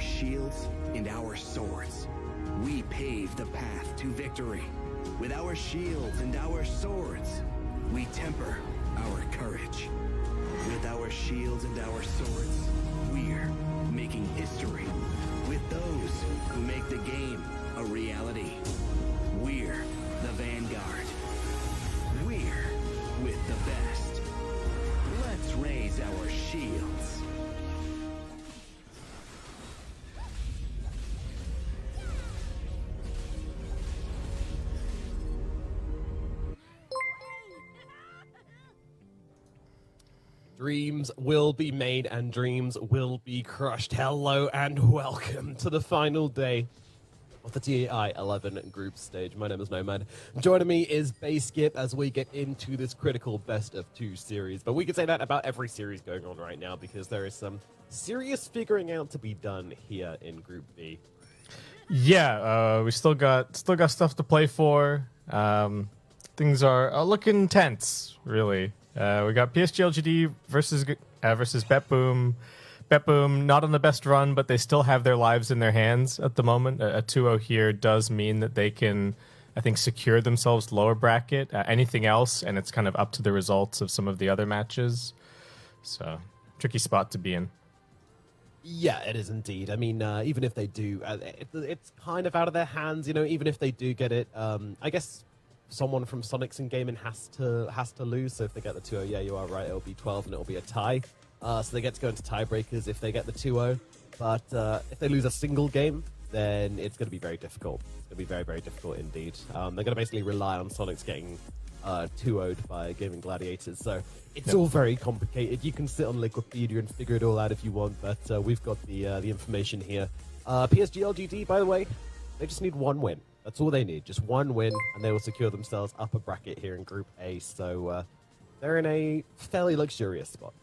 shields and our swords, we pave the path to victory. With our shields and our swords, we temper our courage. With our shields and our swords, we're making history. With those who make the game a reality, we're the vanguard. We're with the best. Let's raise our shields. Dreams will be made and dreams will be crushed. Hello and welcome to the final day of the TI 11 group stage. My name is Nomad. Joining me is Skip as we get into this critical best of 2 series. But we could say that about every series going on right now because there is some serious figuring out to be done here in Group B. Yeah, we still got stuff to play for. Things are looking tense, really. We got PSG.LGD versus BETBOOM. BETBOOM not on the best run, but they still have their lives in their hands at the moment. A 2-0 here does mean that they can, I think, secure themselves lower bracket. Anything else, and it's kind of up to the results of some of the other matches. So, tricky spot to be in. Yeah, it is indeed. I mean, even if they do, it's kind of out of their hands, you know, even if they do get it, I guess someone from Sonics in Gaming has to lose. So if they get the 2-0, yeah, you are right, it'll be 12 and it'll be a tie. So they get to go into tiebreakers if they get the 2-0. But if they lose a single game, then it's going to be very difficult. It's going to be very, very difficult indeed. They're going to basically rely on Sonics getting 2-0'd by Gaming Gladiators. So it's all very complicated. You can sit on Liquipedia and figure it all out if you want, but we've got the information here. PSG.LGD, by the way, they just need 1 win. That's all they need, just 1 win, and they will secure themselves upper bracket here in Group A. So they're in a fairly luxurious spot.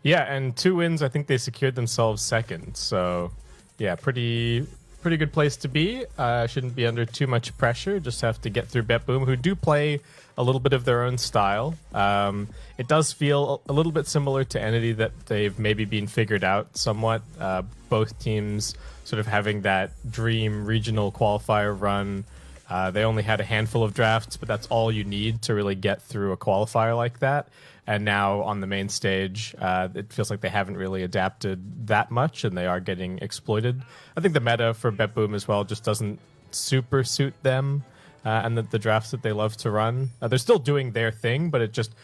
Yeah, and 2 wins, I think they secured themselves second. So, yeah, pretty good place to be. Shouldn't be under too much pressure. Just have to get through BETBOOM, who do play a little bit of their own style. It does feel a little bit similar to Entity, that they've maybe been figured out somewhat. Both teams sort of having that dream regional qualifier run. They only had a handful of drafts, but that's all you need to really get through a qualifier like that. And now on the main stage, it feels like they haven't really adapted that much, and they are getting exploited. I think the meta for BETBOOM as well just doesn't super suit them, and the drafts that they love to run. They're still doing their thing, but it just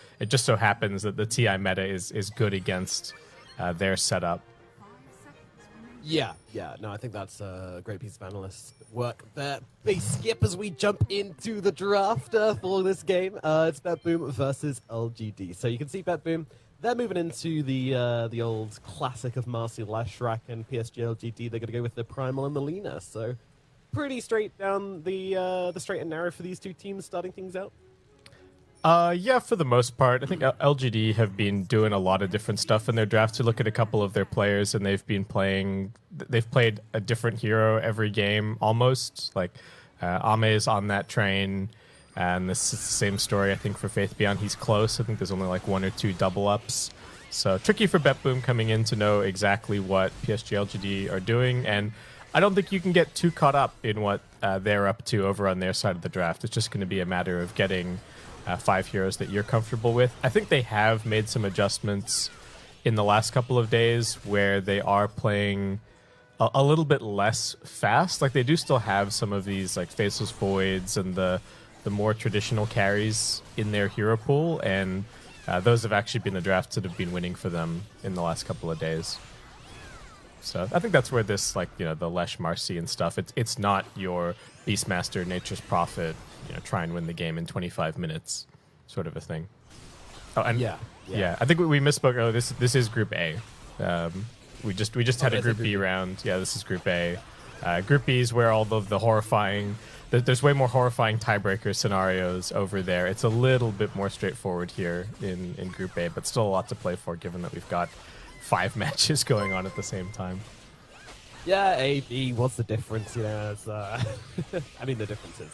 so happens that the TI meta is good against their setup. Yeah, no, I think that's a great piece of analyst work there. Skip as we jump into the draft for this game. It's BETBOOM versus LGD. So you can see BETBOOM, they're moving into the old classic of Martial Lashrak, and PSG.LGD, they're going to go with the Primal and Melina. So pretty straight down the straight and narrow for these 2 teams starting things out. Yeah, for the most part. I think LGD have been doing a lot of different stuff in their drafts. To look at a couple of their players, and they've played a different hero every game almost. Like Ame's on that train, and this is the same story, I think, for Faith Beyond. He's close. I think there's only like 1 or 2 double ups. So tricky for BETBOOM coming in to know exactly what PSG.LGD are doing, and I don't think you can get too caught up in what they're up to over on their side of the draft. It's just going to be a matter of getting 5 heroes that you're comfortable with. I think they have made some adjustments in the last couple of days where they are playing a little bit less fast. Like, they do still have some of these like Faceless Voids and the more traditional carries in their hero pool, and those have actually been the drafts that have been winning for them in the last couple of days. So I think that's where this, like, you know, the Lesh Marcy and stuff, it's not your Beastmaster, Nature's Prophet, you know, try and win the game in 25 minutes sort of a thing. Oh, and yeah. I think we misspoke earlier. This is Group A. We just had a Group B round. Yeah, this is Group A. Group B is where all of the horrifying, there's way more horrifying tiebreaker scenarios over there. It's a little bit more straightforward here in Group A, but still a lot to play for, given that we've got 5 matches going on at the same time. Yeah, A, B, what's the difference? You know, it's, I mean, the difference is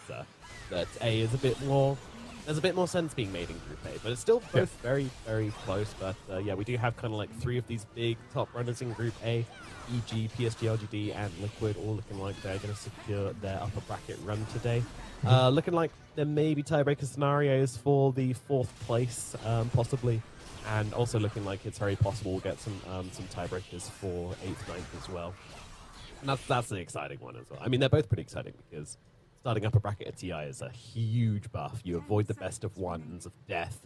that A is a bit more there's a bit more sense being made in Group A, but it's still both very, very close. But yeah, we do have kind of like 3 of these big top runners in Group A, e.g. PSG.LGD and Liquid, all looking like they're going to secure their upper bracket run today. Looking like there may be tiebreaker scenarios for the 4th place, possibly. And also looking like it's very possible we'll get some tiebreakers for 8th, 9th as well. And that's the exciting one as well. I mean, they're both pretty exciting because starting upper bracket at TI is a huge buff. You avoid the best of ones of death,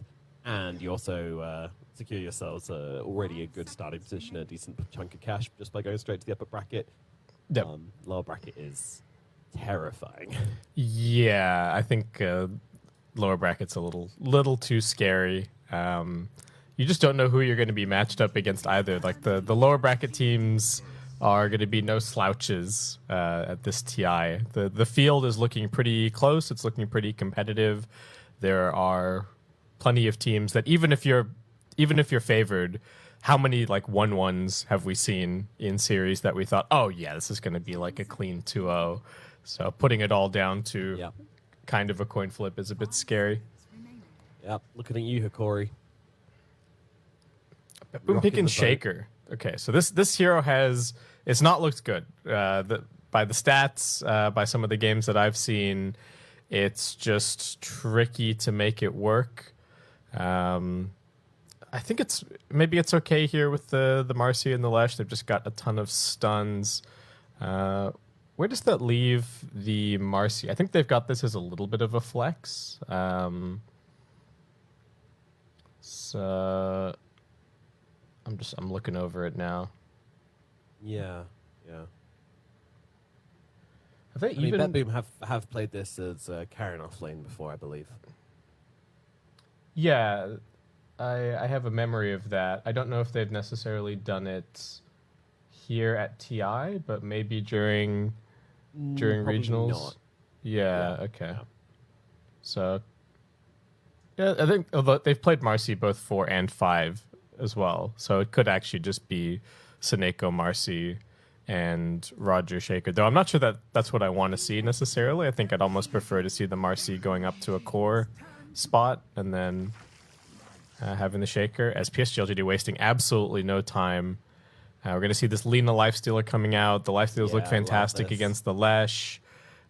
and you also secure yourselves already a good starting position, a decent chunk of cash just by going straight to the upper bracket. Yep. Lower bracket is terrifying. Yeah, I think lower bracket's a little too scary. You just don't know who you're going to be matched up against either. Like the lower bracket teams are going to be no slouches at this TI. The field is looking pretty close. It's looking pretty competitive. There are plenty of teams that even if you're favored, how many like 1-1s have we seen in series that we thought, oh yeah, this is going to be like a clean 2-0. So putting it all down to kind of a coin flip is a bit scary. Yeah, looking at you, Hikori. Boom pick and shaker. Okay, so this hero it's not looked good. By the stats, by some of the games that I've seen, it's just tricky to make it work. I think maybe it's okay here with the Marcy and the Lesh. They've just got a ton of stuns. Where does that leave the Marcy? I think they've got this as a little bit of a flex. So I'm looking over it now. Yeah. Have they BETBOOM have played this as carrying off lane before, I believe. Yeah, I have a memory of that. I don't know if they've necessarily done it here at TI, but maybe during regionals. Not. Yeah. Okay. Yeah. So yeah, I think although they've played Marcy both 4 and 5 as well, so it could actually just be Seneko, Marcy, and Roger Shaker. Though I'm not sure that that's what I want to see necessarily. I think I'd almost prefer to see the Marcy going up to a core spot and then having the Shaker, as PSG.LGD wasting absolutely no time. We're going to see this Lina Lifestealer coming out. The Lifestealers look fantastic against the Lesh.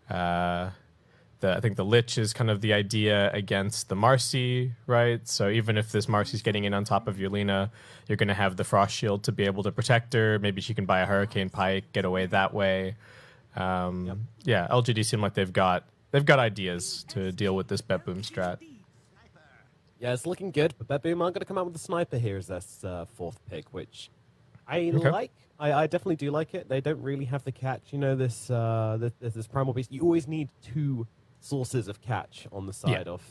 I think the Lich is kind of the idea against the Marcy, right? So even if this Marcy's getting in on top of your Lina, you're going to have the Frost Shield to be able to protect her. Maybe she can buy a Hurricane Pike, get away that way. Yeah, LGD seem like they've got ideas to deal with this BETBOOM strat. Yeah, it's looking good, but BETBOOM aren't going to come out with the Sniper here as their 4th pick, which I like. I definitely do like it. They don't really have the catch. You know, this Primal Beast. You always need 2 sources of catch on the side of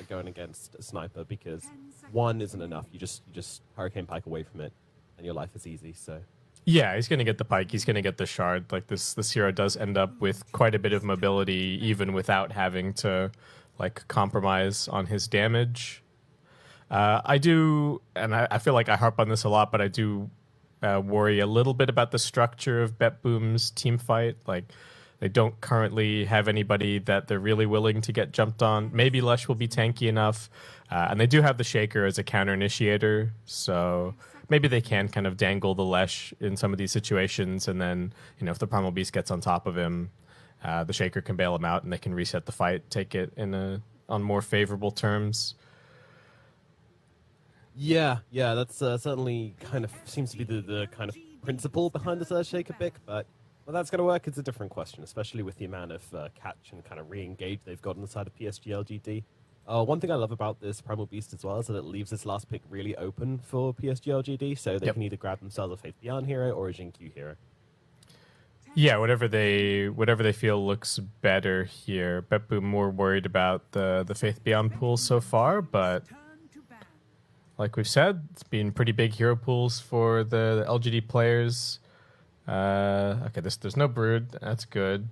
going against a Sniper, because 1 isn't enough. You just Hurricane Pike away from it, and your life is easy. So yeah, he's going to get the Pike. He's going to get the Shard. Like this hero does end up with quite a bit of mobility, even without having to like compromise on his damage. I do, and I feel like I harp on this a lot, but I do worry a little bit about the structure of BETBOOM's team fight. Like, they don't currently have anybody that they're really willing to get jumped on. Maybe Lesh will be tanky enough. And they do have the Shaker as a counter initiator. So maybe they can kind of dangle the Lesh in some of these situations. And then, if the Primal Beast gets on top of him, the Shaker can bail him out and they can reset the fight, take it on more favorable terms. Yeah, that's certainly kind of seems to be the kind of principle behind the Shaker pick, but whether that's going to work is a different question, especially with the amount of catch and kind of re-engage they've got on the side of PSG.LGD. One thing I love about this Primal Beast as well is that it leaves this last pick really open for PSG.LGD, so they can either grab themselves a Faith Beyond hero or a Jinkyu hero. Yeah, whatever they feel looks better here. BETBOOM more worried about the Faith Beyond pool so far, but like we've said, it's been pretty big hero pools for the LGD players. Okay, there's no Brood. That's good.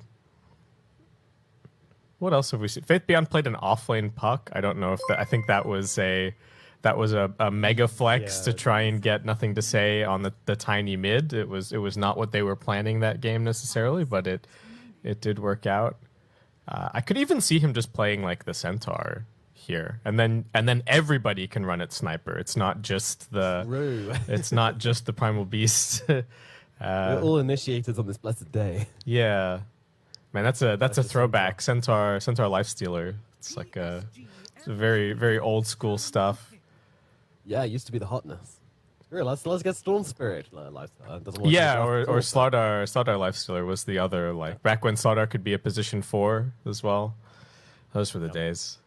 What else have we seen? Faith Beyond played an offlane Puck. I don't know if I think that was a mega flex to try and get nothing to say on the tiny mid. It was not what they were planning that game necessarily, but it did work out. I could even see him just playing like the Centaur here, and then everybody can run it sniper. It's not just the it's not just the primal beast. We're all initiated on this blessed day. Yeah, man, that's a throwback. Centaur Lifestealer. It's like it's a very, very old school stuff. Yeah, it used to be the hotness. Sure, let's get Storm Spirit lifestyle. Or Slardar Lifestealer was the other, like back when Slardar could be a position 4 as well. Those were the days.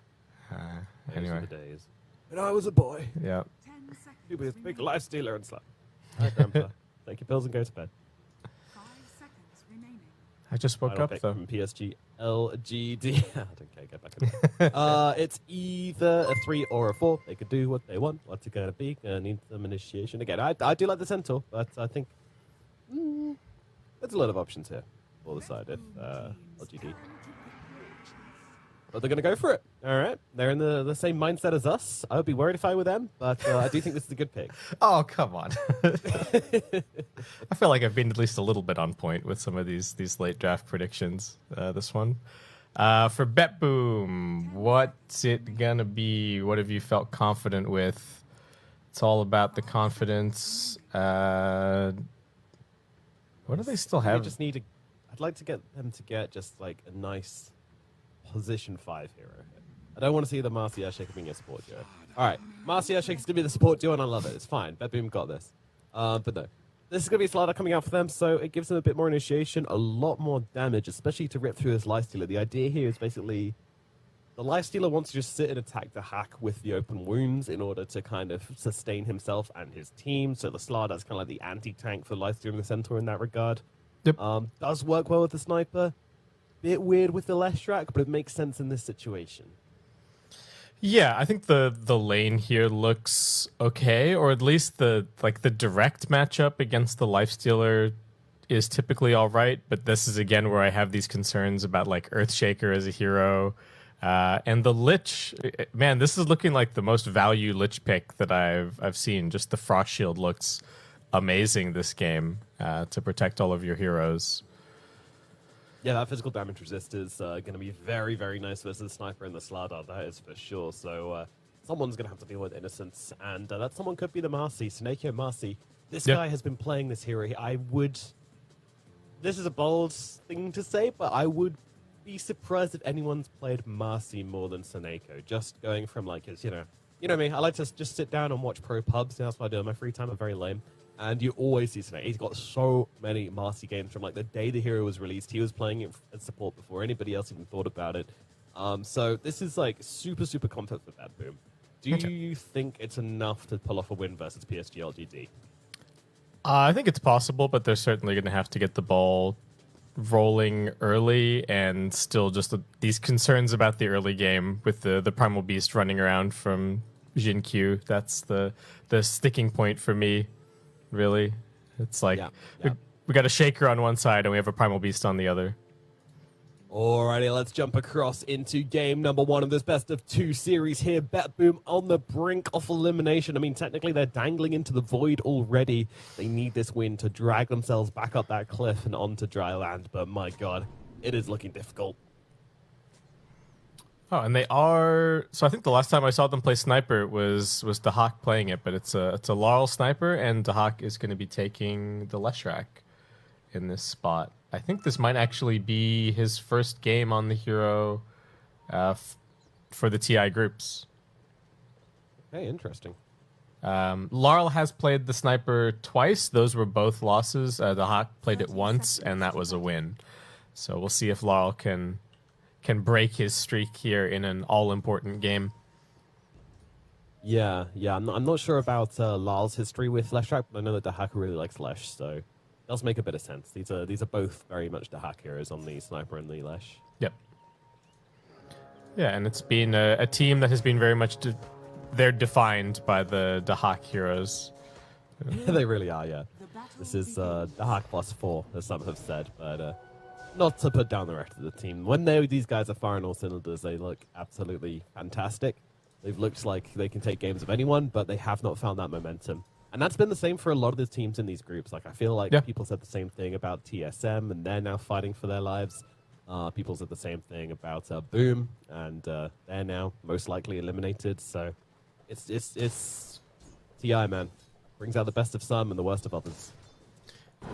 Anyway. Those were the days. When I was a boy. Yeah. He was a big lifestealer and stuff. Alright, Grandpa. Take your pills and go to bed. 5 seconds remaining. I just woke up though. From PSG.LGD. I don't care, get back in it. It's either a 3 or a 4. They could do what they want. What's it going to be? Going to need some initiation. Again, I do like the Centaur, but I think there's a lot of options here for the side if LGD. But they're going to go for it. All right. They're in the same mindset as us. I would be worried if I were them, but I do think this is a good pick. Oh, come on. I feel like I've been at least a little bit on point with some of these late draft predictions, this one. For BETBOOM, what's it going to be? What have you felt confident with? It's all about the confidence. What do they still have? They just need I'd like to get them to get just like a nice position 5 hero. I don't want to see the Marcia Shaker being a support duo. Alright, Marcia Shaker's going to be the support duo and I love it. It's fine. BETBOOM got this. But no. This is going to be a Slardar coming out for them, so it gives them a bit more initiation, a lot more damage, especially to rip through this Lifestealer. The idea here is basically the Lifestealer wants to just sit and attack the hack with the open wounds in order to kind of sustain himself and his team. So the Slardar's kind of like the anti-tank for the Lifestealer and the Centaur in that regard. Yep. Does work well with the Sniper. Bit weird with the Leshrac, but it makes sense in this situation. Yeah, I think the lane here looks okay, or at least the direct matchup against the Lifestealer is typically all right. But this is again where I have these concerns about like Earthshaker as a hero, and the Lich. Man, this is looking like the most value Lich pick that I've seen. Just the Frost Shield looks amazing this game to protect all of your heroes. Yeah, that physical damage resist is going to be very, very nice versus the Sniper and the Slardar, that is for sure. So someone's going to have to deal with Innocence, and that someone could be the Marcy, Snakeo Marcy. This guy has been playing this hero. This is a bold thing to say, but I would be surprised if anyone's played Marcy more than Snakeo. Just going from like his, you know me, I like to just sit down and watch pro pubs. That's what I do in my free time. I'm very lame. And you always see Snake. He's got so many Marcy games from like the day the hero was released. He was playing it as support before anybody else even thought about it. So this is like super, super confident for BETBOOM. Do you think it's enough to pull off a win versus PSG.LGD? I think it's possible, but they're certainly going to have to get the ball rolling early, and still just these concerns about the early game with the Primal Beast running around from Jin Q. That's the sticking point for me. Really, it's like we got a Shaker on one side and we have a Primal Beast on the other. Alrighty, let's jump across into game number 1 of this best of 2 series here. BETBOOM on the brink of elimination. I mean, technically they're dangling into the void already. They need this win to drag themselves back up that cliff and onto dry land. But my god, it is looking difficult. Oh, and they are. So I think the last time I saw them play Sniper was Dahak playing it, but it's a Laurel Sniper, and Dahak is going to be taking the Leshrac in this spot. I think this might actually be his first game on the hero for the TI groups. Hey, interesting. Laurel has played the Sniper twice. Those were both losses. Dahak played it once, and that was a win. So we'll see if Laurel can break his streak here in an all-important game. Yeah. I'm not sure about Lal's history with Leshrac, but I know that Dahak really likes Lesh, so it does make a bit of sense. These are both very much Dahak heroes on the Sniper and the Lesh. Yep. Yeah, and it's been a team that has been very much they're defined by the Dahak heroes. They really are, yeah. This is Dahak +4, as some have said, but not to put down the rest of the team. When these guys are firing all cylinders, they look absolutely fantastic. They've looked like they can take games of anyone, but they have not found that momentum. And that's been the same for a lot of the teams in these groups. Like, I feel like people said the same thing about TSM, and they're now fighting for their lives. People said the same thing about Boom, and they're now most likely eliminated. So it's TI, man. Brings out the best of some and the worst of others.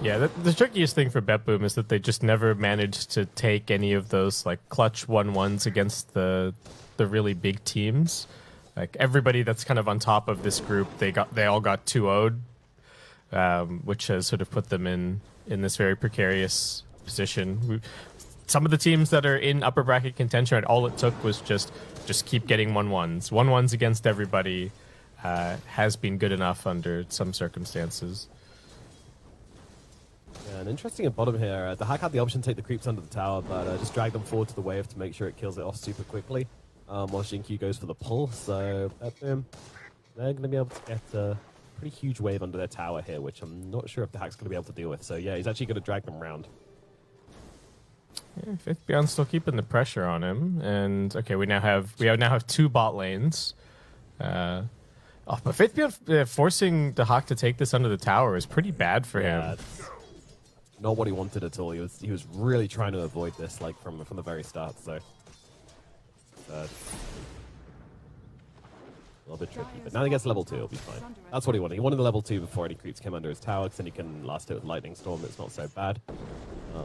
Yeah, the trickiest thing for BETBOOM is that they just never managed to take any of those like clutch 1-1s against the really big teams. Like everybody that's kind of on top of this group, they all got 2-0'd, which has sort of put them in this very precarious position. Some of the teams that are in upper bracket contention, and all it took was just keep getting 1-1s. 1-1s against everybody has been good enough under some circumstances. Yeah, and interesting at bottom here, the Hack had the option to take the creeps under the tower, but just drag them forward to the wave to make sure it kills it off super quickly, while Xinkyu goes for the pull. So they're going to be able to get a pretty huge wave under their tower here, which I'm not sure if the Hack's going to be able to deal with. So yeah, he's actually going to drag them around. Yeah, Fifth Beyond still keeping the pressure on him, and okay, we now have 2 bot lanes. But Fifth Beyond forcing the Hawk to take this under the tower is pretty bad for him. Not what he wanted at all. He was really trying to avoid this, like from the very start. So a little bit tricky, but now he gets level 2, he'll be fine. That's what he wanted. He wanted the level 2 before any creeps came under his tower, because then he can last it with Lightning Storm. It's not so bad.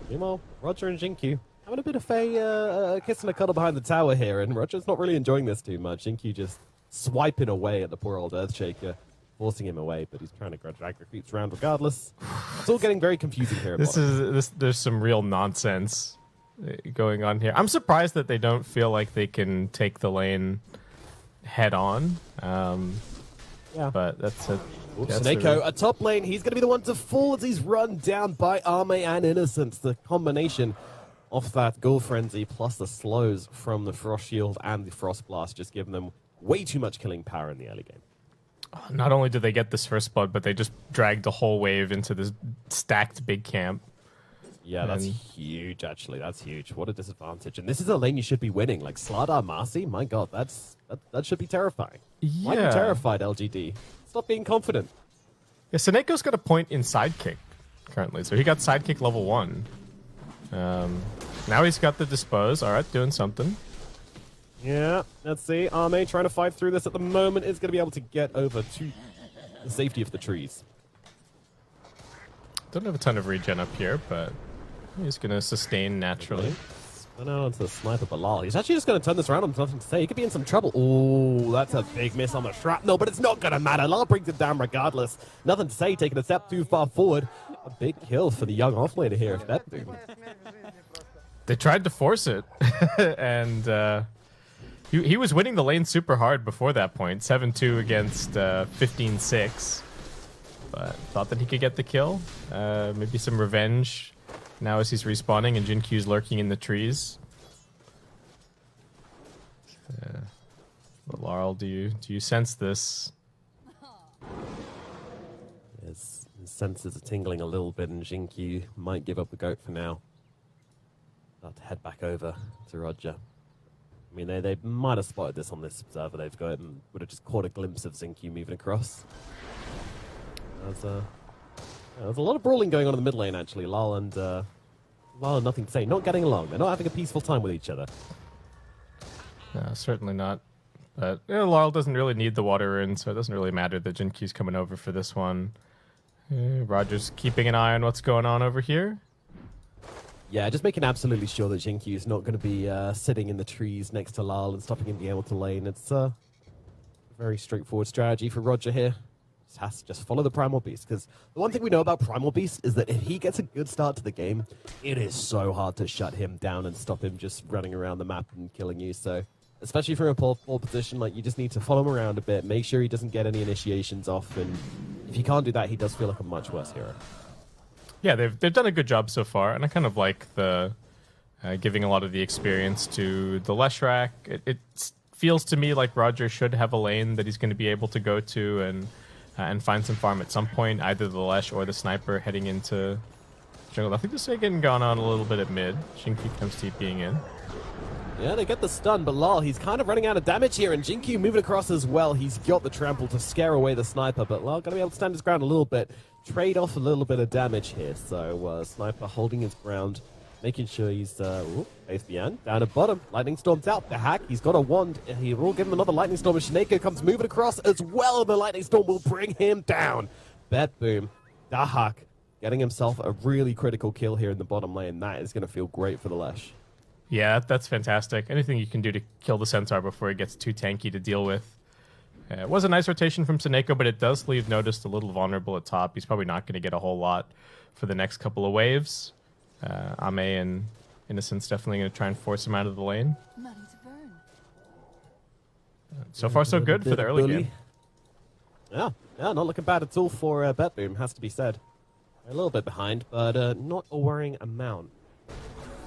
Meanwhile, Roger and Xinkyu having a bit of a kiss and a cuddle behind the tower here, and Roger's not really enjoying this too much. Xinkyu just swiping away at the poor old Earthshaker, forcing him away, but he's trying to drag the creeps around regardless. It's all getting very confusing here. There's some real nonsense going on here. I'm surprised that they don't feel like they can take the lane head on. Yeah, but that's it. Snako, a top lane, he's going to be the one to fall as he's run down by Arme and Innocence. The combination of that Ghoul Frenzy plus the slows from the Frost Shield and the Frost Blast just giving them way too much killing power in the early game. Not only did they get this first blood, but they just dragged the whole wave into this stacked big camp. Yeah, that's huge, actually. That's huge. What a disadvantage. And this is a lane you should be winning. Like, Slardar Marcy, my god, that should be terrifying. Yeah. Why are you terrified, LGD? Stop being confident. Yeah, Seneco's got a point in sidekick currently, so he got sidekick level 1. Now he's got the dispose. All right, doing something. Yeah, let's see. Arme trying to fight through this at the moment is going to be able to get over to the safety of the trees. Don't have a ton of regen up here, but he's going to sustain naturally. Spin out onto the sniper, Bilal. He's actually just going to turn this around on nothing to say. He could be in some trouble. Oh, that's a big miss on the shrapnel, but it's not going to matter. Lal brings it down regardless. Nothing to say, taking a step too far forward. A big kill for the young offlaner here of BETBOOM. They tried to force it, and he was winning the lane super hard before that point. 7-2 against 15-6. But thought that he could get the kill. Maybe some revenge now as he's respawning and Jinkyu's lurking in the trees. But Laurel, do you sense this? His senses are tingling a little bit, and Jinkyu might give up the goat for now. About to head back over to Roger. I mean, they might have spotted this on this observer they've got and would have just caught a glimpse of Xinkyu moving across. There's a lot of brawling going on in the mid lane, actually. Lal and nothing to say. Not getting along. They're not having a peaceful time with each other. No, certainly not. But Laurel doesn't really need the water rune, so it doesn't really matter that Jinkyu's coming over for this one. Roger's keeping an eye on what's going on over here. Yeah, just making absolutely sure that Jinkyu is not going to be sitting in the trees next to Lal and stopping him being able to lane. It's a very straightforward strategy for Roger here. Has to just follow the Primal Beast, because the one thing we know about Primal Beast is that if he gets a good start to the game, it is so hard to shut him down and stop him just running around the map and killing you. So, especially from a pole position, like, you just need to follow him around a bit, make sure he doesn't get any initiations off, and if he can't do that, he does feel like a much worse hero. Yeah, they've done a good job so far, and I kind of like the giving a lot of the experience to the Leshrac. It feels to me like Roger should have a lane that he's going to be able to go to and find some farm at some point, either the Lesh or the Sniper heading into jungle. I think this is getting gone on a little bit at mid. Jinkyu comes TPing in. Yeah, they get the stun, but Lal, he's kind of running out of damage here, and Jinkyu moving across as well. He's got the trample to scare away the Sniper, but Lal going to be able to stand his ground a little bit, trade off a little bit of damage here. So Sniper holding his ground making sure he's face beyond. Down at bottom, Lightning Storm's out. The hack, he's got a wand. He will give him another Lightning Storm, and Shineko comes moving across as well. The Lightning Storm will bring him down. BETBOOM, Dahak, getting himself a really critical kill here in the bottom lane. That is going to feel great for the Lesh. Yeah, that's fantastic. Anything you can do to kill the Centaur before it gets too tanky to deal with. It was a nice rotation from Seneko, but it does leave Noticed a little vulnerable at top. He's probably not going to get a whole lot for the next couple of waves. Ame and Innocent's definitely going to try and force him out of the lane. Money to burn. So far, so good for the early game. Yeah, not looking bad at all for BETBOOM, has to be said. A little bit behind, but not a worrying amount.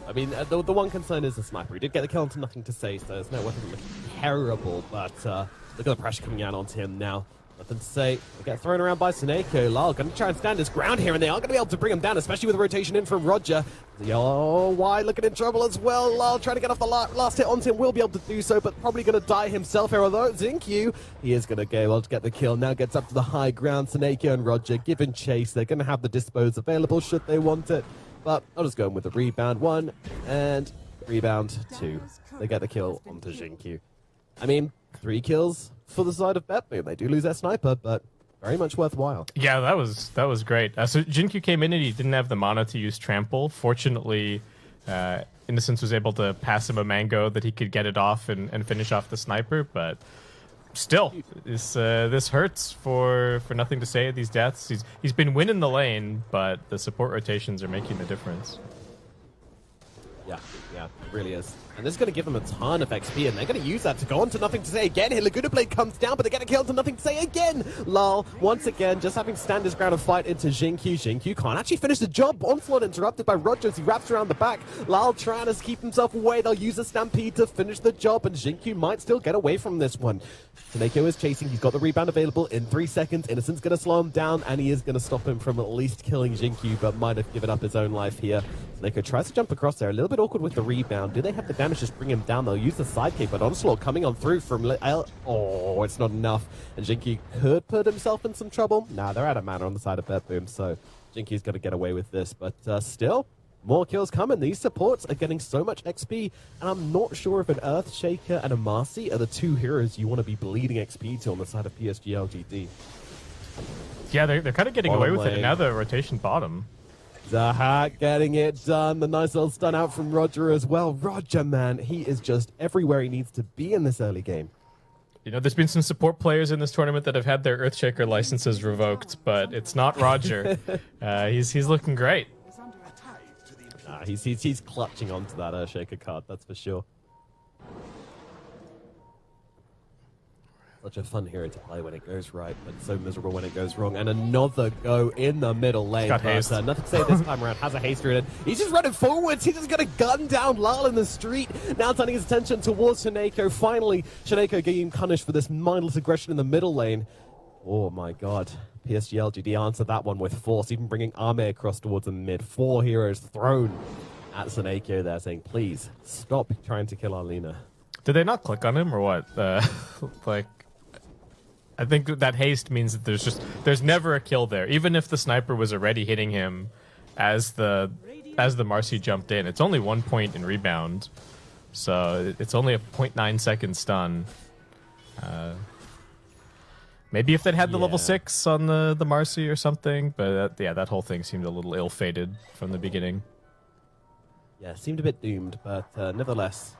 I mean, the one concern is the sniper. He did get the kill onto Nothing to Say, so it's no weapon looking terrible, but look at the pressure coming out onto him now. Nothing to Say. They get thrown around by Seneko. Lal going to try and stand his ground here, and they are going to be able to bring him down, especially with a rotation in from Roger. Oh, why looking in trouble as well. Lal trying to get off the last hit onto him, will be able to do so, but probably going to die himself here. Although Zinkyu, he is going to go able to get the kill. Now gets up to the high ground. Seneko and Roger giving chase. They're going to have the dispose available should they want it. But I'll just go in with the rebound 1 and rebound 2. They get the kill onto Zinkyu. I mean, 3 kills for the side of BETBOOM. They do lose their sniper, but very much worthwhile. Yeah, that was great. So Jinkyu came in and he didn't have the mana to use Trample. Fortunately, Innocence was able to pass him a mango that he could get it off and finish off the sniper, but still, this hurts for Nothing to Say at these deaths. He's been winning the lane, but the support rotations are making the difference. Yeah, it really is. And this is going to give them a ton of XP, and they're going to use that to go on to Nothing to Say again. Here, Laguna Blade comes down, but they get a kill to Nothing to Say again. Lal, once again, just having stand his ground and fight into Jinkyu. Jinkyu can't actually finish the job. Onslaught interrupted by Roger as he wraps around the back. Lal trying to keep himself away. They'll use a Stampede to finish the job, and Jinkyu might still get away from this one. Seneko is chasing. He's got the rebound available in 3 seconds. Innocent's going to slow him down, and he is going to stop him from at least killing Jinkyu, but might have given up his own life here. Seneko tries to jump across there. A little bit awkward with the rebound. Do they have the damage to just bring him down? They'll use the sidekick, but Onslaught coming on through from... Oh, it's not enough. And Jinkyu could put himself in some trouble. Nah, they're out of mana on the side of BETBOOM, so Jinkyu's got to get away with this. But still, more kills coming. These supports are getting so much XP, and I'm not sure if an Earthshaker and a Marcy are the 2 heroes you want to be bleeding XP to on the side of PSG.LGD. Yeah, they're kind of getting away with it, and now the rotation bottom. Dahak getting it done. The nice little stun out from Roger as well. Roger, man, he is just everywhere he needs to be in this early game. You know, there's been some support players in this tournament that have had their Earthshaker licenses revoked, but it's not Roger. He's looking great. He's clutching onto that Earthshaker card, that's for sure. Such a fun hero to play when it goes right, but so miserable when it goes wrong. And another go in the middle lane. Got haste. Nothing to Say this time around. Has a haste in it. He's just running forwards. He's just going to gun down Lal in the street. Now turning his attention towards Seneko. Finally, Seneko getting punished for this mindless aggression in the middle lane. Oh my god. PSG.LGD answered that one with force, even bringing Ame across towards the mid. 4 heroes thrown at Seneko there, saying, please, stop trying to kill Arlena. Did they not click on him or what? I think that haste means that there's never a kill there. Even if the sniper was already hitting him as the Marcy jumped in. It's only 1 point in rebound. So it's only a 0.9 second stun. Maybe if they'd had the level 6 on the Marcy or something, but that whole thing seemed a little ill-fated from the beginning. Yeah, seemed a bit doomed, but nevertheless,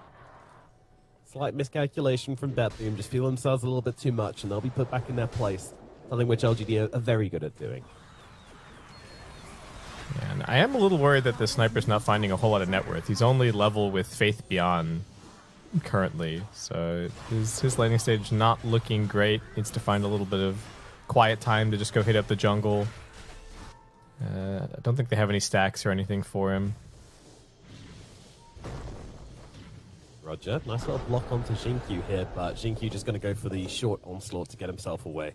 slight miscalculation from BETBOOM, just feel themselves a little bit too much, and they'll be put back in their place. Something which LGD are very good at doing. Yeah, and I am a little worried that the sniper's not finding a whole lot of net worth. He's only level with Faith Beyond currently, so his laning stage not looking great. Needs to find a little bit of quiet time to just go hit up the jungle. I don't think they have any stacks or anything for him. Roger, nice little block onto Jinkyu here, but Jinkyu just going to go for the short onslaught to get himself away.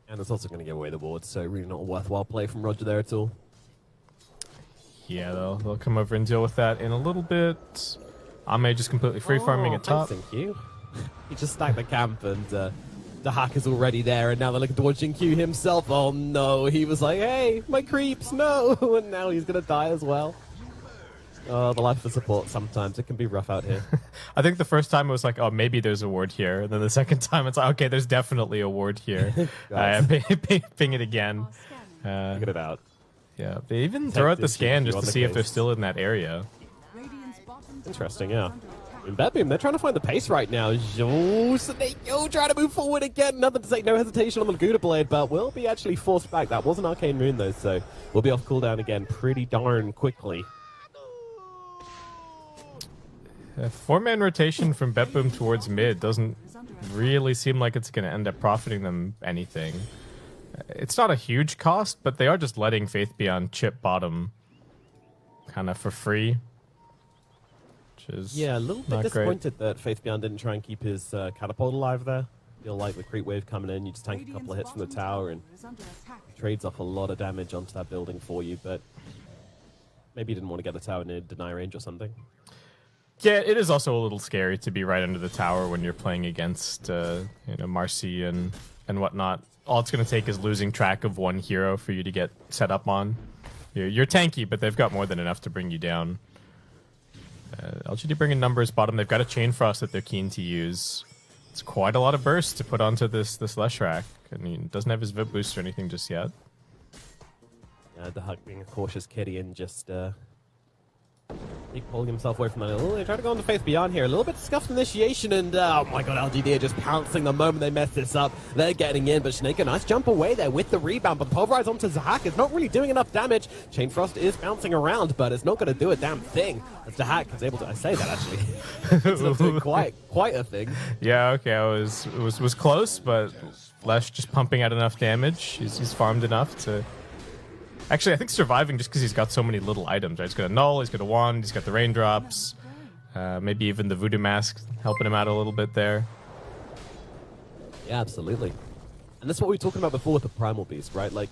And it's also going to give away the ward, so really not a worthwhile play from Roger there at all. Yeah, they'll come over and deal with that in a little bit. Ame just completely free farming at top. Thank you. He just stacked the camp and The hack is already there, and now they're looking towards Q himself. Oh no, he was like, hey, my creeps, no! And now he's gonna die as well. Oh, the life of support, sometimes it can be rough out here. I think the first time it was like, oh, maybe there's a ward here. And then the second time it's like, okay, there's definitely a ward here. Ping it again. Get it out. Yeah, they even throw out the scan just to see if they're case. still in that area. Interesting, yeah. In BETBOOM, they're trying to find the pace right now. Yo, trying to move forward again. Nothing to say, no hesitation on the Gouda Blade, but will be actually forced back. That was an Arcane Rune, though, so we'll be off cooldown again pretty darn quickly. Four-man rotation from BETBOOM towards mid doesn't really seem like it's going to end up profiting them anything. It's not a huge cost, but they are just letting Faith Beyond chip bottom kind of for free. Which is Yeah, a little bit disappointed that Faith Beyond didn't try and keep his catapult alive there. Feel like the creep wave coming in, you just tank a couple of hits from the tower and trades off a lot of damage onto that building for you, but maybe you didn't want to get the tower near deny range or something. Yeah, it is also a little scary to be right under the tower when you're playing against Marcy and whatnot. All it's going to take is losing track of one hero for you to get set up on. You're tanky, but they've got more than enough to bring you down. LGD bringing numbers bottom. They've got a Chain Frost that they're keen to use. It's quite a lot of burst to put onto this Leshrac. I mean, doesn't have his VIP boost or anything just yet. Yeah, the Huck being a cautious kitty and just pulling himself away from that. They try to go on to Faith Beyond here. A little bit scuffed initiation, and oh my god, LGD are just pouncing the moment they mess this up. They're getting in, but Snake, a nice jump away there with the rebound, but Pulverize onto Zahak is not really doing enough damage. Chain Frost is bouncing around, but it's not going to do a damn thing. As Zahak is able to, I say that actually, it's not doing quite a thing. Yeah, okay, it was close, but Lesh just pumping out enough damage. He's farmed enough to... Actually, I think surviving just because he's got so many little items. Right? He's got a Null, he's got a Wand, he's got the Raindrops. Maybe even the Voodoo Mask helping him out a little bit there. Yeah, absolutely. And that's what we were talking about before with the Primal Beast, right? Like,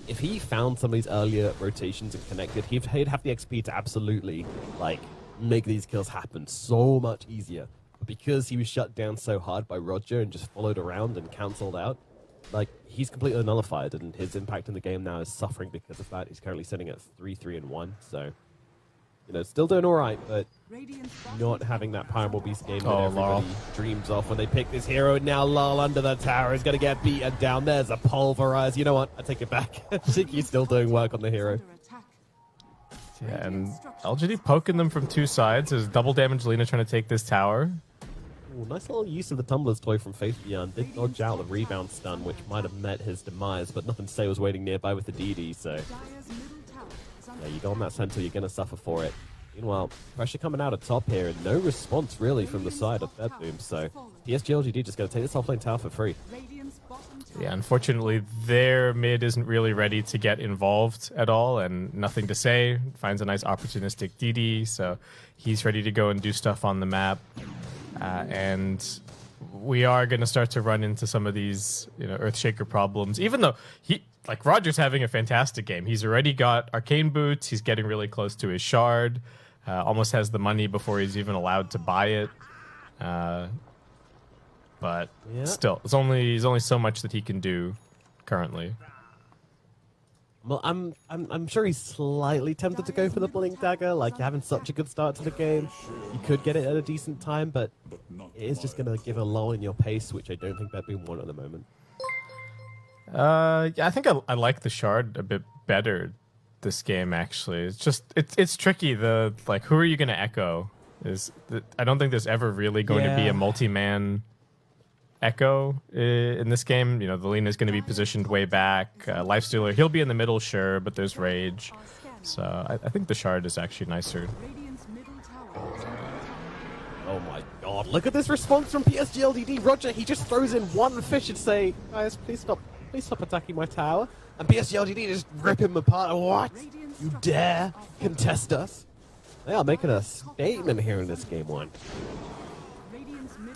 if he found some of these earlier rotations and connected, he'd have the XP to absolutely, like, make these kills happen so much easier. But because he was shut down so hard by Roger and just followed around and cancelled out, like, he's completely nullified, and his impact in the game now is suffering because of that. He's currently sitting at 3-3-1, so, you know, still doing all right, but not having that Primal Beast game that everybody dreams of when they pick this hero. Now Lol under the tower is going to get beaten down. There's a Pulverize. You know what? I take it back. Shiki's still doing work on the hero. Yeah, and LGD poking them from two sides. There's double damage Lina trying to take this tower. Ooh, nice little use of the Tumbler's Toy from Faith Beyond. Did dodge out the rebound stun, which might have met his demise, but nothing to say was waiting nearby with the DD, so... Yeah, you go on that Centaur, you're going to suffer for it. Meanwhile, pressure coming out of top here, and no response really from the side of BETBOOM, so PSG.LGD just going to take this offlane tower for free. Yeah, unfortunately, their mid isn't really ready to get involved at all, and nothing to say. Finds a nice opportunistic DD, so he's ready to go and do stuff on the map. And we are going to start to run into some of these, Earthshaker problems. Even though Roger's having a fantastic game. He's already got Arcane Boots. He's getting really close to his Shard. Almost has the money before he's even allowed to buy it. But still, there's only so much that he can do currently. Well, I'm sure he's slightly tempted to go for the Blink Dagger. Like, you're having such a good start to the game. You could get it at a decent time, but it is just going to give a lull in your pace, which I don't think BETBOOM want at the moment. Yeah, I think I like the Shard a bit better this game, actually. It's just, it's tricky. Who are you going to echo? I don't think there's ever really going to be a multi-man echo in this game. The Lina's going to be positioned way back. Lifestealer, he'll be in the middle, sure, but there's Rage. So I think the Shard is actually nicer. Oh my god, look at this response from PSG.LGD. Roger, he just throws in one fish and say, guys, please stop attacking my tower. And PSG.LGD just rip him apart. What? You dare contest us? They are making a statement here in this game one.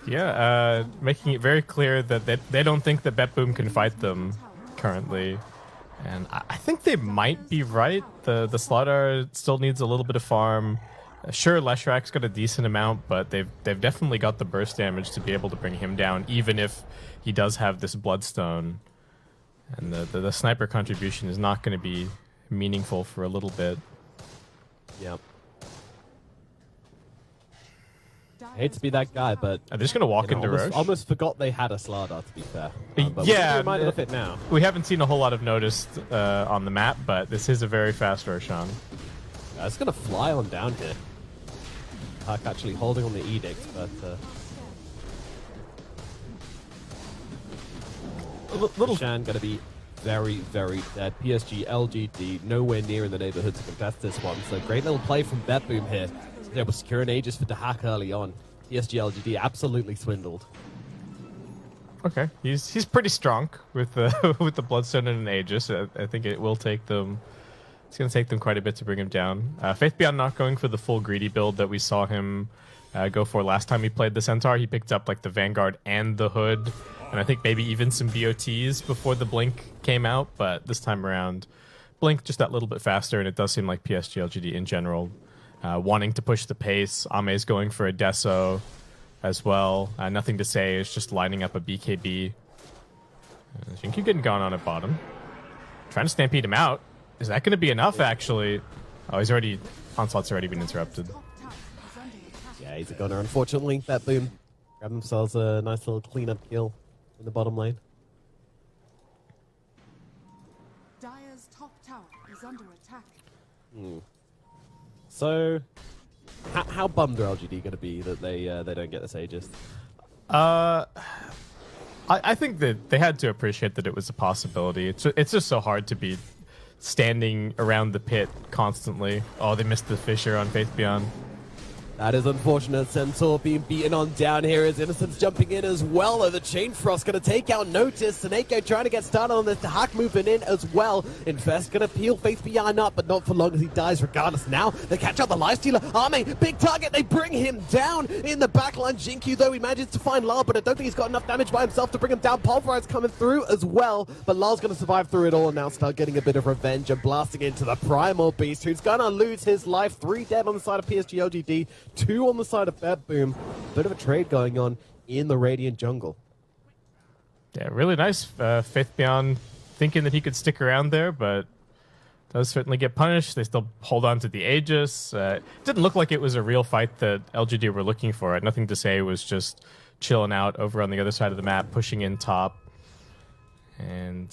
Yeah, making it very clear that they don't think that BETBOOM can fight them currently. And I think they might be right. The Slaughter still needs a little bit of farm. Sure, Leshrak's got a decent amount, but they've definitely got the burst damage to be able to bring him down, even if he does have this Bloodstone. And the sniper contribution is not going to be meaningful for a little bit. Yep. I hate to be that guy, but They're just going to walk into Roche. almost forgot they had a Slardar, to be fair. But Yeah, we're reminded of it now. We haven't seen a whole lot of notice on the map, but this is a very fast Roshan. It's going to fly on down here. Huck actually holding on the Edict, but... little Shan going to be very, very dead. PSG.LGD nowhere near in the neighborhood to contest this one. So great little play from BETBOOM here. They were securing Aegis for Dahak early on. PSG.LGD absolutely swindled. Okay, he's pretty strong with the with the Bloodstone and an Aegis. I think it will take them. It's going to take them quite a bit to bring him down. Faith Beyond not going for the full greedy build that we saw him go for last time he played the Centaur. He picked up like the Vanguard and the Hood, and I think maybe even some BOTs before the Blink came out. But this time around, Blink just that little bit faster, and it does seem like PSG.LGD in general wanting to push the pace. Ame's going for a Deso as well. Nothing to say. It's just lining up a BKB. Jinkyu getting gone on at bottom. Trying to stampede him out. Is that going to be enough, actually? Oh, he's already... Onslaught's already been interrupted. Yeah, he's a gunner, unfortunately. BETBOOM grab themselves a nice little cleanup kill in the bottom lane. Dire's top tower is under attack. So, how bummed are LGD going to be that they don't get this Aegis? I think that they had to appreciate that it was a possibility. It's just so hard to be standing around the pit constantly. Oh, they missed the Fissure on Faith Beyond. That is unfortunate. Centaur being beaten on down here as Innocence jumping in as well. Though the Chain Frost going to take out Notice. Seneko trying to get started on this. Dahak moving in as well. Infest going to peel Faith Beyond up, but not for long as he dies regardless. Now they catch out the Lifestealer. Ame, big target. They bring him down in the backline. Jinkyu, though, he manages to find Lal, but I don't think he's got enough damage by himself to bring him down. Pulverize coming through as well, but Lal's going to survive through it all and now start getting a bit of revenge and blasting into the Primal Beast, who's going to lose his life. 3 dead on the side of PSG.LGD, 2 on the side of BETBOOM. Bit of a trade going on in the Radiant jungle. Yeah, really nice. Faith Beyond thinking that he could stick around there, but does certainly get punished. They still hold on to the Aegis. It didn't look like it was a real fight that LGD were looking for. Nothing to say, was just chilling out over on the other side of the map, pushing in top. And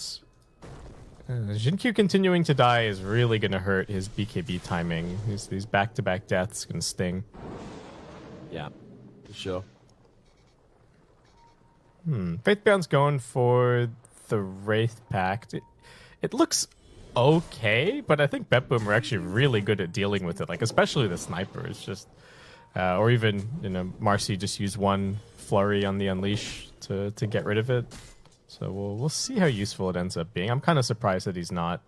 Jinkyu continuing to die is really going to hurt his BKB timing. These back-to-back deaths going to sting. Yeah, for sure. Faith Beyond's going for the Wraith Pact. It looks okay, but I think BETBOOM are actually really good at dealing with it, like especially the sniper. It's just, or even Marcy just used one flurry on the Unleash to get rid of it. So we'll see how useful it ends up being. I'm kind of surprised that he's not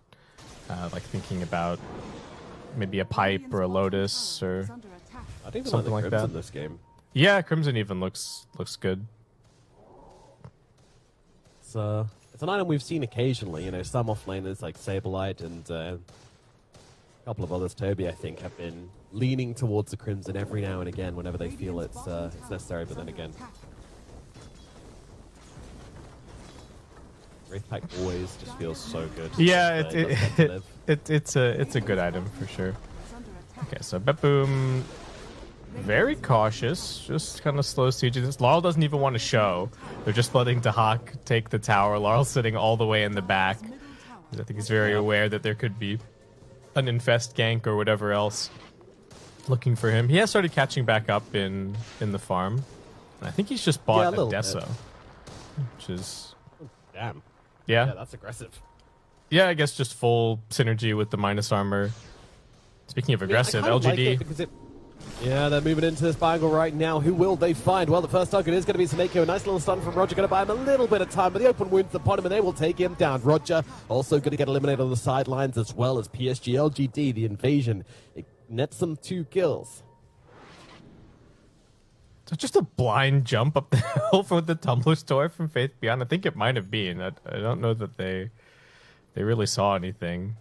like thinking about maybe a pipe or a Lotus or I think something like that. In this game. Yeah, Crimson even looks good. It's an item we've seen occasionally. Some offlaners like Saberlight and a couple of others, Toby, I think, have been leaning towards the Crimson every now and again whenever they feel it's necessary. But then again, Wraith Pack always just feels so good. Yeah, it's a good item for sure. Okay, so BETBOOM very cautious, just kind of slow sieges. Laurel doesn't even want to show. They're just letting Dahak take the tower. Laurel's sitting all the way in the back. I think he's very aware that there could be an infest gank or whatever else looking for him. He has started catching back up in the farm. And I think he's just bought a Deso, which is... Damn. Yeah, that's aggressive. Yeah, I guess just full synergy with the minus armor. Speaking of aggressive, LGD... Yeah, they're moving into this angle right now. Who will they find? Well, the first target is going to be Seneko. A nice little stun from Roger, going to buy him a little bit of time, but the open wounds upon him, and they will take him down. Roger also going to get eliminated on the sidelines, as well as PSG.LGD. The invasion, it nets them 2 kills. So just a blind jump up the hill for the Tumbler Store from Faith Beyond. I think it might have been. I don't know that they really saw anything.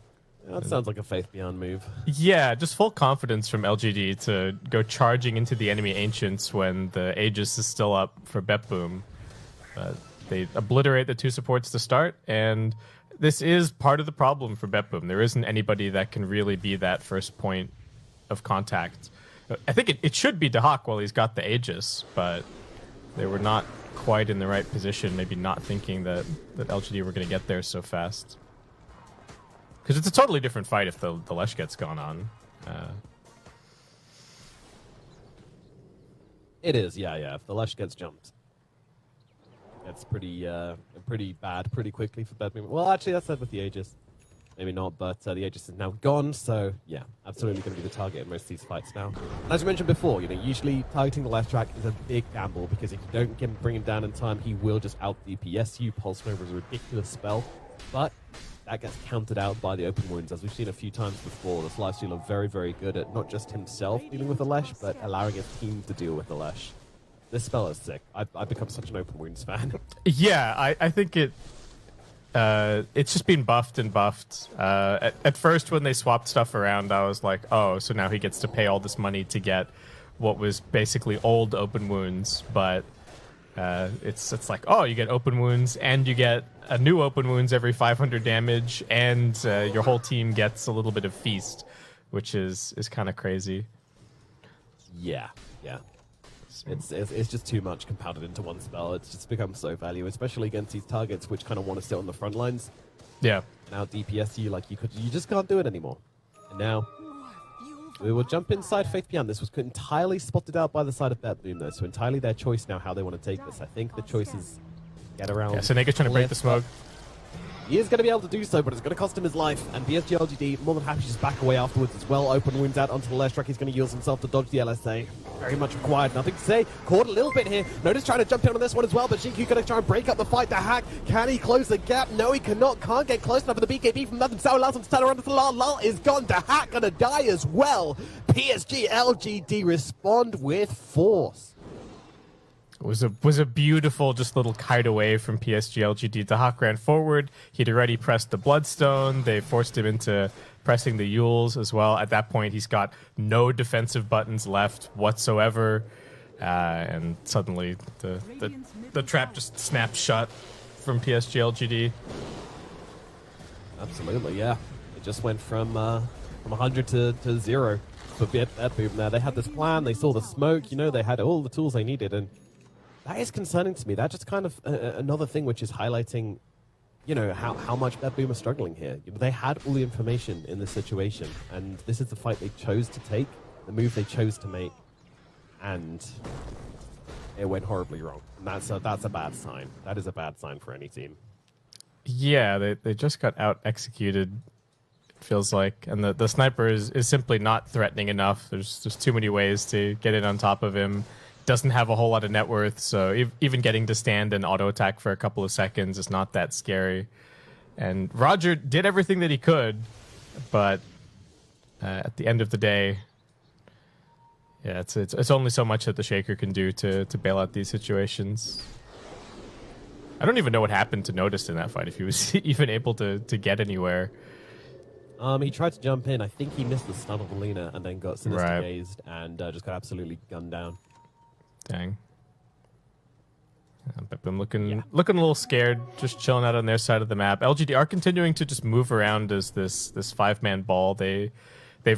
That sounds like a Faith Beyond move. Yeah, just full confidence from LGD to go charging into the enemy Ancients when the Aegis is still up for BETBOOM. But they obliterate the 2 supports to start, and this is part of the problem for BETBOOM. There isn't anybody that can really be that first point of contact. I think it should be Dahak while he's got the Aegis, but they were not quite in the right position, maybe not thinking that LGD were going to get there so fast. Because it's a totally different fight if the Lesh gets gone on. It is, yeah. If the Lesh gets jumped, it's pretty bad pretty quickly for BETBOOM. Well, actually, that's said with the Aegis. Maybe not, but the Aegis is now gone, so yeah, absolutely going to be the target in most of these fights now. And as you mentioned before, usually targeting the left track is a big gamble, because if you don't bring him down in time, he will just out DPS you. Pulse Nova is a ridiculous spell, but that gets countered out by the open wounds. As we've seen a few times before, this lifesteal are very, very good at not just himself dealing with the Lesh, but allowing his team to deal with the Lesh. This spell is sick. I've become such an open wounds fan. Yeah, I think it's just been buffed and buffed. At first, when they swapped stuff around, I was like, oh, so now he gets to pay all this money to get what was basically old open wounds. But it's like, oh, you get open wounds, and you get a new open wounds every 500 damage, and your whole team gets a little bit of feast, which is kind of crazy. Yeah. It's just too much compounded into one spell. It's just become so valuable, especially against these targets which kind of want to sit on the front lines. Yeah. Now DPS you you just can't do it anymore. And now we will jump inside Faith Beyond. This was entirely spotted out by the side of BETBOOM though, so entirely their choice now how they want to take this. I think the choice is get around. Yeah, Senega's trying to break the smoke. He is going to be able to do so, but it's going to cost him his life. And PSG.LGD more than happy to just back away afterwards as well. Open wounds out onto the left track. He's going to use himself to dodge the LSA. Very much required. Nothing to say. Caught a little bit here. Notice trying to jump down on this one as well, but Shinku going to try and break up the fight. The hack. Can he close the gap? No, he cannot. Can't get close enough for the BKB from nothing. So allows him to turn around to the Lal. Lal is gone. The hack going to die as well. PSG.LGD respond with force. It was a beautiful just little kite away from PSG.LGD. Dahak ran forward. He'd already pressed the Bloodstone. They forced him into pressing the Yules as well. At that point, he's got no defensive buttons left whatsoever. And suddenly the trap just snapped shut from PSG.LGD. Absolutely, yeah. It just went from 100 to 0 for BETBOOM. Now, they had this plan. They saw the smoke. They had all the tools they needed, and that is concerning to me. That just kind of another thing which is highlighting, how much BETBOOM are struggling here. They had all the information in this situation, and this is the fight they chose to take, the move they chose to make, and it went horribly wrong. And that's a bad sign. That is a bad sign for any team. Yeah, they just got out executed. It feels like, and the sniper is simply not threatening enough. There's just too many ways to get in on top of him. Doesn't have a whole lot of net worth, so even getting to stand and auto attack for a couple of seconds is not that scary. And Roger did everything that he could, but at the end of the day, yeah, it's only so much that the Shaker can do to bail out these situations. I don't even know what happened to Notice in that fight, if he was even able to get anywhere. He tried to jump in. I think he missed the stun of Alina and then got sinister gazed and just got absolutely gunned down. Dang. BETBOOM looking a little scared, just chilling out on their side of the map. LGD are continuing to just move around as this 5-man ball. They've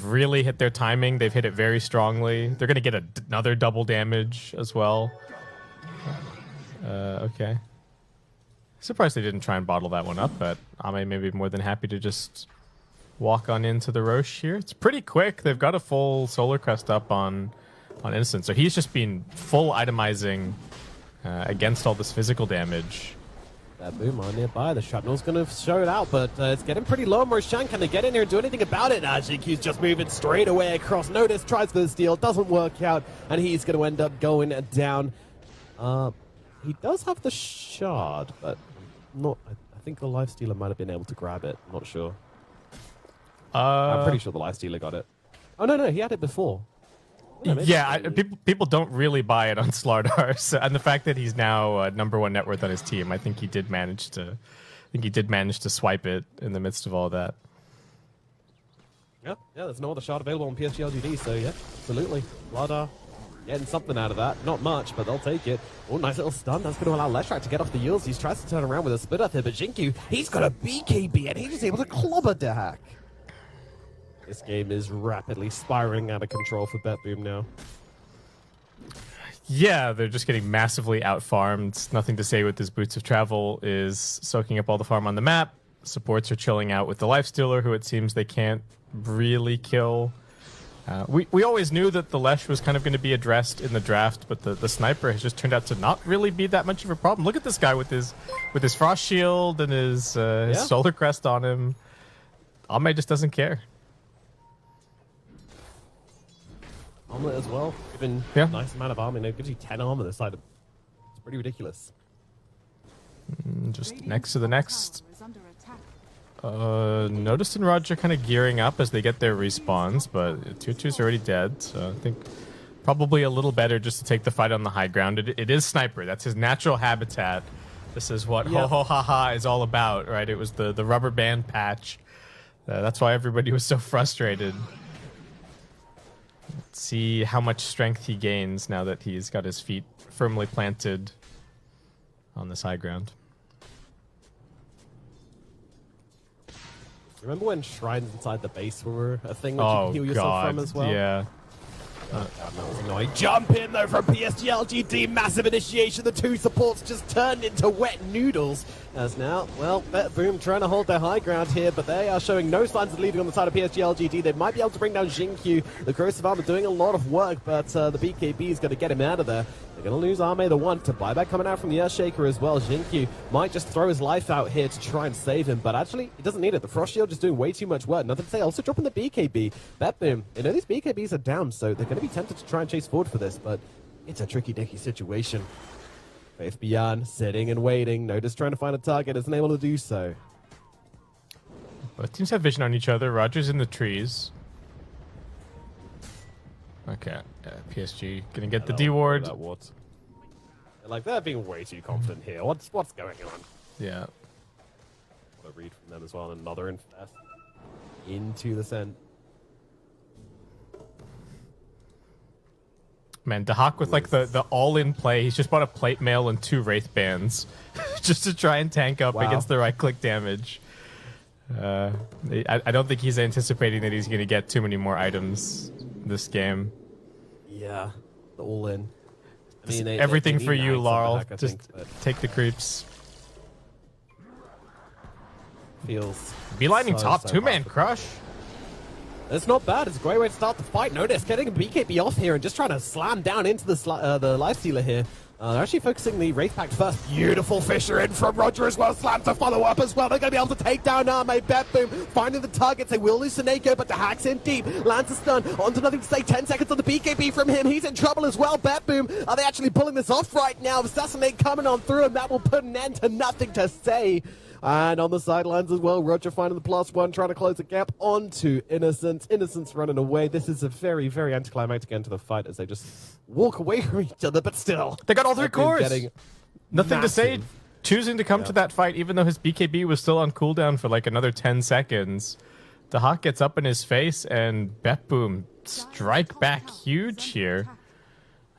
really hit their timing. They've hit it very strongly. They're going to get another double damage as well. Okay. Surprised they didn't try and bottle that one up, but Ame may be more than happy to just walk on into the Roche here. It's pretty quick. They've got a full Solar Crest up on Innocent, so he's just been full itemizing against all this physical damage. BETBOOM on nearby. The shrapnel's going to show it out, but it's getting pretty low. Morshan, can they get in here and do anything about it? Jinky's just moving straight away across. Notice tries for the steal, doesn't work out, and he's going to end up going down. He does have the shard, but not. I think the Lifestealer might have been able to grab it. I'm not sure. I'm pretty sure the Lifestealer got it. Oh no, he had it before. Yeah, people don't really buy it on Slardar, so, and the fact that he's now #1 net worth on his team, I think he did manage to swipe it in the midst of all that. Yeah, there's no other shot available on PSG.LGD, so yeah, absolutely. Vlada getting something out of that. Not much, but they'll take it. Oh, nice little stun. That's going to allow Leshrak to get off the heels. He tries to turn around with a split up here, but Jinkyu, he's got a BKB, and he's able to clobber Dahak. This game is rapidly spiraling out of control for BETBOOM now. Yeah, they're just getting massively out-farmed. Nothing to say with his Boots of Travel is soaking up all the farm on the map. Supports are chilling out with the Lifestealer, who it seems they can't really kill. We always knew that the Lesh was kind of going to be addressed in the draft, but the Sniper has just turned out to not really be that much of a problem. Look at this guy with his Frost Shield and his Solar Crest on him. Ame just doesn't care. Omelet as well, given a nice amount of armor. It gives you 10 armor this side. It's pretty ridiculous. Just next to the next. Tower is under attack. Noticed and Roger kind of gearing up as they get their respawns, but Tier 2's already dead, so I think probably a little better just to take the fight on the high ground. It is Sniper. That's his natural habitat. This is what ho ho ha ha is all about, right? It was the rubber band patch. That's why everybody was so frustrated. Let's see how much strength he gains now that he's got his feet firmly planted on this high ground. Remember when shrines inside the base were a thing that you could heal yourself from as well? Yeah. That was annoying. Jump in though from PSG.LGD. Massive initiation. The two supports just turned into wet noodles. As now, well, BETBOOM trying to hold their high ground here, but they are showing no signs of leading on the side of PSG.LGD. They might be able to bring down Jinkyu. The Corrosive Armor doing a lot of work, but the BKB is going to get him out of there. They're going to lose Ame the one to buyback coming out from the Earthshaker as well. Jinkyu might just throw his life out here to try and save him, but actually, he doesn't need it. The Frost Shield is doing way too much work. Nothing to say. Also dropping the BKB. BETBOOM, these BKBs are down, so they're going to be tempted to try and chase forward for this, but it's a tricky-dicky situation. Faith Beyond sitting and waiting. Notice trying to find a target, isn't able to do so. Both teams have vision on each other. Roger's in the trees. Okay, PSG gonna get the D ward. Like, they're being way too confident here. What's going on? Yeah. What a read from them as well. Another infest into the center. Man, Dahak with like the all-in play. He's just bought a plate mail and 2 Wraith Bands just to try and tank up against the right-click damage. I don't think he's anticipating that he's going to get too many more items this game. Yeah, the all-in. I mean, everything they for you, Laurel. Just take the creeps. Feels Beelining top, 2-man crush. It's not bad. It's a great way to start the fight. Notice getting a BKB off here and just trying to slam down into the Lifestealer here. They're actually focusing the Wraith Pact first. Beautiful Fisher in from Roger as well. Slam to follow up as well. They're going to be able to take down Ame. BETBOOM finding the targets. They will lose Seneko, but the Hack's in deep. Lands a stun. On to nothing to say. 10 seconds on the BKB from him. He's in trouble as well. BETBOOM, are they actually pulling this off right now? Assassinate coming on through, and that will put an end to nothing to say. And on the sidelines as well, Roger finding the +1, trying to close the gap onto Innocence. Innocence running away. This is a very, very anticlimactic end to the fight as they just walk away from each other, but still. They got all 3 cores. Nothing to say. Choosing to come to that fight, even though his BKB was still on cooldown for like another 10 seconds. Dahak gets up in his face, and BETBOOM strike back huge here.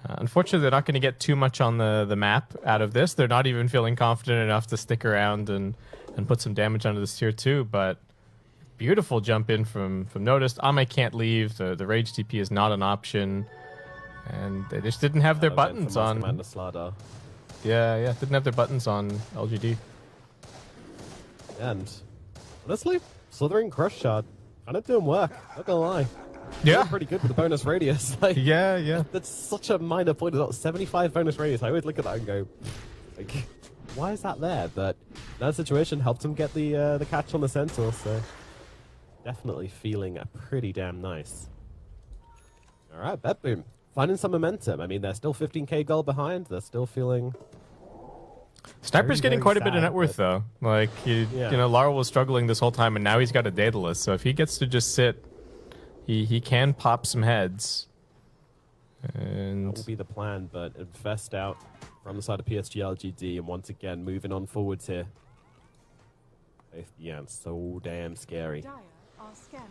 Unfortunately, they're not going to get too much on the map out of this. They're not even feeling confident enough to stick around and put some damage onto this tier 2, but beautiful jump in from Noticed. Ame can't leave. The Rage TP is not an option. And they just didn't have their buttons on. Yeah, didn't have their buttons on LGD. And honestly, Slithering Crush Shard, kind of doing work, not gonna lie. Yeah. Pretty good with the bonus radius. Like, yeah. That's such a minor point. About 75 bonus radius. I always look at that and go, like, why is that there? But that situation helped him get the catch on the Centaur, so definitely feeling pretty damn nice. All right, BETBOOM finding some momentum. I mean, they're still 15k gold behind. They're still feeling. Sniper's getting quite a bit of net worth, though. Like, you know, Laurel was struggling this whole time, and now he's got a Daedalus. So if he gets to just sit, he can pop some heads. And that will be the plan, but invest out from the side of PSG.LGD, and once again, moving on forwards here. Yeah, so damn scary. Dire are scanning.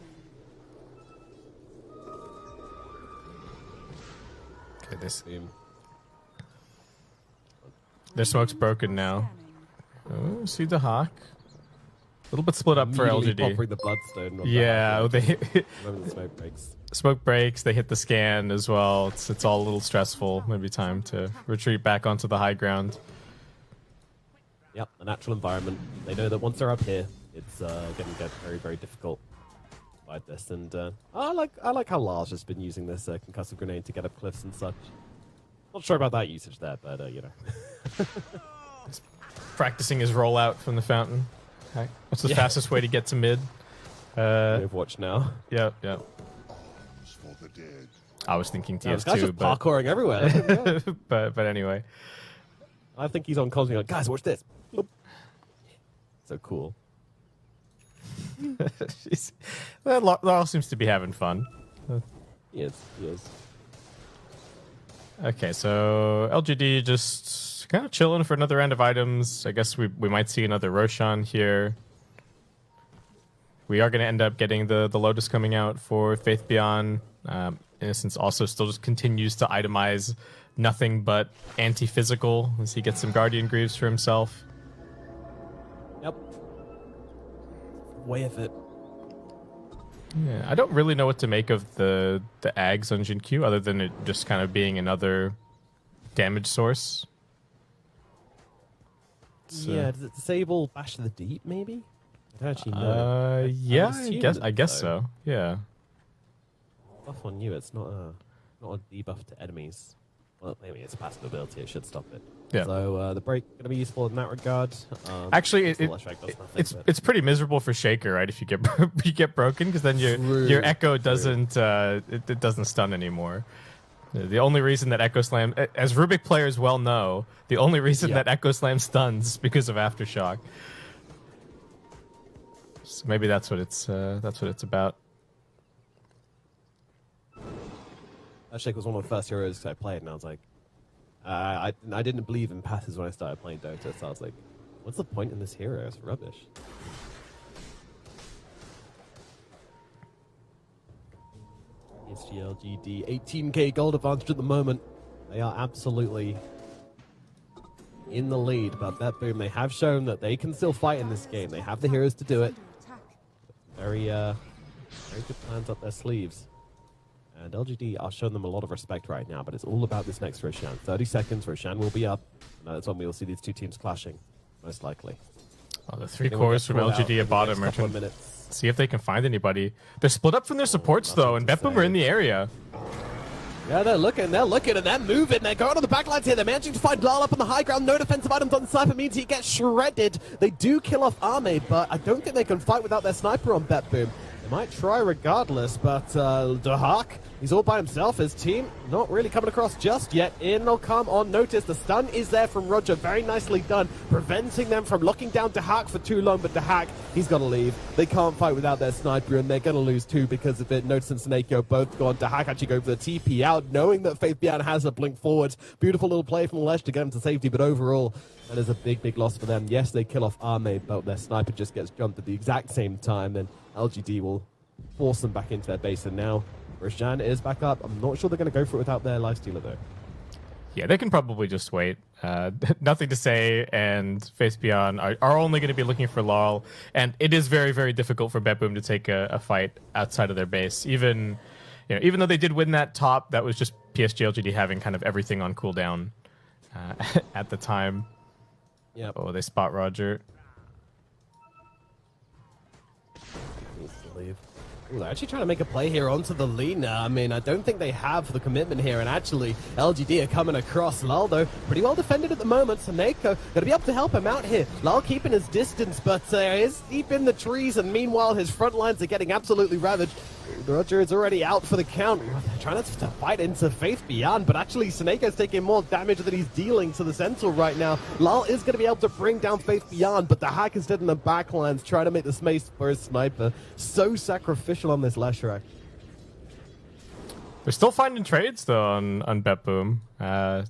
Okay, this Boom. their smoke's broken now. Oh, see the Hawk. A little bit split up for Immediately LGD. popping the bloodstone. On Yeah, the they moment the smoke breaks. smoke breaks. They hit the scan as well. It's all a little stressful. Maybe time to retreat back onto the high ground. Yep, a natural environment. They know that once they're up here, it's going to get very, very difficult to fight this. And I like how Lars has been using this concussive grenade to get up cliffs and such. Not sure about that usage there, but you know. Practicing his rollout from the fountain. Okay. What's the fastest way to get to mid? Overwatch now. Yep. I was thinking Yeah, this guy's TF2, just but parkouring everywhere. but anyway. I think he's on comms being like, guys, watch this. Bloop. So cool. Laurel seems to be having fun. He is. Okay, so LGD just kind of chilling for another round of items. I guess we might see another Roshan here. We are going to end up getting the Lotus coming out for Faith Beyond. Innocence also still just continues to itemize nothing but anti-physical as he gets some Guardian Greaves for himself. Yep. Way of it. Yeah, I don't really know what to make of the Ags on Jin Q other than it just kind of being another damage source. So, Yeah, does it disable Bash to the Deep, maybe? I don't actually know. yeah, assume I guess so. so. Yeah. Buff on you, it's not a debuff to enemies. Well, maybe it's a passive ability, it should stop it. Yeah. So the break going to be useful in that regard. Actually, the Leshrac does nothing, but- it's pretty miserable for Shaker, right? If you get you get broken, because then your Echo doesn't it doesn't stun anymore. The only reason that Echo Slam, as Rubik players well know, the only reason that Echo Slam stuns is because of Aftershock. So maybe that's what it's about. Leshrac was one of the first heroes I played, and I was like, I didn't believe in passes when I started playing Dota, so I was like, what's the point in this hero? It's rubbish. PSG.LGD, 18k gold advantage at the moment. They are absolutely in the lead, but BETBOOM, they have shown that they can still fight in this game. They have the heroes to do it. Very good plans up their sleeves. And LGD are showing them a lot of respect right now, but it's all about this next Roshan. 30 seconds, Roshan will be up. And that's when we will see these two teams clashing, most likely. Oh, the three cores from LGD at bottom are trying to see if they can find anybody. They're split up from their supports, though, and BETBOOM are in the area. Yeah, they're looking, and they're moving. They're going on the back lines here. They're managing to find Lal up on the high ground. No defensive items on the sniper means he gets shredded. They do kill off Arme, but I don't think they can fight without their sniper on BETBOOM. They might try regardless, but Dahak, he's all by himself. His team not really coming across just yet. In they'll come on notice. The stun is there from Roger. Very nicely done, preventing them from locking down Dahak for too long. But Dahak, he's got to leave. They can't fight without their sniper, and they're going to lose too because of it. Notice and Snakeo both gone. Dahak actually going for the TP out, knowing that Faith Beyond has a blink forward. Beautiful little play from Lesh to get him to safety, but overall, that is a big, big loss for them. Yes, they kill off Arme, but their sniper just gets jumped at the exact same time, and LGD will force them back into their base. And now Roshan is back up. I'm not sure they're going to go for it without their lifestealer, though. Yeah, they can probably just wait. Nothing to say, and Faith Beyond are only going to be looking for Laurel, and it is very, very difficult for BETBOOM to take a fight outside of their base. Even though they did win that top, that was just PSG.LGD having kind of everything on cooldown at the time. Yeah. Oh, they spot Roger. Needs to leave. Ooh, they're actually trying to make a play here onto the Lina. I mean, I don't think they have the commitment here, and actually, LGD are coming across. Lal, though, pretty well defended at the moment. Saneko going to be able to help him out here. Lal keeping his distance, but is deep in the trees, and meanwhile, his front lines are getting absolutely ravaged. Roger is already out for the count. They're trying to fight into Faith Beyond, but actually Saneko's taking more damage than he's dealing to the Sentinel right now. Lal is going to be able to bring down Faith Beyond, but the hack is dead in the backlines, trying to make the space for his sniper. So sacrificial on this Leshrac. They're still finding trades, though, on BETBOOM.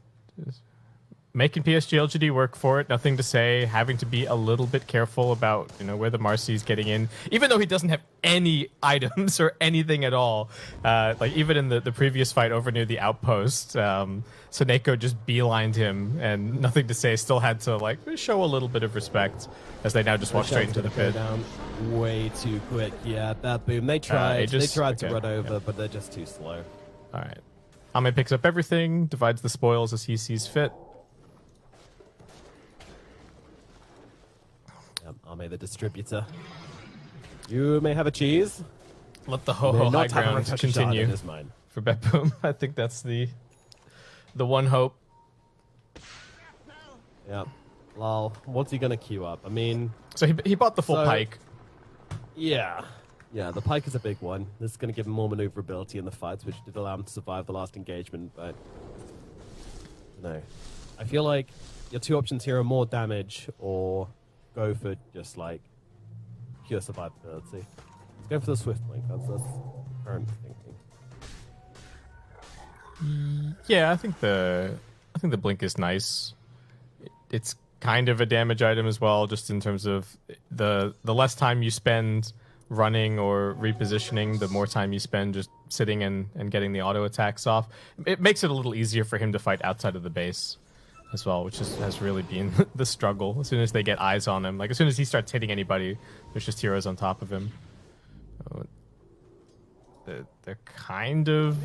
Making PSG.LGD work for it, nothing to say. Having to be a little bit careful about where the Marcy's getting in. Even though he doesn't have any items or anything at all. Like even in the previous fight over near the outpost, Soneko just beelined him, and nothing to say. Still had to like show a little bit of respect as they now just walk straight into the pit. Down way too quick. Yeah, BETBOOM. They tried. They tried to run over, but they're just too slow. All right. Ame picks up everything, divides the spoils as he sees fit. Ame the distributor. You may have a cheese. Let the ho-ho high ground continue his mind. for BETBOOM. I think that's the one hope. Yeah. Lol. What's he gonna queue up? I mean, so he bought the full pike. Yeah. Yeah, the pike is a big one. This is going to give him more maneuverability in the fights, which did allow him to survive the last engagement, but no. I feel like your two options here are more damage or go for just like pure survivability. Let's go for the swift blink. That's current thinking. Yeah, I think the blink is nice. It's kind of a damage item as well, just in terms of the less time you spend running or repositioning, the more time you spend just sitting and getting the auto attacks off. It makes it a little easier for him to fight outside of the base as well, which has really been the struggle. As soon as they get eyes on him, like as soon as he starts hitting anybody, there's just heroes on top of him. They're kind of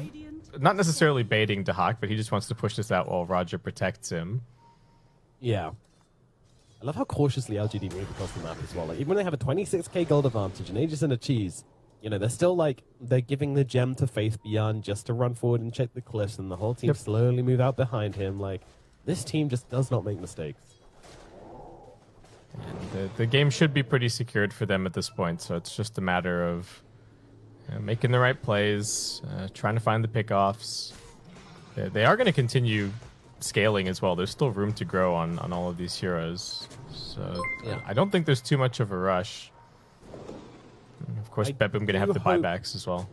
not necessarily baiting Dahak, but he just wants to push this out while Roger protects him. Yeah. I love how cautiously LGD move across the map as well. Like, even when they have a 26k gold advantage and Aegis and a cheese, you know, they're still like, they're giving the gem to Faith Beyond just to run forward and check the cliffs, and the whole team slowly move out behind him. Like, this team just does not make mistakes. And the game should be pretty secured for them at this point, so it's just a matter of making the right plays, trying to find the pickoffs. They are going to continue scaling as well. There's still room to grow on all of these heroes, so yeah. I don't think there's too much of a rush. And of course, BETBOOM gonna have the buybacks as well.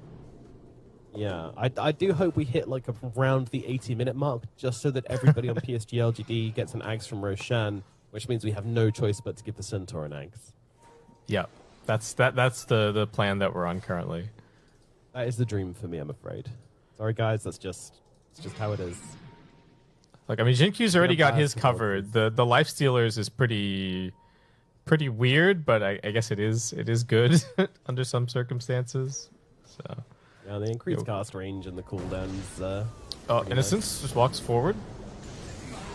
Yeah, I do hope we hit like around the 80-minute mark, just so that everybody on PSG.LGD gets an Ags from Roshan, which means we have no choice but to give the Centaur an Ags. Yeah, that's the plan that we're on currently. That is the dream for me, I'm afraid. Sorry guys, it's just how it is. Like, I mean, Jinkyu's already got his covered. The Lifestealers is pretty weird, but I guess it is good under some circumstances. So yeah, the increased cast range and the cooldowns. Innocence just walks forward.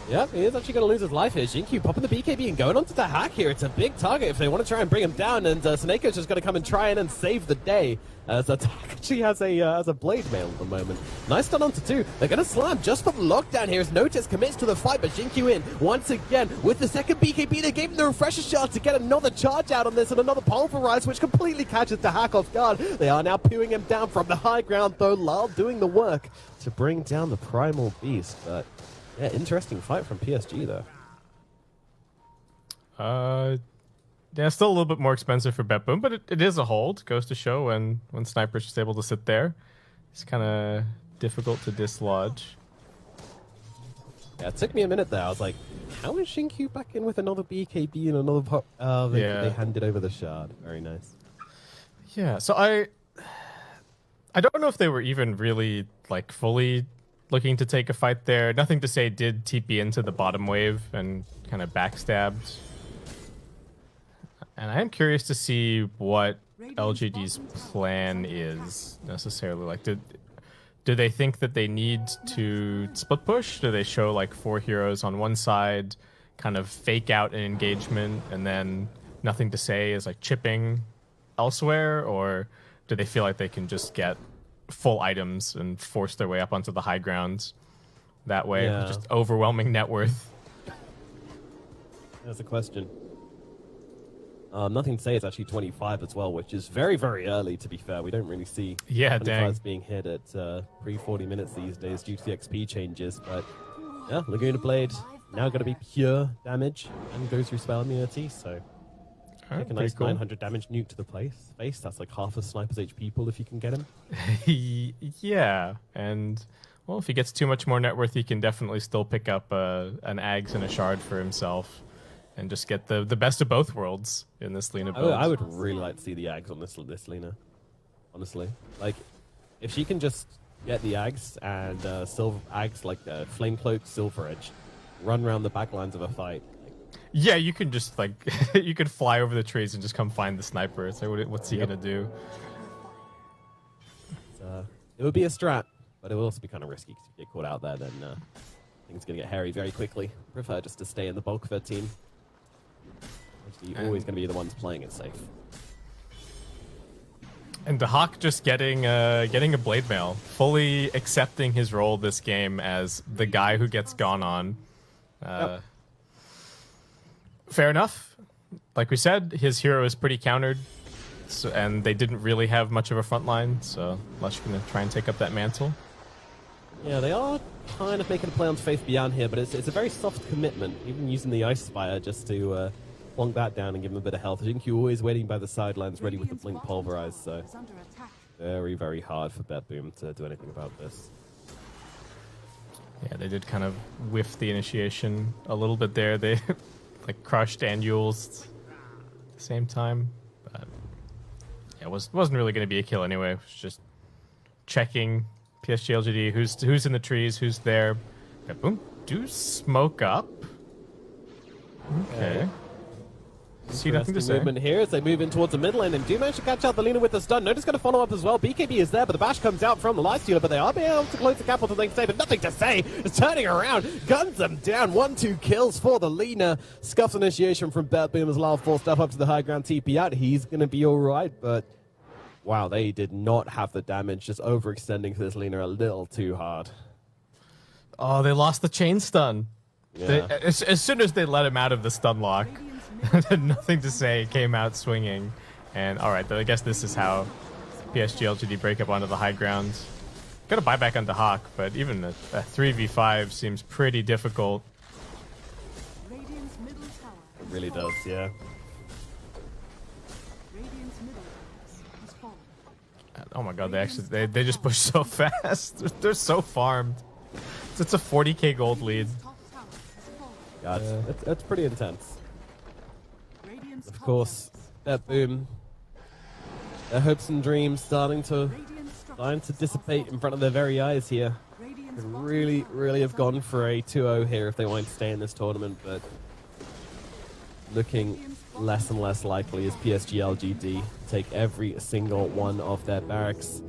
Yeah, he is actually going to lose his life here. Jinkyu popping the BKB and going onto the hack here. It's a big target if they want to try and bring him down, and Soneko's just going to come and try and save the day. So actually has a blade mail at the moment. Nice stun onto two. They're going to slam just for the lockdown here as Notice commits to the fight, but Jinkyu in once again with the second BKB. They gave him the refresher shot to get another charge out on this and another pulverize, which completely catches the hack off guard. They are now pewing him down from the high ground, though. Lal doing the work to bring down the primal beast, but yeah, interesting fight from PSG though. Yeah, still a little bit more expensive for BETBOOM, but it is a hold. Goes to show when Sniper's just able to sit there. It's kind of difficult to dislodge. Yeah, it took me a minute there. I was like, how is Shinkyu back in with another BKB and another pop? They handed over the shard. Very nice. Yeah, so I don't know if they were even really like fully looking to take a fight there. Nothing to say did TP into the bottom wave and kind of backstabbed. And I am curious to see what LGD's plan is necessarily. Like, do they think that they need to split push? Do they show like 4 heroes on one side, kind of fake out an engagement, and then nothing to say is like chipping elsewhere? Or do they feel like they can just get full items and force their way up onto the high ground that way? Yeah. Just overwhelming net worth. That's a question. Nothing to say, it's actually 25 as well, which is very, very early, to be fair. We don't really see 25s being hit at pre-40 minutes these days due to the XP changes. But yeah, Laguna Blade now going to be pure damage and goes through spell immunity, so take a nice 900 damage nuke to the face. That's like half a Sniper's HP pool if you can get him. Yeah, and well, if he gets too much more net worth, he can definitely still pick up an Ags and a Shard for himself. and just get the best of both worlds in this Lina build. I would really like to see the Ags on this Lina, honestly. Like, if she can just get the Ags and silver Ags like Flame Cloak, Silver Edge, run around the back lines of a fight. Yeah, you can just like you could fly over the trees and just come find the sniper. It's like, what's he gonna do? It would be a strat, but it would also be kind of risky because if you get caught out there, then things are gonna get hairy very quickly. Prefer just to stay in the bulk of her team. You're always gonna be the ones playing it safe. And the Hawk just getting a blade mail, fully accepting his role this game as the guy who gets gone on. Yep. Fair enough. Like we said, his hero is pretty countered, so, and they didn't really have much of a front line, so Lush gonna try and take up that mantle. Yeah, they are kind of making a play on Faith Beyond here, but it's a very soft commitment, even using the Ice Spire just to plonk that down and give him a bit of health. I think you're always waiting by the sidelines, ready with the Blink Pulverize, so very, very hard for BETBOOM to do anything about this. Yeah, they did kind of whiff the initiation a little bit there. They like crushed and Yules at the same time, but yeah, it wasn't really going to be a kill anyway. It was just checking PSG.LGD, who's in the trees, who's there. BETBOOM do smoke up. Okay. See nothing to say. Movement here as they move in towards the mid lane and do manage to catch out the Lina with the stun. Notice going to follow up as well. BKB is there, but the bash comes out from the Lifestealer, but they are being able to close the gap onto lane safe, but nothing to say. It's turning around, guns them down. 1-2 kills for the Lina. Scuffs initiation from BETBOOM as well. Forced up to the high ground TP out. He's going to be alright, but wow, they did not have the damage. Just overextending for this Lina a little too hard. Oh, they lost the chain stun. Yeah. As soon as they let him out of the stun lock, nothing to say, came out swinging. And alright, I guess this is how PSG.LGD break up onto the high ground. Got a buyback onto Hawk, but even a 3v5 seems pretty difficult. It really does, yeah. Oh my god, they just push so fast. They're so farmed. It's a 40k gold lead. God, that's pretty intense. Of course, BETBOOM, their hopes and dreams starting to dissipate in front of their very eyes here. Could really, really have gone for a 2-0 here if they wanted to stay in this tournament, but looking less and less likely as PSG.LGD take every single one of their barracks.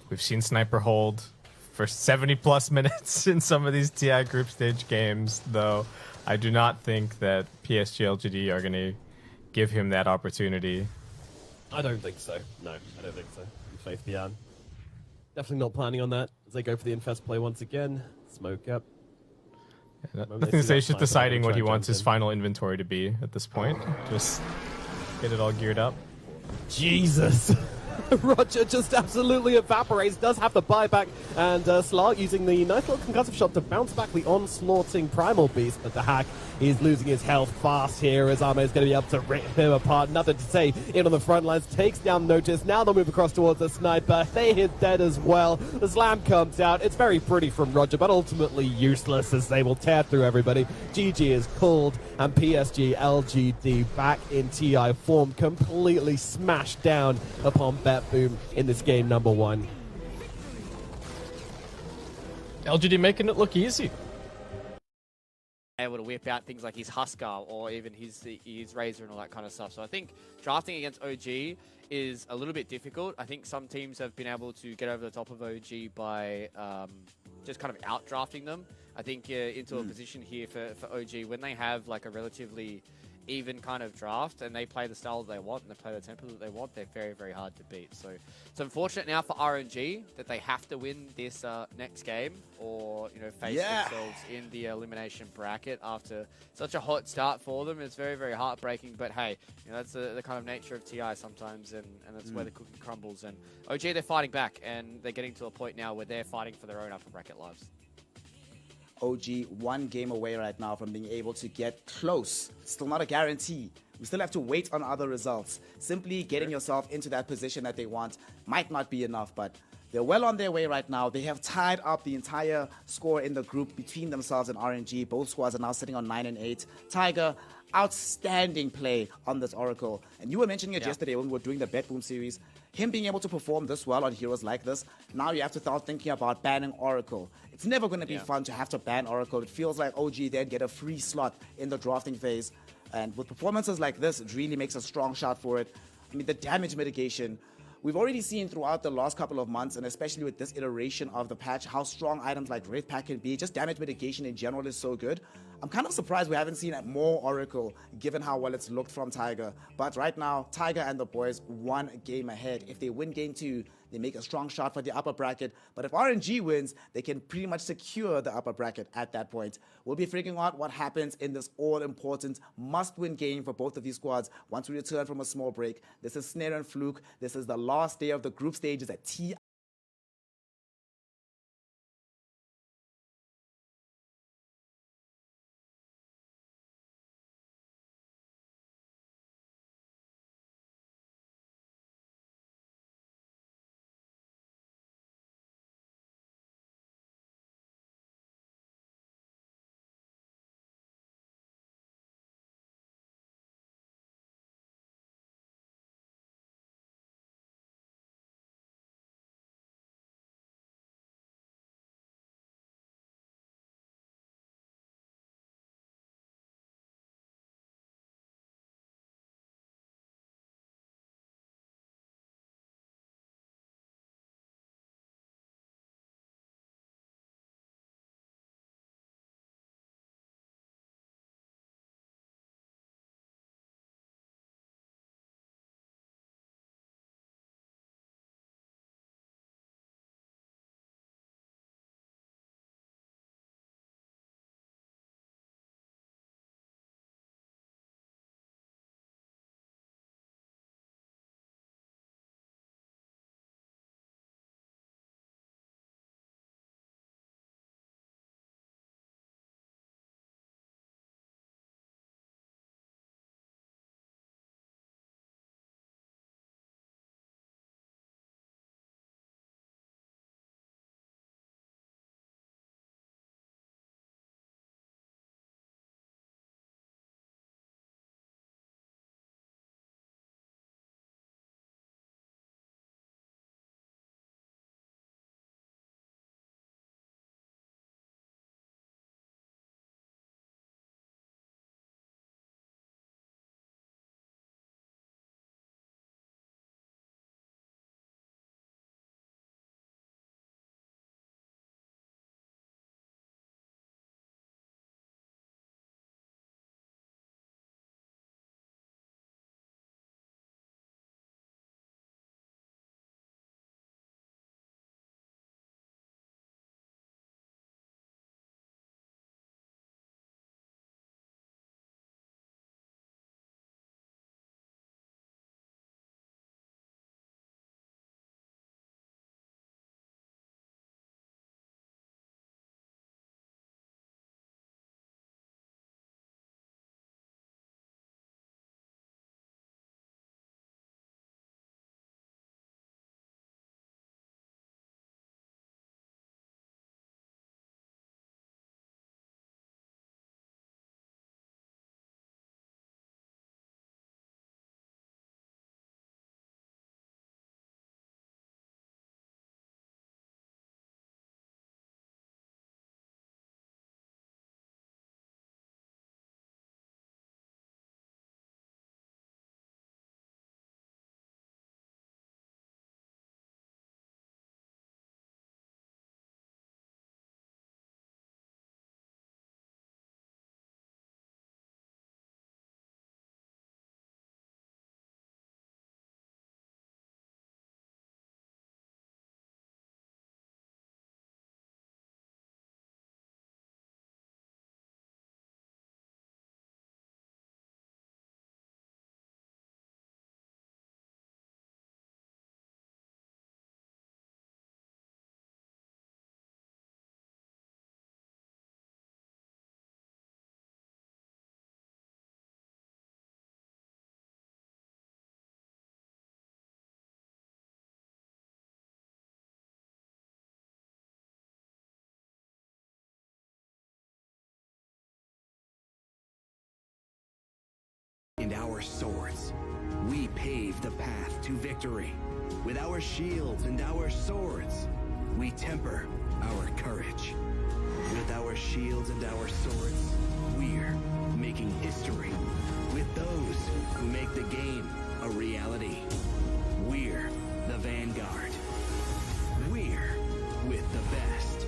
We've seen Sniper hold for 70+ minutes in some of these TI group stage games, though I do not think that PSG.LGD are going to give him that opportunity. I don't think so. No, I don't think so. Faith Beyond. Definitely not planning on that as they go for the infest play once again. Smoke up. Yeah, nothing to say, he's just deciding what he wants his final inventory to be at this point. Just get it all geared up. Jesus! Roger just absolutely evaporates, does have the buyback, and Slark using the nice little concussive shot to bounce back the onslaughting Primal Beast, but the hack is losing his health fast here as Armo is going to be able to rip him apart. Nothing to say. In on the front lines, takes down Notice. Now they'll move across towards the Sniper. They hit dead as well. The slam comes out. It's very pretty from Roger, but ultimately useless as they will tear through everybody. GG is called, and PSG.LGD back in TI form, completely smashed down upon BETBOOM in this game number 1. LGD making it look easy. Able to whip out things like his Husker or even his Razor and all that kind of stuff. So I think drafting against OG is a little bit difficult. I think some teams have been able to get over the top of OG by just kind of out-drafting them. I think into a position here for OG when they have like a relatively even kind of draft and they play the style that they want and they play the tempo that they want, they're very, very hard to beat. So it's unfortunate now for RNG that they have to win this next game or, you know, face themselves in the elimination bracket after such a hot start for them. It's very, very heartbreaking, but hey, you know, that's the kind of nature of TI sometimes, and that's where the cookie crumbles. And OG, they're fighting back and they're getting to a point now where they're fighting for their own upper bracket lives. OG one game away right now from being able to get close. Still not a guarantee. We still have to wait on other results. Simply getting yourself into that position that they want might not be enough, but they're well on their way right now. They have tied up the entire score in the group between themselves and RNG. Both squads are now sitting on 9 and 8. Tiger, outstanding play on this Oracle. And you were mentioning it yesterday when we were doing the BETBOOM series. Him being able to perform this well on heroes like this, now you have to start thinking about banning Oracle. It's never going to be fun to have to ban Oracle. It feels like OG then get a free slot in the drafting phase. And with performances like this, it really makes a strong shot for it. I mean, the damage mitigation, we've already seen throughout the last couple of months, and especially with this iteration of the patch, how strong items like Red Pack can be. Just damage mitigation in general is so good. I'm kind of surprised we haven't seen more Oracle, given how well it's looked from Tiger. But right now, Tiger and the boys one game ahead. If they win game 2, they make a strong shot for the upper bracket. But if RNG wins, they can pretty much secure the upper bracket at that point. We'll be figuring out what happens in this all-important must-win game for both of these squads once we return from a small break. This is Snare and Fluke. This is the last day of the group stages at TI. our swords, we pave the path to victory. With our shields and our swords, we temper our courage. With our shields and our swords, we're making history. With those who make the game a reality, we're the vanguard. We're with the best.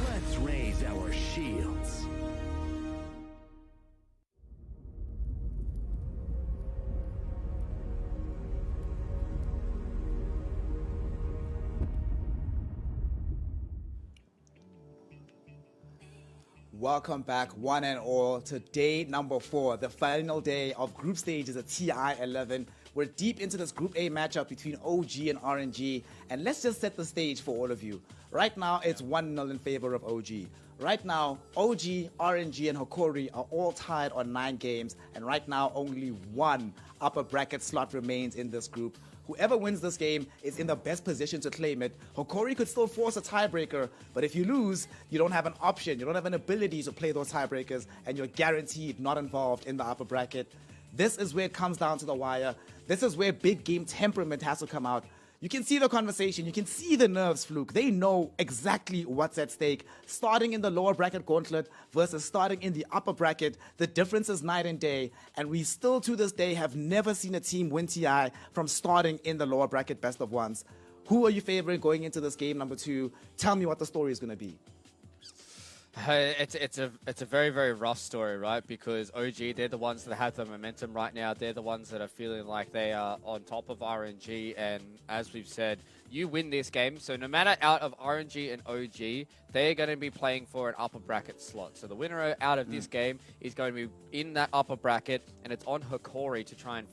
Let's raise our shields. Welcome back, one and all, to day number 4, the final day of group stages at TI-11. We're deep into this Group A matchup between OG and RNG, and let's just set the stage for all of you. Right now, it's 1-0 in favor of OG. Right now, OG, RNG, and Hokori are all tied on 9 games, and right now, only one upper bracket slot remains in this group. Whoever wins this game is in the best position to claim it. Hokori could still force a tiebreaker, but if you lose, you don't have an option. You don't have an ability to play those tiebreakers, and you're guaranteed not involved in the upper bracket. This is where it comes down to the wire. This is where big game temperament has to come out. You can see the conversation. You can see the nerves, Fluke. They know exactly what's at stake. Starting in the lower bracket gauntlet versus starting in the upper bracket, the difference is night and day. And we still, to this day, have never seen a team win TI from starting in the lower bracket best of ones. Who are you favoring going into this game number 2? Tell me what the story is going to be. It's a very, very rough story, right? Because OG, they're the ones that have the momentum right now. They're the ones that are feeling like they are on top of RNG. And as we've said, you win this game. So no matter out of RNG and OG, they're going to be playing for an upper bracket slot. So the winner out of this game is going to be in that upper bracket, and it's on Hokori to try and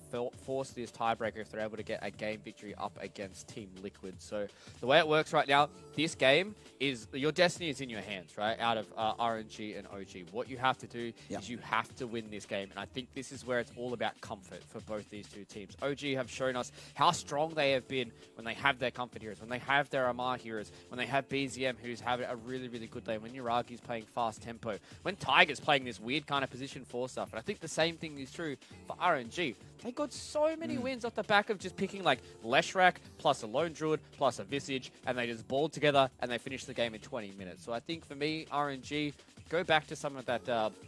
force this tiebreaker if they're able to get a game victory up against Team Liquid. So the way it works right now, this game is your destiny is in your hands, right? Out of RNG and OG. What you have to do is you have to win this game. And I think this is where it's all about comfort for both these two teams. OG have shown us how strong they have been when they have their comfort heroes, when they have their Amar heroes, when they have BZM who's having a really, really good lane, when Yuragi's playing fast tempo, when Tiger's playing this weird kind of position 4 stuff. And I think the same thing is true for RNG. They got so many wins off the back of just picking like Leshrac plus a Lone Druid plus a Visage, and they just balled together and they finished the game in 20 minutes. So I think for me, RNG, go back to some of that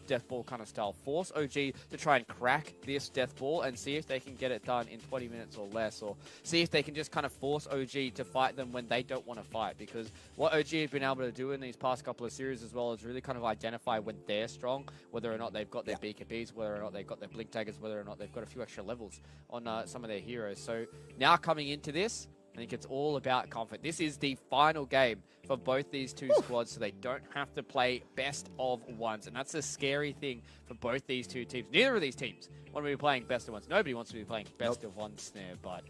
death ball kind of style. Force OG to try and crack this death ball and see if they can get it done in 20 minutes or less, or see if they can just kind of force OG to fight them when they don't want to fight. Because what OG have been able to do in these past couple of series as well is really kind of identify when they're strong, whether or not they've got their BKBs, whether or not they've got their blink daggers, whether or not they've got a few extra levels on some of their heroes. So now coming into this, I think it's all about comfort. This is the final game for both these two squads, so they don't have to play best of ones. And that's a scary thing for both these two teams. Neither of these teams want to be playing best of ones. Nobody wants to be playing best of one snare, but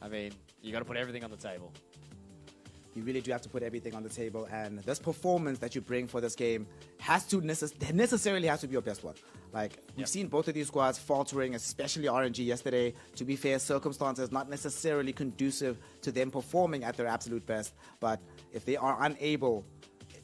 I mean, you got to put everything on the table. You really do have to put everything on the table, and this performance that you bring for this game has to necessarily has to be your best one. Like, we've seen both of these squads faltering, especially RNG yesterday. To be fair, circumstances not necessarily conducive to them performing at their absolute best, but if they are unable,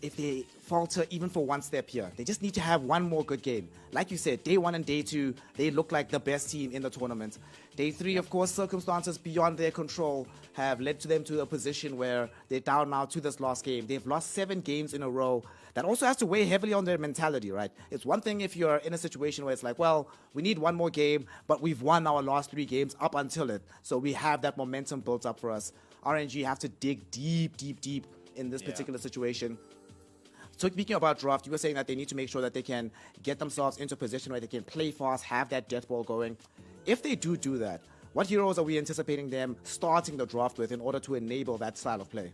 if they falter even for one step here, they just need to have one more good game. Like you said, day 1 and day 2, they look like the best team in the tournament. Day 3, of course, circumstances beyond their control have led to them to a position where they're down now to this last game. They've lost 7 games in a row. That also has to weigh heavily on their mentality, right? It's one thing if you're in a situation where it's like, well, we need one more game, but we've won our last 3 games up until it. So we have that momentum built up for us. RNG have to dig deep, deep, deep in this particular situation. So speaking about draft, you were saying that they need to make sure that they can get themselves into a position where they can play fast, have that death ball going. If they do that, what heroes are we anticipating them starting the draft with in order to enable that style of play?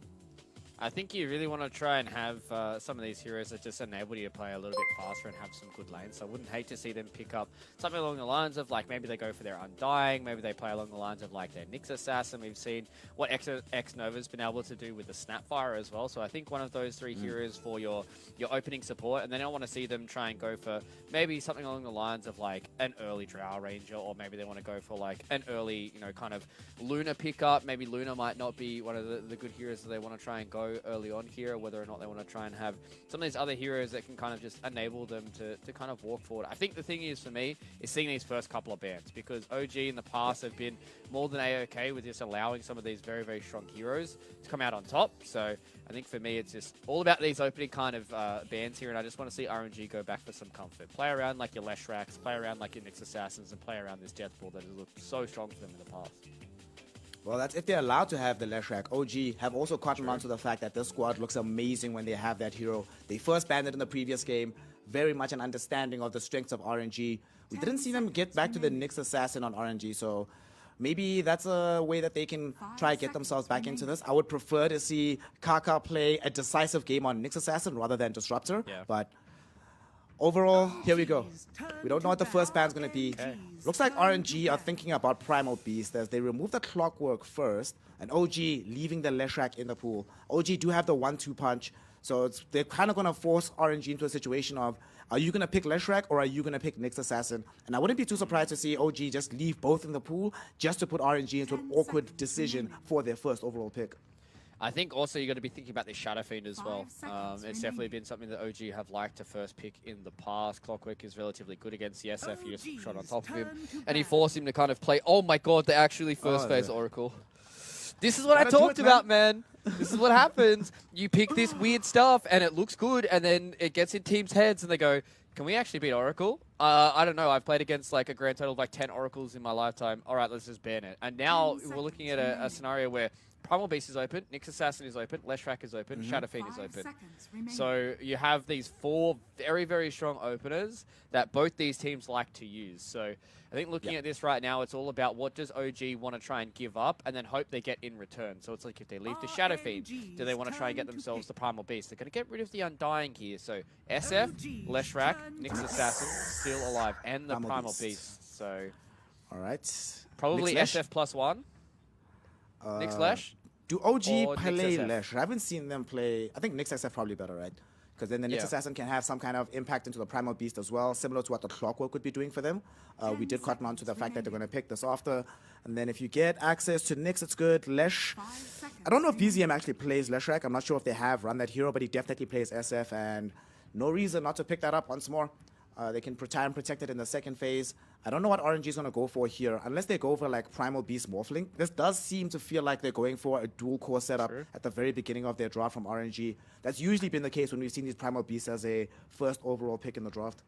I think you really want to try and have some of these heroes that just enable you to play a little bit faster and have some good lanes. So I wouldn't hate to see them pick up something along the lines of, like, maybe they go for their Undying, maybe they play along the lines of, like, their Nyx Assassin. We've seen what X-Nova's been able to do with the Snapfire as well. So I think one of those 3 heroes for your opening support, and then I want to see them try and go for maybe something along the lines of, like, an early Drow Ranger, or maybe they want to go for, like, an early, you know, kind of Luna pickup. Maybe Luna might not be one of the good heroes that they want to try and go go early on here, or whether or not they want to try and have some of these other heroes that can kind of just enable them to kind of walk forward. I think the thing is, for me, is seeing these first couple of bans, because OG in the past have been more than A-OK with just allowing some of these very, very strong heroes to come out on top. So I think for me, it's just all about these opening kind of bans here, and I just want to see RNG go back for some comfort. Play around like your Leshraks, play around like your Nyx Assassins, and play around this Death Ball that has looked so strong for them in the past. Well, that's if they're allowed to have the Leshrak. OG have also cottoned on to the fact that this squad looks amazing when they have that hero. They first banned it in the previous game. Very much an understanding of the strengths of RNG. We didn't see them get back to the Nyx Assassin on RNG, so maybe that's a way that they can try to get themselves back into this. I would prefer to see Kaka play a decisive game on Nyx Assassin rather than Disruptor, but overall, here we go. We don't know what the first ban's going to be. Looks like RNG are thinking about Primal Beast as they remove the Clockwork first, and OG leaving the Leshrak in the pool. OG do have the 1-2 punch, so they're kind of going to force RNG into a situation of, are you going to pick Leshrak or are you going to pick Nyx Assassin? And I wouldn't be too surprised to see OG just leave both in the pool just to put RNG into an awkward decision for their first overall pick. I think also you got to be thinking about this Shadow Fiend as well. It's definitely been something that OG have liked to first pick in the past. Clockwork is relatively good against the SF. You just shot on top of him, and he forced him to kind of play. Oh my god, they actually first phase Oracle. This is what I talked about, man. This is what happens. You pick this weird stuff, and it looks good, and then it gets in teams' heads, and they go, can we actually beat Oracle? I don't know. I've played against like a grand total of like 10 Oracles in my lifetime. All right, let's just ban it. And now we're looking at a scenario where Primal Beast is open, Nyx Assassin is open, Leshrak is open, Shadow Fiend is open. So you have these 4 very, very strong openers that both these teams like to use. So I think looking at this right now, it's all about what does OG want to try and give up and then hope they get in return. So it's like if they leave the Shadow Fiend, do they want to try and get themselves the Primal Beast? They're going to get rid of the Undying here. So SF, Leshrak, Nyx Assassin still alive, and the Primal Beast. So all right, probably SF +1. Nyx Lesh? Do OG or play Nyx Lesh? I haven't seen them play. I think Nyx SF probably better, right? Because then the Nyx Assassin can have some kind of impact into the Primal Beast as well, similar to what the Clockwork would be doing for them. We did cotton on to the fact that they're going to pick this after. And then if you get access to Nyx, it's good. Lesh, I don't know if BZM actually plays Leshrak. I'm not sure if they have run that hero, but he definitely plays SF. And no reason not to pick that up once more. They can try and protect it in the second phase. I don't know what RNG is going to go for here, unless they go for like Primal Beast Morphling. This does seem to feel like they're going for a dual core setup at the very beginning of their draft from RNG. That's usually been the case when we've seen these Primal Beasts as a first overall pick in the draft.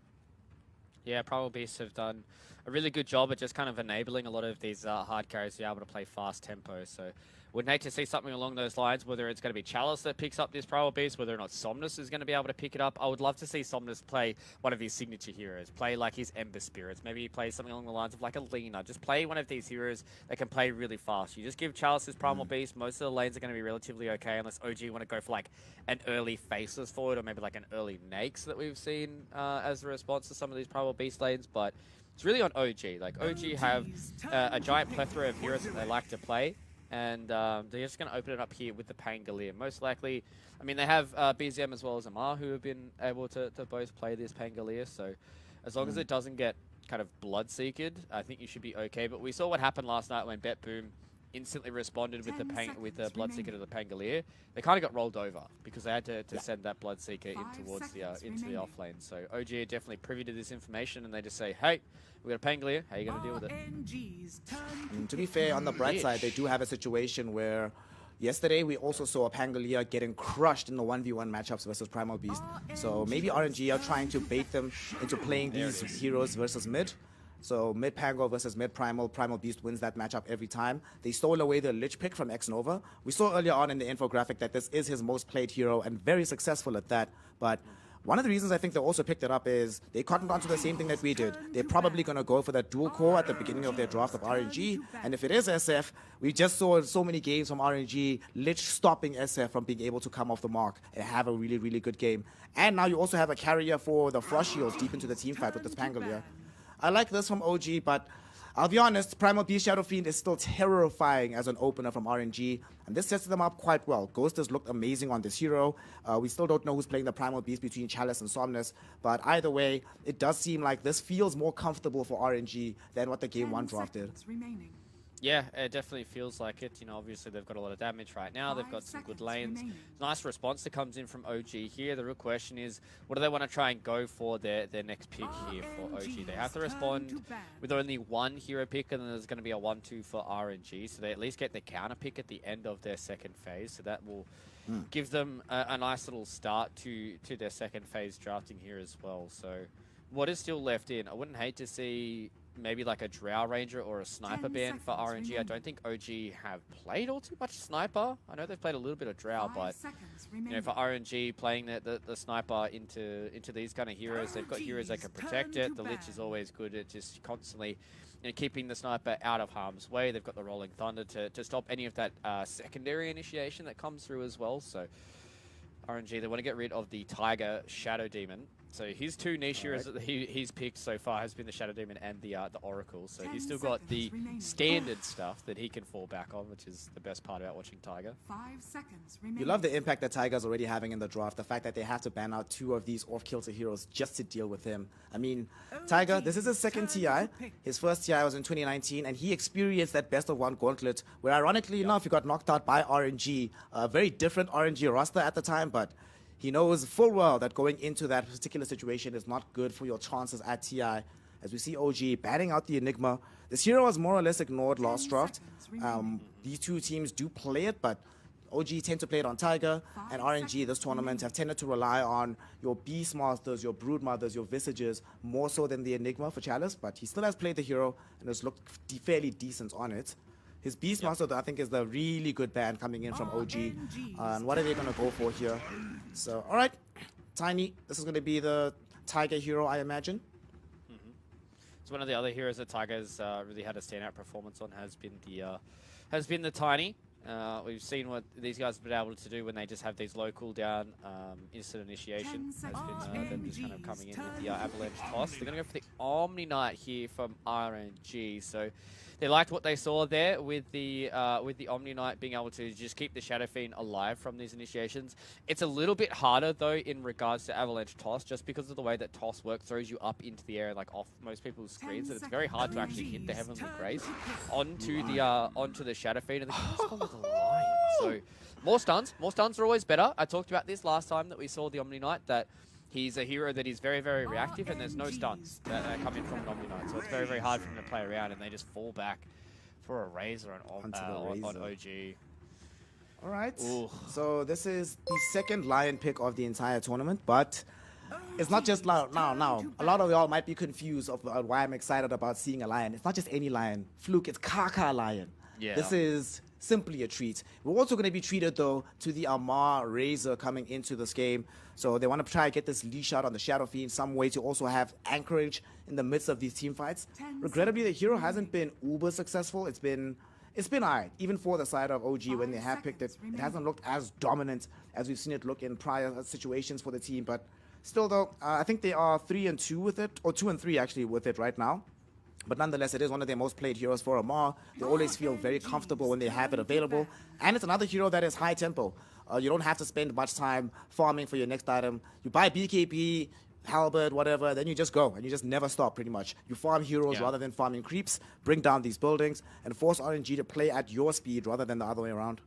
Yeah, Primal Beasts have done a really good job at just kind of enabling a lot of these hard carries to be able to play fast tempo. So would hate to see something along those lines, whether it's going to be Chalice that picks up this Primal Beast, whether or not Somnus is going to be able to pick it up. I would love to see Somnus play one of his signature heroes, play like his Ember Spirits. Maybe he plays something along the lines of like a Lina. Just play one of these heroes that can play really fast. You just give Chalice his Primal Beast, most of the lanes are going to be relatively okay, unless OG want to go for like an early Faceless forward or maybe like an early Nakes that we've seen as a response to some of these Primal Beast lanes, but it's really on OG. Like OG have a giant plethora of heroes that they like to play. And they're just going to open it up here with the Pangolier. Most likely, I mean, they have BZM as well as Amar who have been able to both play this Pangolier. So as long as it doesn't get kind of blood-seeked, I think you should be okay. But we saw what happened last night when BETBOOM instantly responded with the Bloodseeker to the Pangolier. They kind of got rolled over because they had to send that Bloodseeker in towards the into the off lane. So OG are definitely privy to this information, and they just say, hey, we got a Pangolier, how are you going to deal with it? And to be fair, on the bright side, they do have a situation where yesterday we also saw a Pangolier getting crushed in the 1v1 matchups versus Primal Beast. So maybe RNG are trying to bait them into playing these heroes versus mid. So mid Pango versus mid Primal, Primal Beast wins that matchup every time. They stole away the Lich pick from X-Nova. We saw earlier on in the infographic that this is his most played hero and very successful at that. But one of the reasons I think they also picked it up is they cottoned onto the same thing that we did. They're probably going to go for that dual core at the beginning of their draft of RNG. And if it is SF, we just saw so many games from RNG, Lich stopping SF from being able to come off the mark and have a really, really good game. And now you also have a carrier for the Frost Shield deep into the team fight with this Pangolier. I like this from OG, but I'll be honest, Primal Beast Shadow Fiend is still terrifying as an opener from RNG, and this sets them up quite well. Ghost has looked amazing on this hero. We still don't know who's playing the Primal Beast between Chalice and Somnus, but either way, it does seem like this feels more comfortable for RNG than what the Game 1 draft did. Yeah, it definitely feels like it. You know, obviously they've got a lot of damage right now. They've got some good lanes. Nice response that comes in from OG here. The real question is, what do they want to try and go for their next pick here for OG? They have to respond with only one hero pick, and then there's going to be a 1-2 for RNG. So they at least get the counter pick at the end of their second phase. So that will give them a nice little start to their second phase drafting here as well. So what is still left in? I wouldn't hate to see maybe like a Drow Ranger or a Sniper ban for RNG. I don't think OG have played all too much Sniper. I know they've played a little bit of Drow, but you know, for RNG playing the Sniper into these kind of heroes, they've got heroes that can protect it. The Lich is always good at just constantly, you know, keeping the Sniper out of harm's way. They've got the Rolling Thunder to stop any of that secondary initiation that comes through as well. So RNG, they want to get rid of the Tiger Shadow Demon. So his two niche heroes that he's picked so far has been the Shadow Demon and the Oracle. So he's still got the standard stuff that he can fall back on, which is the best part about watching Tiger. 5 seconds remaining. You love the impact that Tiger's already having in the draft. The fact that they have to ban out 2 of these off-kilter heroes just to deal with him. I mean, Tiger, this is his second TI. His first TI was in 2019, and he experienced that best-of-1 gauntlet, where ironically enough, he got knocked out by RNG. A very different RNG roster at the time, but he knows full well that going into that particular situation is not good for your chances at TI. As we see OG banning out the Enigma. This hero was more or less ignored last draft. These two teams do play it, but OG tend to play it on Tiger, and RNG this tournament have tended to rely on your Beastmasters, your Broodmothers, your Visages, more so than the Enigma for Chalice, but he still has played the hero and has looked fairly decent on it. His Beastmaster, I think, is the really good band coming in from OG. And what are they going to go for here? So, all right, Tiny, this is going to be the Tiger hero, I imagine. So one of the other heroes that Tiger's really had a standout performance on has been the Tiny. We've seen what these guys have been able to do when they just have these low cooldown instant initiation. Has been them just kind of coming in with the Avalanche toss. They're going to go for the Omni Knight here from RNG. So they liked what they saw there with the Omni Knight being able to just keep the Shadow Fiend alive from these initiations. It's a little bit harder though in regards to Avalanche toss, just because of the way that toss works, throws you up into the air like off most people's screens, and it's very hard to actually hit the Heavenly Grace onto the Shadow Fiend, and the gone with the Lion. So more stuns are always better. I talked about this last time that we saw the Omni Knight, that he's a hero that is very, very reactive, and there's no stuns that come in from an Omni Knight. So it's very, very hard for him to play around, and they just fall back for a Razor on OG. All right. Ooh. So this is the second Lion pick of the entire tournament, but it's not just now. A lot of y'all might be confused about why I'm excited about seeing a Lion. It's not just any Lion. Fluke, it's Kaka Lion. Yeah. This is simply a treat. We're also going to be treated, though, to the Amar Razor coming into this game. So they want to try and get this leash out on the Shadow Fiend, some way to also have anchorage in the midst of these team fights. Regrettably, the hero hasn't been uber successful. It's been alright, even for the side of OG when they have picked it. It hasn't looked as dominant as we've seen it look in prior situations for the team. But still, though, I think they are 3-2 with it, or 2-3 actually with it right now. But nonetheless, it is one of their most played heroes for Amar. They always feel very comfortable when they have it available. And it's another hero that is high tempo. You don't have to spend much time farming for your next item. You buy BKB, Halberd, whatever, then you just go. And you just never stop, pretty much. You farm heroes rather than farming creeps, bring down these buildings, and force RNG to play at your speed rather than the other way around.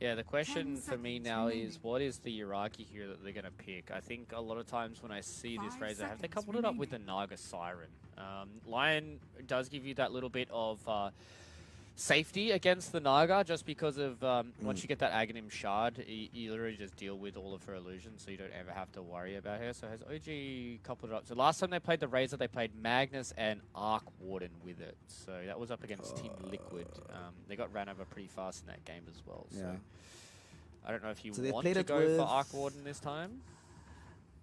Yeah, the question for me now is, what is the hierarchy here that they're going to pick? I think a lot of times when I see this Razor, have they coupled it up with the Naga Siren? Lion does give you that little bit of safety against the Naga, just because of once you get that Aghanim Shard, you literally just deal with all of her illusions, so you don't ever have to worry about her. So has OG coupled it up? So last time they played the Razor, they played Magnus and Arc Warden with it. So that was up against Team Liquid. They got ran over pretty fast in that game as well. So I don't know if you want to go for Arc Warden this time.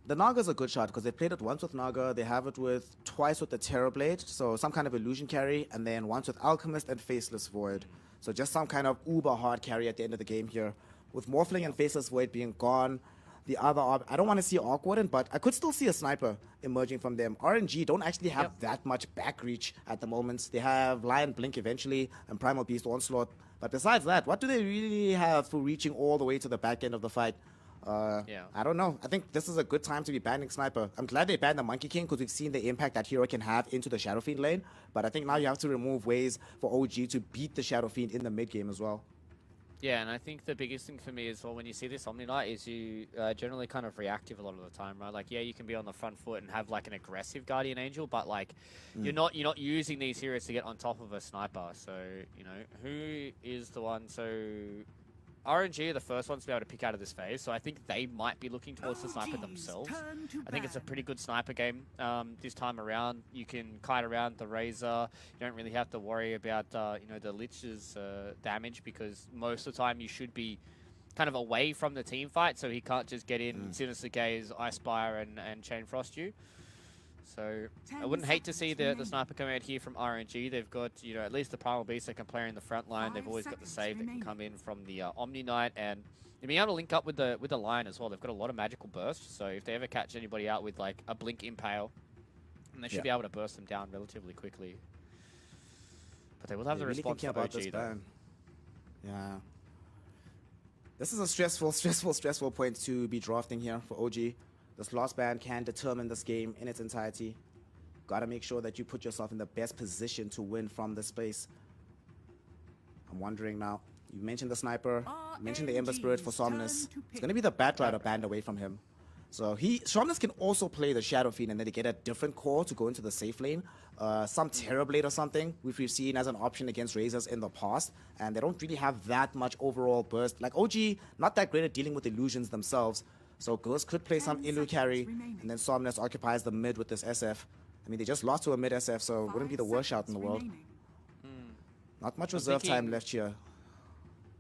The Naga's a good shot because they played it once with Naga, they have it twice with the Terrorblade, so some kind of illusion carry, and then once with Alchemist and Faceless Void. So just some kind of uber hard carry at the end of the game here. With Morphling and Faceless Void being gone, the other I don't want to see Arc Warden, but I could still see a Sniper emerging from them. RNG don't actually have that much back reach at the moment. They have Lion Blink eventually and Primal Beast Onslaught, but besides that, what do they really have for reaching all the way to the back end of the fight? I don't know. I think this is a good time to be banning Sniper. I'm glad they banned the Monkey King because we've seen the impact that hero can have into the Shadow Fiend lane. But I think now you have to remove ways for OG to beat the Shadow Fiend in the mid game as well. Yeah, and I think the biggest thing for me as well when you see this Omni Knight is you generally kind of reactive a lot of the time, right? Like, yeah, you can be on the front foot and have like an aggressive Guardian Angel, but like you're not using these heroes to get on top of a sniper. So you know who is the one? So RNG are the first ones to be able to pick out of this phase, so I think they might be looking towards the sniper themselves. I think it's a pretty good sniper game this time around. You can kite around the Razor. You don't really have to worry about you know, the Lich's damage, because most of the time you should be kind of away from the team fight, so he can't just get in Sinister Gaze, Ice Spire, and Chain Frost you. So I wouldn't hate to see the sniper come out here from RNG. They've got, you know, at least the Primal Beast that can play in the front line. They've always got the save that can come in from the Omni Knight, and they're being able to link up with the Lion as well. They've got a lot of magical bursts, so if they ever catch anybody out with like a Blink Impale, then they should be able to burst them down relatively quickly. But they will have the response for OG though. Yeah. This is a stressful point to be drafting here for OG. This last ban can determine this game in its entirety. Gotta make sure that you put yourself in the best position to win from this space. I'm wondering now, you mentioned the Sniper, you mentioned the Ember Spirit for Somnus. It's gonna be the Batrider banned away from him. So Somnus can also play the Shadow Fiend and then they get a different core to go into the safe lane. Some Terrorblade or something, which we've seen as an option against Razors in the past. And they don't really have that much overall burst. Like OG, not that great at dealing with illusions themselves. So Ghost could play some Illu carry, and then Somnus occupies the mid with this SF. I mean, they just lost to a mid SF, so it wouldn't be the worst shot in the world. Not much reserve time left here.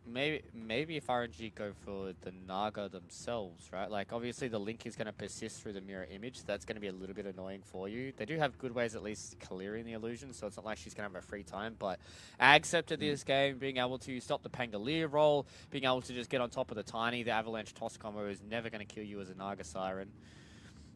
Maybe if RNG go for the Naga themselves, right? Like, obviously the Link is going to persist through the mirror image, so that's going to be a little bit annoying for you. They do have good ways at least clearing the illusion, so it's not like she's going to have a free time, but accepted this game, being able to stop the Pangolier roll, being able to just get on top of the Tiny, the Avalanche toss combo is never going to kill you as a Naga Siren.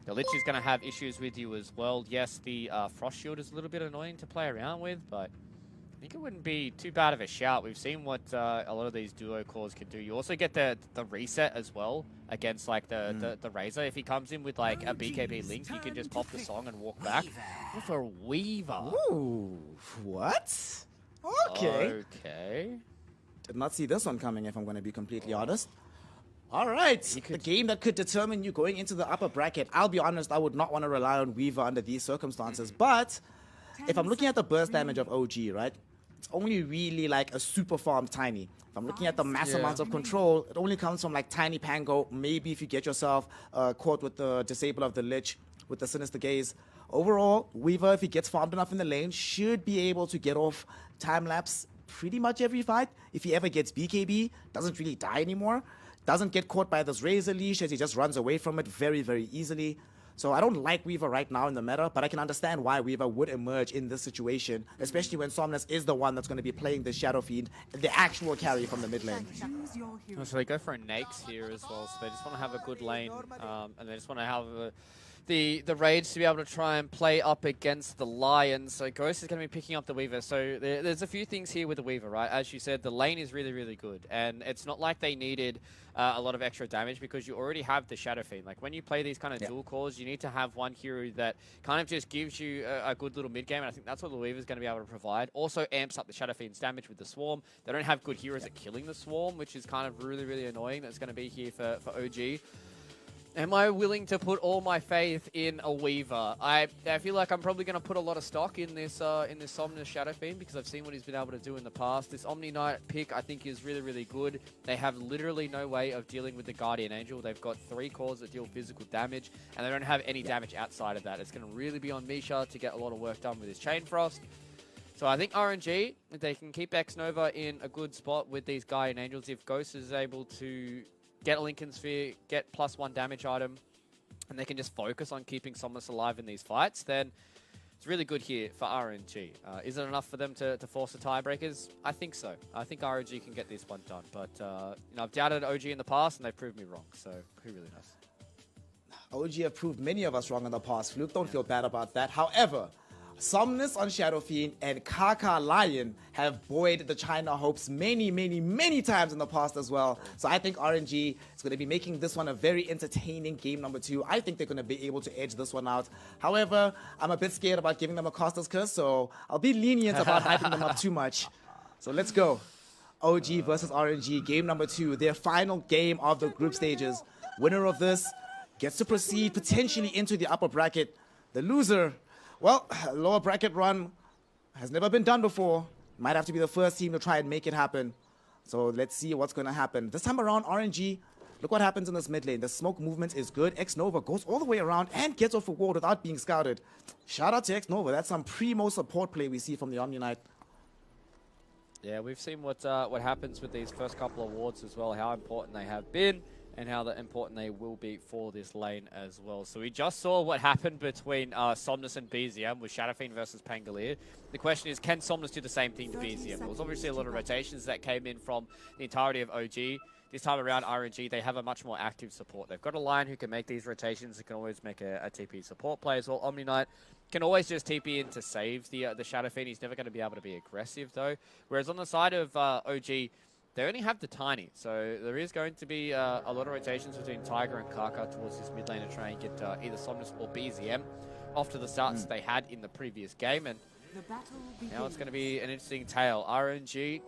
The Lich is going to have issues with you as well. Yes, the Frost Shield is a little bit annoying to play around with, but I think it wouldn't be too bad of a shout. We've seen what a lot of these duo cores can do. You also get the reset as well against like the Razor. If he comes in with like a BKB Link, you can just pop the song and walk back. With a Weaver. Ooh, what? Okay. Okay. Did not see this one coming, if I'm going to be completely honest. All right, the game that could determine you going into the upper bracket. I'll be honest, I would not want to rely on Weaver under these circumstances, but if I'm looking at the burst damage of OG, right, it's only really like a super farm Tiny. If I'm looking at the mass amounts of control, it only comes from like Tiny Pango. Maybe if you get yourself caught with the disable of the Lich, with the Sinister Gaze. Overall, Weaver, if he gets farmed enough in the lane, should be able to get off time lapse pretty much every fight. If he ever gets BKB, doesn't really die anymore. Doesn't get caught by this Razor Leash as he just runs away from it very, very easily. So I don't like Weaver right now in the meta, but I can understand why Weaver would emerge in this situation, especially when Somnus is the one that's going to be playing the Shadow Fiend, the actual carry from the mid lane. So they go for a Nakes here as well, so they just want to have a good lane, and they just want to have the Rage to be able to try and play up against the Lion. So Ghost is going to be picking up the Weaver. So there's a few things here with the Weaver, right? As you said, the lane is really, really good. And it's not like they needed a lot of extra damage because you already have the Shadow Fiend. Like when you play these kind of dual cores, you need to have one hero that kind of just gives you a good little mid game. And I think that's what the Weaver is going to be able to provide. Also amps up the Shadow Fiend's damage with the Swarm. They don't have good heroes at killing the Swarm, which is kind of really, really annoying. That's going to be here for OG. Am I willing to put all my faith in a Weaver? I feel like I'm probably going to put a lot of stock in this Somnus Shadow Fiend because I've seen what he's been able to do in the past. This Omni Knight pick I think is really, really good. They have literally no way of dealing with the Guardian Angel. They've got 3 cores that deal physical damage and they don't have any damage outside of that. It's going to really be on Misha to get a lot of work done with his Chain Frost. So I think RNG, if they can keep X-Nova in a good spot with these Guardian Angels, if Ghost is able to get a Lincoln Sphere, get +1 damage item, and they can just focus on keeping Somnus alive in these fights, then it's really good here for RNG. Is it enough for them to force the tiebreakers? I think so. I think RNG can get this one done. But you know, I've doubted OG in the past, and they've proved me wrong. So who really knows? OG have proved many of us wrong in the past. Fluke, don't feel bad about that. However, Somnus on Shadow Fiend and Kaka Lion have buoyed the China hopes many, many, many times in the past as well. So I think RNG is going to be making this one a very entertaining game number 2. I think they're going to be able to edge this one out. However, I'm a bit scared about giving them a Caster's Curse, so I'll be lenient about hyping them up too much. So let's go. OG versus RNG, game number 2, their final game of the group stages. Winner of this gets to proceed potentially into the upper bracket. The loser, well, lower bracket run has never been done before. Might have to be the first team to try and make it happen. So let's see what's going to happen. This time around, RNG, look what happens in this mid lane. The smoke movement is good. X-Nova goes all the way around and gets off a ward without being scouted. Shout out to X-Nova. That's some primo support play we see from the Omni Knight. Yeah, we've seen what happens with these first couple of wards as well, how important they have been, and how important they will be for this lane as well. So we just saw what happened between Somnus and BZM with Shadowfiend versus Pangolier. The question is, can Somnus do the same thing to BZM? There was obviously a lot of rotations that came in from the entirety of OG. This time around, RNG, they have a much more active support. They've got a Lion who can make these rotations, who can always make a TP support play as well. Omni Knight can always just TP in to save the Shadowfiend. He's never going to be able to be aggressive, though. Whereas on the side of OG, they only have the Tiny, so there is going to be a lot of rotations between Tiger and Kaka towards this mid lane to try and get either Somnus or BZM off to the starts they had in the previous game. And now it's going to be an interesting tale. RNG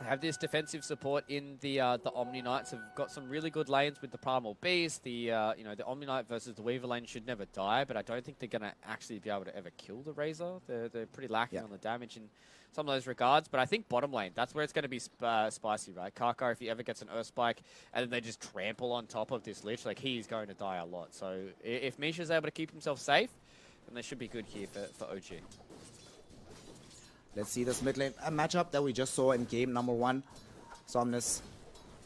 have this defensive support in the Omni Knights. Have got some really good lanes with the Primal Beast. The the Omni Knight versus the Weaver lane should never die, but I don't think they're going to actually be able to ever kill the Razor. They're pretty lacking on the damage in some of those regards. But I think bottom lane, that's where it's going to be spicy, right? Kaka, if he ever gets an Earth Spike and then they just trample on top of this Lich, like, he's going to die a lot. So if Misha's able to keep himself safe, then they should be good here for OG. Let's see this mid lane matchup that we just saw in game number 1. Somnus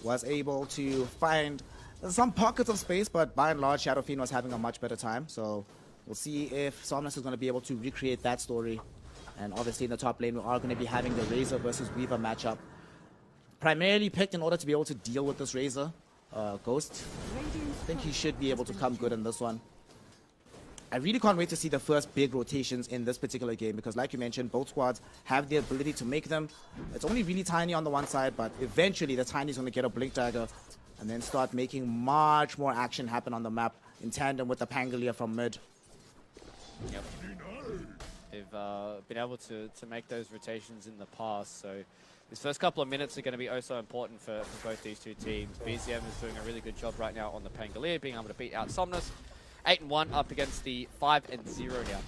was able to find some pockets of space, but by and large, Shadowfiend was having a much better time. So we'll see if Somnus is going to be able to recreate that story. And obviously in the top lane, we are going to be having the Razor versus Weaver matchup. Primarily picked in order to be able to deal with this Razor. Ghost, I think he should be able to come good in this one. I really can't wait to see the first big rotations in this particular game because, like you mentioned, both squads have the ability to make them. It's only really Tiny on the one side, but eventually the Tiny's going to get a Blink Dagger and then start making much more action happen on the map in tandem with the Pangolier from mid. Yep. They've been able to make those rotations in the past, so these first couple of minutes are going to be oh so important for both these two teams. BZM is doing a really good job right now on the Pangolier, being able to beat out Somnus. 8-1 up against the 5-0 now.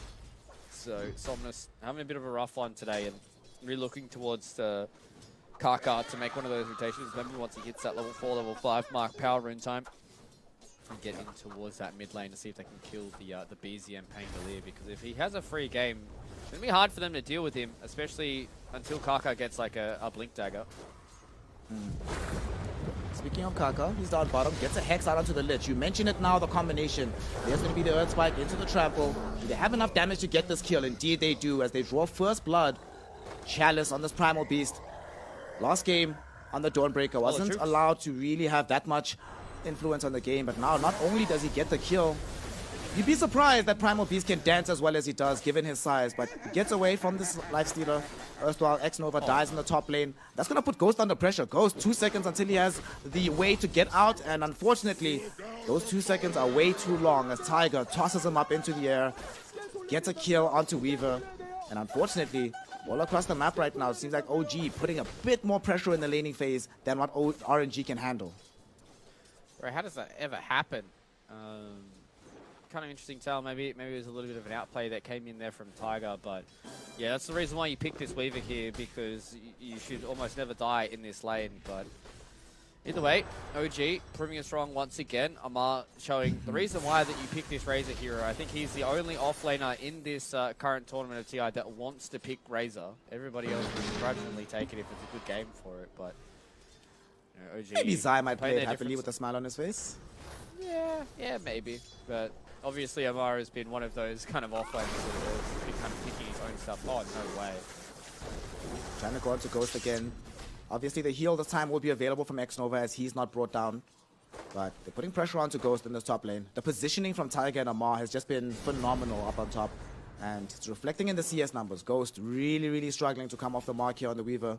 So Somnus having a bit of a rough one today and really looking towards Kaka to make one of those rotations. Maybe once he hits that level 4, level 5 mark, power rune time, and get in towards that mid lane to see if they can kill the BZM Pangolier, because if he has a free game, it's going to be hard for them to deal with him, especially until Kaka gets like a Blink Dagger. Speaking of Kaka, he's down bottom, gets a Hex out onto the Lich. You mentioned it now, the combination. There's going to be the Earth Spike into the trample. Do they have enough damage to get this kill? Indeed they do, as they draw first blood. Chalice on this Primal Beast. Last game on the Dawnbreaker wasn't allowed to really have that much influence on the game, but now not only does he get the kill, you'd be surprised that Primal Beast can dance as well as he does, given his size, but he gets away from this Lifestealer. Erstwhile, X-Nova dies in the top lane. That's going to put Ghost under pressure. Ghost, 2 seconds until he has the way to get out, and unfortunately, those 2 seconds are way too long as Tiger tosses him up into the air, gets a kill onto Weaver, and unfortunately, all across the map right now, it seems like OG putting a bit more pressure in the laning phase than what RNG can handle. Right, how does that ever happen? Kind of interesting tale. Maybe it was a little bit of an outplay that came in there from Tiger, but yeah, that's the reason why you picked this Weaver here, because you should almost never die in this lane. But either way, OG proving us wrong once again. Amar showing the reason why that you picked this Razor hero. I think he's the only offlaner in this current tournament of TI that wants to pick Razor. Everybody else will grudgingly take it if it's a good game for it, but you know, OG maybe Zai might play it happily with a smile on his face. Yeah, maybe, but obviously Amar has been one of those kind of offlaners that has been kind of picking his own stuff. Oh, no way. Trying to go onto Ghost again. Obviously the heal this time will be available from X-Nova as he's not brought down. But they're putting pressure onto Ghost in this top lane. The positioning from Tiger and Amar has just been phenomenal up on top. And it's reflecting in the CS numbers. Ghost really, really struggling to come off the mark here on the Weaver.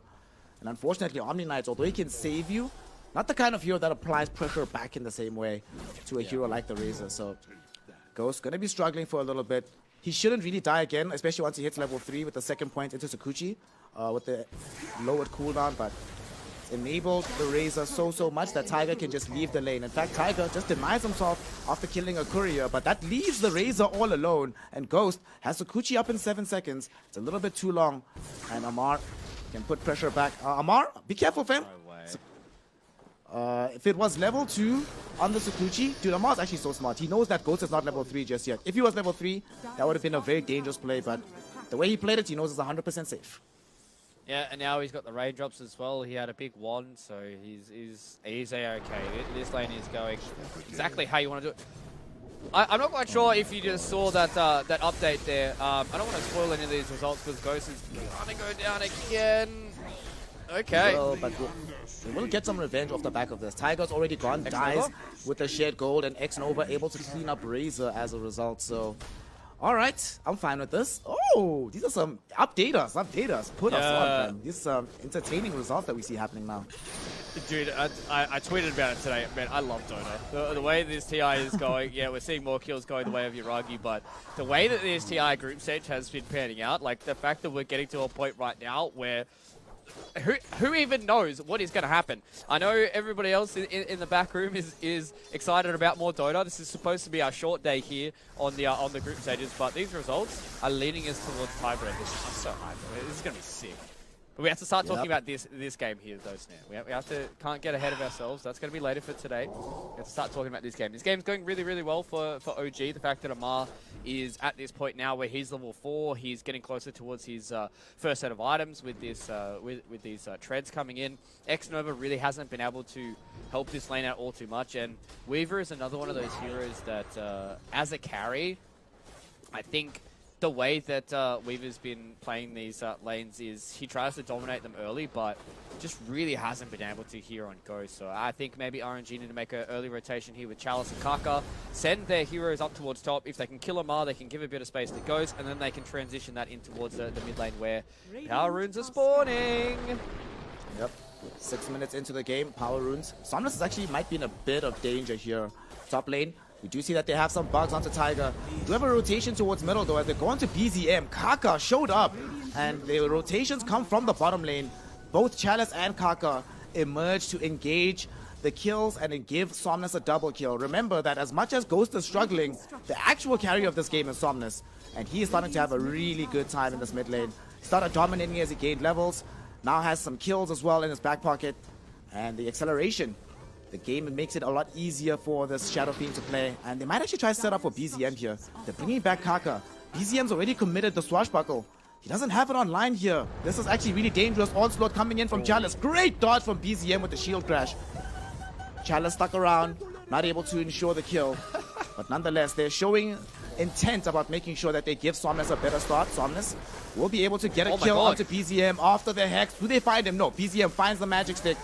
And unfortunately, Omni Knights, although he can save you, not the kind of hero that applies pressure back in the same way to a hero like the Razor. So Ghost gonna be struggling for a little bit. He shouldn't really die again, especially once he hits level 3 with the second point into Sakuchi with the lowered cooldown, but it's enabled the Razor so much that Tiger can just leave the lane. In fact, Tiger just denies himself after killing a courier, but that leaves the Razor all alone, and Ghost has Sakuchi up in 7 seconds. It's a little bit too long, and Amar can put pressure back. Amar, be careful, fam. If it was level 2 on the Sakuchi, dude, Amar's actually so smart. He knows that Ghost is not level 3 just yet. If he was level 3, that would have been a very dangerous play, but the way he played it, he knows it's 100% safe. Yeah, and now he's got the raindrops as well. He had a big wand, so he's A-okay. This lane is going exactly how you want to do it. I'm not quite sure if you just saw that that update there. I don't want to spoil any of these results because Ghost is going to go down again. Okay. Well, but we'll get some revenge off the back of this. Tiger's already gone, dies with the shared gold, and X-Nova able to clean up Razor as a result. So, all right, I'm fine with this. Oh, these are some update us, put us on, man. These are entertaining results that we see happening now. Dude, I tweeted about it today. Man, I love Dota. The way this TI is going, yeah, we're seeing more kills going the way of Yuragi, but the way that this TI group stage has been panning out, like the fact that we're getting to a point right now where who even knows what is going to happen? I know everybody else in the back room is excited about more Dota. This is supposed to be our short day here on the group stages, but these results are leading us towards tiebreakers. I'm so hyped. This is going to be sick. But we have to start talking about this game here, though, Snare. We have to can't get ahead of ourselves. That's going to be later for today. We have to start talking about this game. This game's going really, really well for OG. The fact that Amar is at this point now where he's level 4, he's getting closer towards his first set of items with this with these treads coming in. X-Nova really hasn't been able to help this lane out all too much, and Weaver is another one of those heroes that, as a carry, I think the way that Weaver's been playing these lanes is he tries to dominate them early, but just really hasn't been able to here on Ghost. So I think maybe RNG need to make an early rotation here with Chalice and Kaka, send their heroes up towards top. If they can kill Amar, they can give a bit of space to Ghost, and then they can transition that in towards the mid lane where power runes are spawning. Yep. 6 minutes into the game, power runes. Somnus actually might be in a bit of danger here. Top lane. We do see that they have some bugs onto Tiger. We do have a rotation towards middle though as they go on to BZM. Kaka showed up and the rotations come from the bottom lane. Both Chalice and Kaka emerge to engage the kills and give Somnus a double kill. Remember that as much as Ghost is struggling, the actual carry of this game is Somnus. And he is starting to have a really good time in this mid lane. He started dominating as he gained levels. Now has some kills as well in his back pocket. And the acceleration. The game makes it a lot easier for this Shadow Fiend to play, and they might actually try to set up for BZM here. They're bringing back Kaka. BZM's already committed the Swashbuckle. He doesn't have it online here. This is actually really dangerous. Onslaught coming in from Chalice. Great dodge from BZM with the shield crash. Chalice stuck around, not able to ensure the kill. But nonetheless, they're showing intent about making sure that they give Somnus a better start. Somnus will be able to get a kill onto BZM after the Hex. Do they find him? No. BZM finds the Magic Stick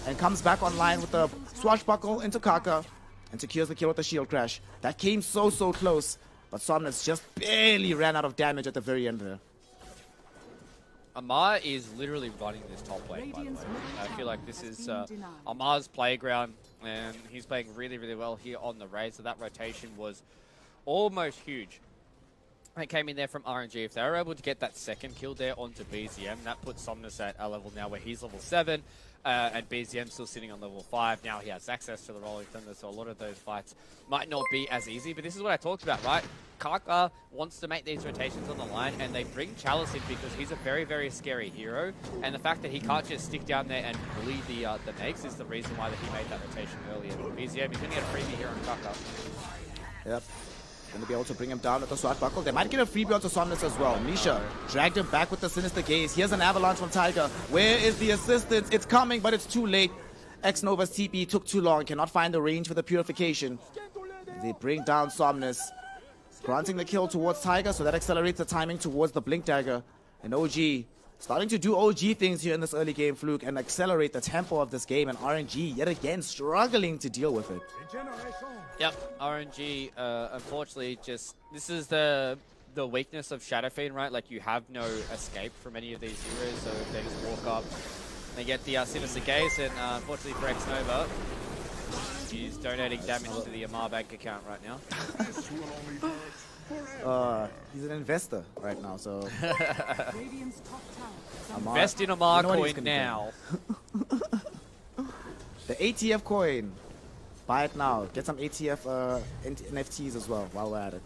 and comes back online with the Swashbuckle into Kaka and secures the kill with the shield crash. That came so close, but Somnus just barely ran out of damage at the very end there. Amar is literally running this top lane, by the way. I feel like this is Amar's playground, and he's playing really, really well here on the raid, so that rotation was almost huge. It came in there from RNG. If they were able to get that second kill there onto BZM, that puts Somnus at a level now where he's level 7. And BZM still sitting on level 5. Now he has access to the Rolling Thunder, so a lot of those fights might not be as easy. But this is what I talked about, right? Kaka wants to make these rotations on the line, and they bring Chalice in because he's a very, very scary hero. And the fact that he can't just stick down there and bully the Nakes is the reason why that he made that rotation earlier. But BZM, he's going to get a freebie here on Kaka. Yep. Going to be able to bring him down with the Swashbuckle. They might get a freebie onto Somnus as well. Misha dragged him back with the Sinister Gaze. Here's an avalanche from Tiger. Where is the assistance? It's coming, but it's too late. X-Nova's TP took too long. Cannot find the range for the purification. They bring down Somnus, granting the kill towards Tiger, so that accelerates the timing towards the Blink Dagger. And OG starting to do OG things here in this early game, Fluke, and accelerate the tempo of this game. And RNG, yet again, struggling to deal with it. Yep, RNG, unfortunately, just this is the the weakness of Shadow Fiend, right? Like, you have no escape from any of these heroes, so if they just walk up, they get the Sinister Gaze, and unfortunately for X-Nova, he's donating damage to the Amar bank account right now. He's an investor right now, so Radiant's top tower is under Invest in Amar You know what he's coin gonna do. now. the ATF coin. Buy it now. Get some ATF NFTs as well while we're at it.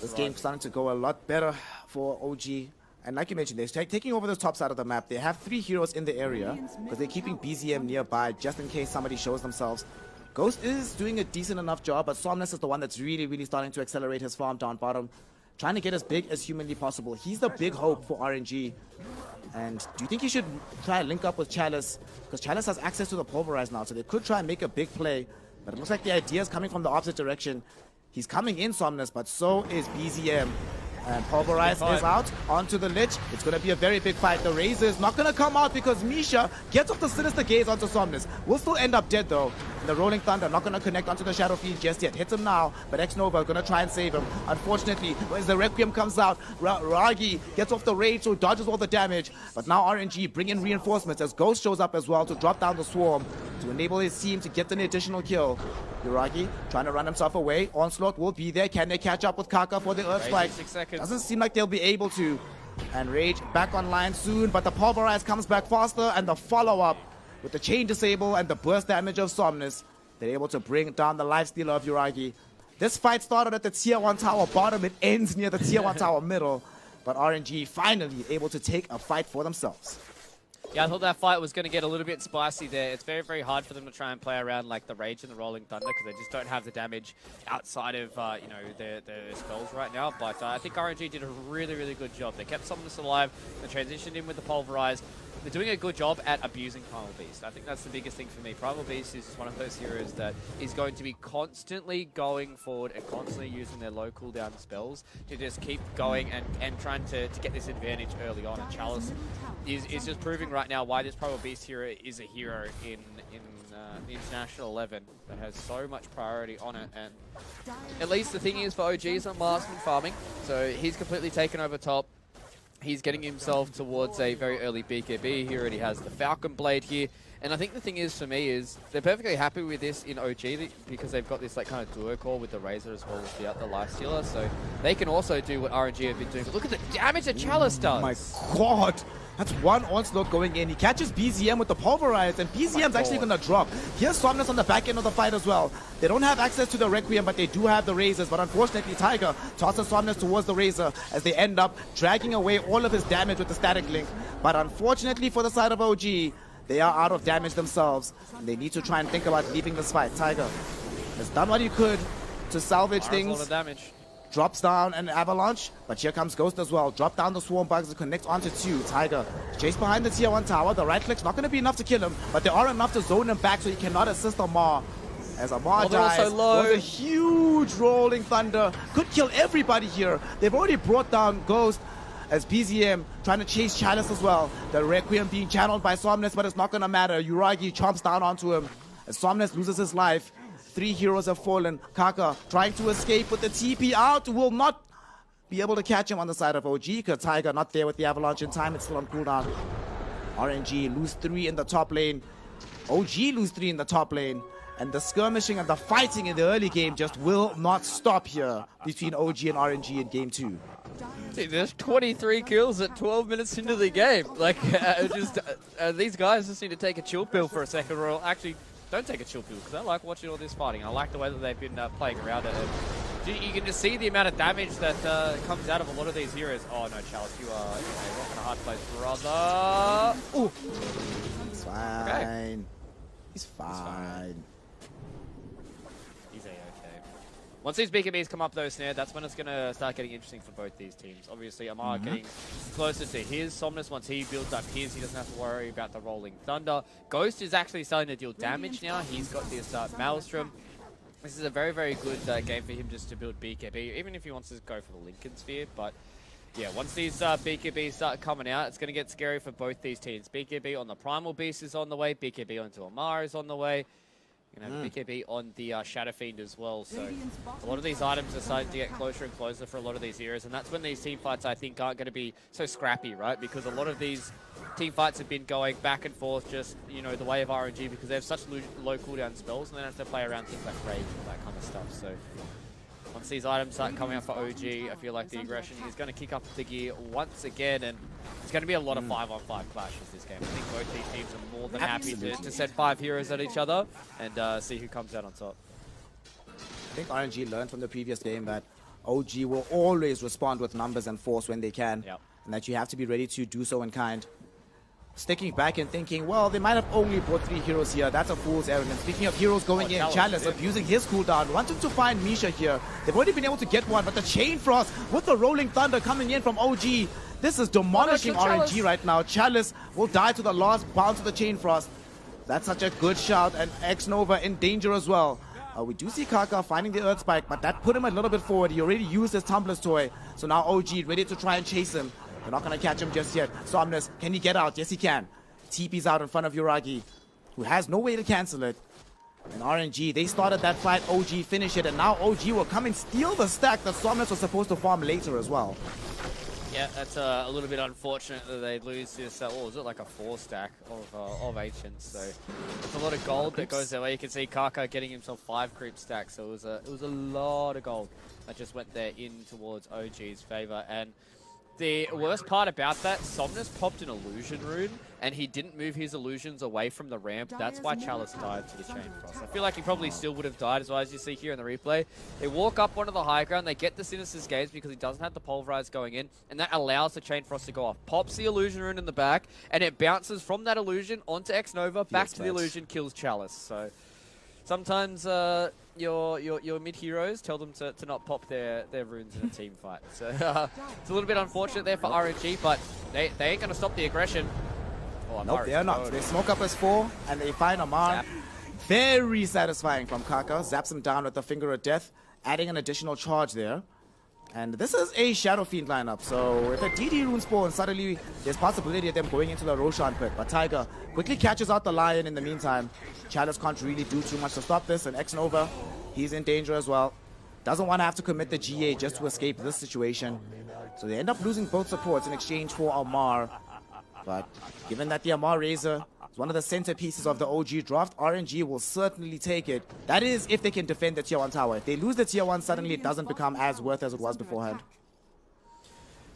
This game's starting to go a lot better for OG. And like you mentioned, they're taking over the top side of the map. They have 3 heroes in the area because they're keeping BZM nearby just in case somebody shows themselves. Ghost is doing a decent enough job, but Somnus is the one that's really starting to accelerate his farm down bottom. Trying to get as big as humanly possible. He's the big hope for RNG. And do you think he should try and link up with Chalice? Because Chalice has access to the Pulverize now, so they could try and make a big play. But it looks like the idea is coming from the opposite direction. He's coming in, Somnus, but so is BZM. And Pulverize is out onto the Lich. It's going to be a very big fight. The Razor is not going to come out because Misha gets off the Sinister Gaze onto Somnus. Will still end up dead though. And the Rolling Thunder not going to connect onto the Shadow Fiend just yet. Hits him now, but X-Nova going to try and save him. Unfortunately, as the Requiem comes out, Ragi gets off the rage, so dodges all the damage. But now RNG bring in reinforcements as Ghost shows up as well to drop down the Swarm to enable his team to get an additional kill. Uragi trying to run himself away. Onslaught will be there. Can they catch up with Kaka for the Earth Strike? 6 seconds. Doesn't seem like they'll be able to. And Rage back online soon, but the Pulverize comes back faster, and the follow-up with the Chain Disable and the burst damage of Somnus, they're able to bring down the lifesteal of Uragi. This fight started at the Tier 1 tower bottom. It ends near the Tier 1 tower middle. But RNG finally able to take a fight for themselves. Yeah, I thought that fight was going to get a little bit spicy there. It's very hard for them to try and play around like the Rage and the Rolling Thunder because they just don't have the damage outside of you know, their spells right now. But I think RNG did a really good job. They kept Somnus alive. They transitioned in with the Pulverize. They're doing a good job at abusing Primal Beast. I think that's the biggest thing for me. Primal Beast is one of those heroes that is going to be constantly going forward and constantly using their low cooldown spells to just keep going and trying to get this advantage early on. And Chalice is just proving right now why this Primal Beast hero is a hero in the International 11 that has so much priority on it. And at least the thing is for OG is on marksman farming, so he's completely taken over top. He's getting himself towards a very early BKB. He already has the Falcon Blade here. And I think the thing is, for me, is they're perfectly happy with this in OG because they've got this like kind of duo core with the Razor as well as the Life Stealer. So they can also do what RNG have been doing. But look at the damage that Chalice does. Oh my god! That's one Onslaught going in. He catches BZM with the Pulverize, and BZM's actually going to drop. Here's Somnus on the back end of the fight as well. They don't have access to the Requiem, but they do have the Razors. But unfortunately, Tiger tosses Somnus towards the Razor as they end up dragging away all of his damage with the Static Link. But unfortunately for the side of OG, they are out of damage themselves. And they need to try and think about leaving this fight. Tiger has done what he could to salvage A lot things. of damage. Drops down an Avalanche, but here comes Ghost as well. Drop down the Swarm Bugs to connect onto 2. Tiger chase behind the Tier 1 tower. The right click's not going to be enough to kill him, but they are enough to zone him back so he cannot assist Amar. As Amar they're dies, also low. was a huge Rolling Thunder. Could kill everybody here. They've already brought down Ghost as BZM trying to chase Chalice as well. The Requiem being channeled by Somnus, but it's not going to matter. Uragi chomps down onto him as Somnus loses his life. 3 heroes have fallen. Kaka trying to escape with the TP out, will not be able to catch him on the side of OG because Tiger not there with the Avalanche in time. It's still on cooldown. RNG lose 3 in the top lane. OG lose 3 in the top lane. And the skirmishing and the fighting in the early game just will not stop here between OG and RNG in game 2. See, there's 23 kills at 12 minutes into the game. Like, these guys just need to take a chill pill for a second. Or actually, don't take a chill pill because I like watching all this fighting. I like the way that they've been playing around it. And you can just see the amount of damage that comes out of a lot of these heroes. Oh no, Chalice, you are in a rock and a hard place, brother. Ooh. It's fine. Okay. He's fine. He's A-okay. Once these BKBs come up though, Snare, that's when it's going to start getting interesting for both these teams. Obviously, Amar getting closer to his Somnus. Once he builds up his, he doesn't have to worry about the Rolling Thunder. Ghost is actually starting to deal damage now. He's got this Maelstrom. This is a very good game for him just to build BKB, even if he wants to go for the Lincoln Sphere. But yeah, once these BKBs start coming out, it's going to get scary for both these teams. BKB on the Primal Beast is on the way. BKB onto Amar is on the way. You know, the BKB on the Shadow Fiend as well. So a lot of these items are starting to get closer and closer for a lot of these heroes, and that's when these team fights, I think, aren't going to be so scrappy, right? Because a lot of these team fights have been going back and forth, just, you know, the way of RNG, because they have such low cooldown spells, and they have to play around things like rage and that kind of stuff. So once these items start coming out for OG, I feel like the aggression is going to kick up the gear once again, and it's going to be a lot of 5-on-5 clashes this game. I think both these teams are more than happy to send 5 heroes at each other and see who comes out on top. I think RNG learned from the previous game that OG will always respond with numbers and force when they can, and that you have to be ready to do so in kind. Sticking back and thinking, well, they might have only brought 3 heroes here. That's a fool's errand. And speaking of heroes going in, Chalice abusing his cooldown, wanting to find Misha here. They've already been able to get one, but the Chain Frost with the Rolling Thunder coming in from OG. This is demolishing RNG right now. Chalice will die to the last bounce of the Chain Frost. That's such a good shout, and X-Nova in danger as well. We do see Kaka finding the Earth Spike, but that put him a little bit forward. He already used his Tumbler's Toy, so now OG ready to try and chase him. They're not going to catch him just yet. Somnus, can he get out? Yes, he can. TP's out in front of Yuragi, who has no way to cancel it. And RNG, they started that fight, OG finished it, and now OG will come and steal the stack that Somnus was supposed to farm later as well. Yeah, that's a little bit unfortunate that they lose this, what was it, like a 4 stack of Ancients. So it's a lot of gold that goes their way. You can see Kaka getting himself 5 creep stacks, so it was a lot of gold that just went there in towards OG's favor. And the worst part about that, Somnus popped an illusion rune, and he didn't move his illusions away from the ramp. That's why Chalice died to the Chain Frost. I feel like he probably still would have died as well, as you see here in the replay. They walk up onto the high ground, they get the Sinister's Gaze because he doesn't have the Pulverize going in, and that allows the Chain Frost to go off. Pops the illusion rune in the back, and it bounces from that illusion onto X-Nova, back to the illusion, kills Chalice. So sometimes your mid heroes, tell them to not pop their runes in a team fight. So it's a little bit unfortunate there for RNG, but they ain't gonna stop the aggression. Oh, nope, they are not. They smoke up as 4 and they find Amar. Zap. Very satisfying from Kaka. Zaps him down with the Finger of Death, adding an additional charge there. And this is a Shadow Fiend lineup, so if a DD rune spawns, suddenly there's possibility of them going into the Roshan pit. But Tiger quickly catches out the Lion in the meantime. Chalice can't really do too much to stop this, and X-Nova, he's in danger as well. Doesn't want to have to commit the GA just to escape this situation. So they end up losing both supports in exchange for Amar. But given that the Amar Razor is one of the centerpieces of the OG draft, RNG will certainly take it. That is if they can defend the tier 1 tower. If they lose the tier 1, suddenly it doesn't become as worth as it was beforehand.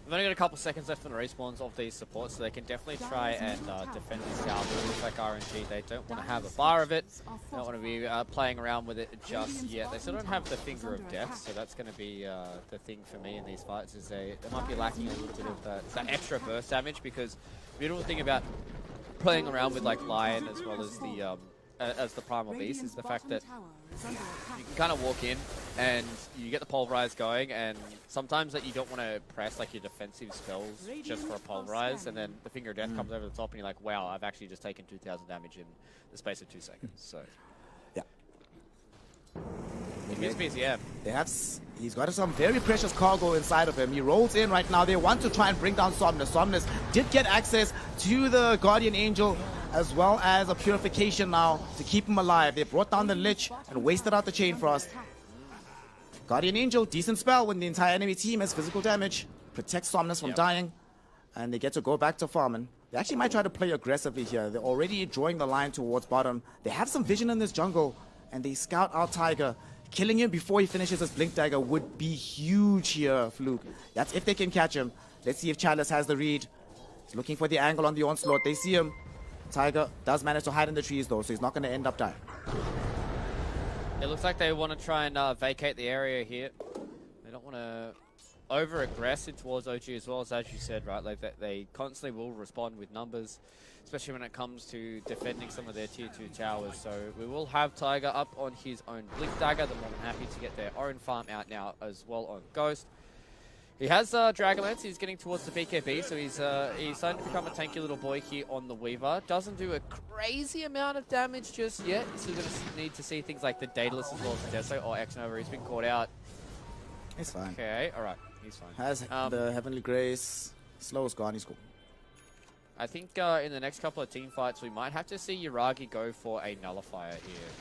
We've only got a couple seconds left on the respawns of these supports, so they can definitely try and defend this tower. But it looks like RNG, they don't want to have a bar of it. They don't want to be playing around with it just yet. They still don't have the Finger of Death, so that's going to be the thing for me in these fights, is they might be lacking a little bit of that extra burst damage, because the beautiful thing about playing around with like Lion as well as the Primal Beast is the fact that you can kind of walk in and you get the Pulverize going, and sometimes that you don't want to press like your defensive spells just for a Pulverize, and then the Finger of Death comes over the top and you're like, wow, I've actually just taken 2,000 damage in the space of 2 seconds. So yeah. He's got some very precious cargo inside of him. He rolls in right now. They want to try and bring down Somnus. Somnus did get access to the Guardian Angel, as well as a purification now to keep him alive. They brought down the Lich and wasted out the Chain Frost. Guardian Angel, decent spell when the entire enemy team has physical damage. Protects Somnus from dying. And they get to go back to farming. They actually might try to play aggressively here. They're already drawing the line towards bottom. They have some vision in this jungle, and they scout out Tiger. Killing him before he finishes his Blink Dagger would be huge here, Fluke. That's if they can catch him. Let's see if Chalice has the read. He's looking for the angle on the onslaught. They see him. Tiger does manage to hide in the trees, though, so he's not going to end up dying. It looks like they want to try and vacate the area here. They don't want to over-aggressive towards OG as well, as you said, right? Like they constantly will respond with numbers, especially when it comes to defending some of their tier 2 towers. So we will have Tiger up on his own Blink Dagger. They're more than happy to get their own farm out now as well on Ghost. He has Dragonlance. He's getting towards the BKB, so he's starting to become a tanky little boy here on the Weaver. Doesn't do a crazy amount of damage just yet. Still going to need to see things like the Daedalus as well as Deso or X-Nova. He's been caught out. He's fine. Okay, all right. He's fine. Has the Heavenly Grace. Slow is gone. He's cool. I think in the next couple of team fights, we might have to see Yuragi go for a Nullifier here.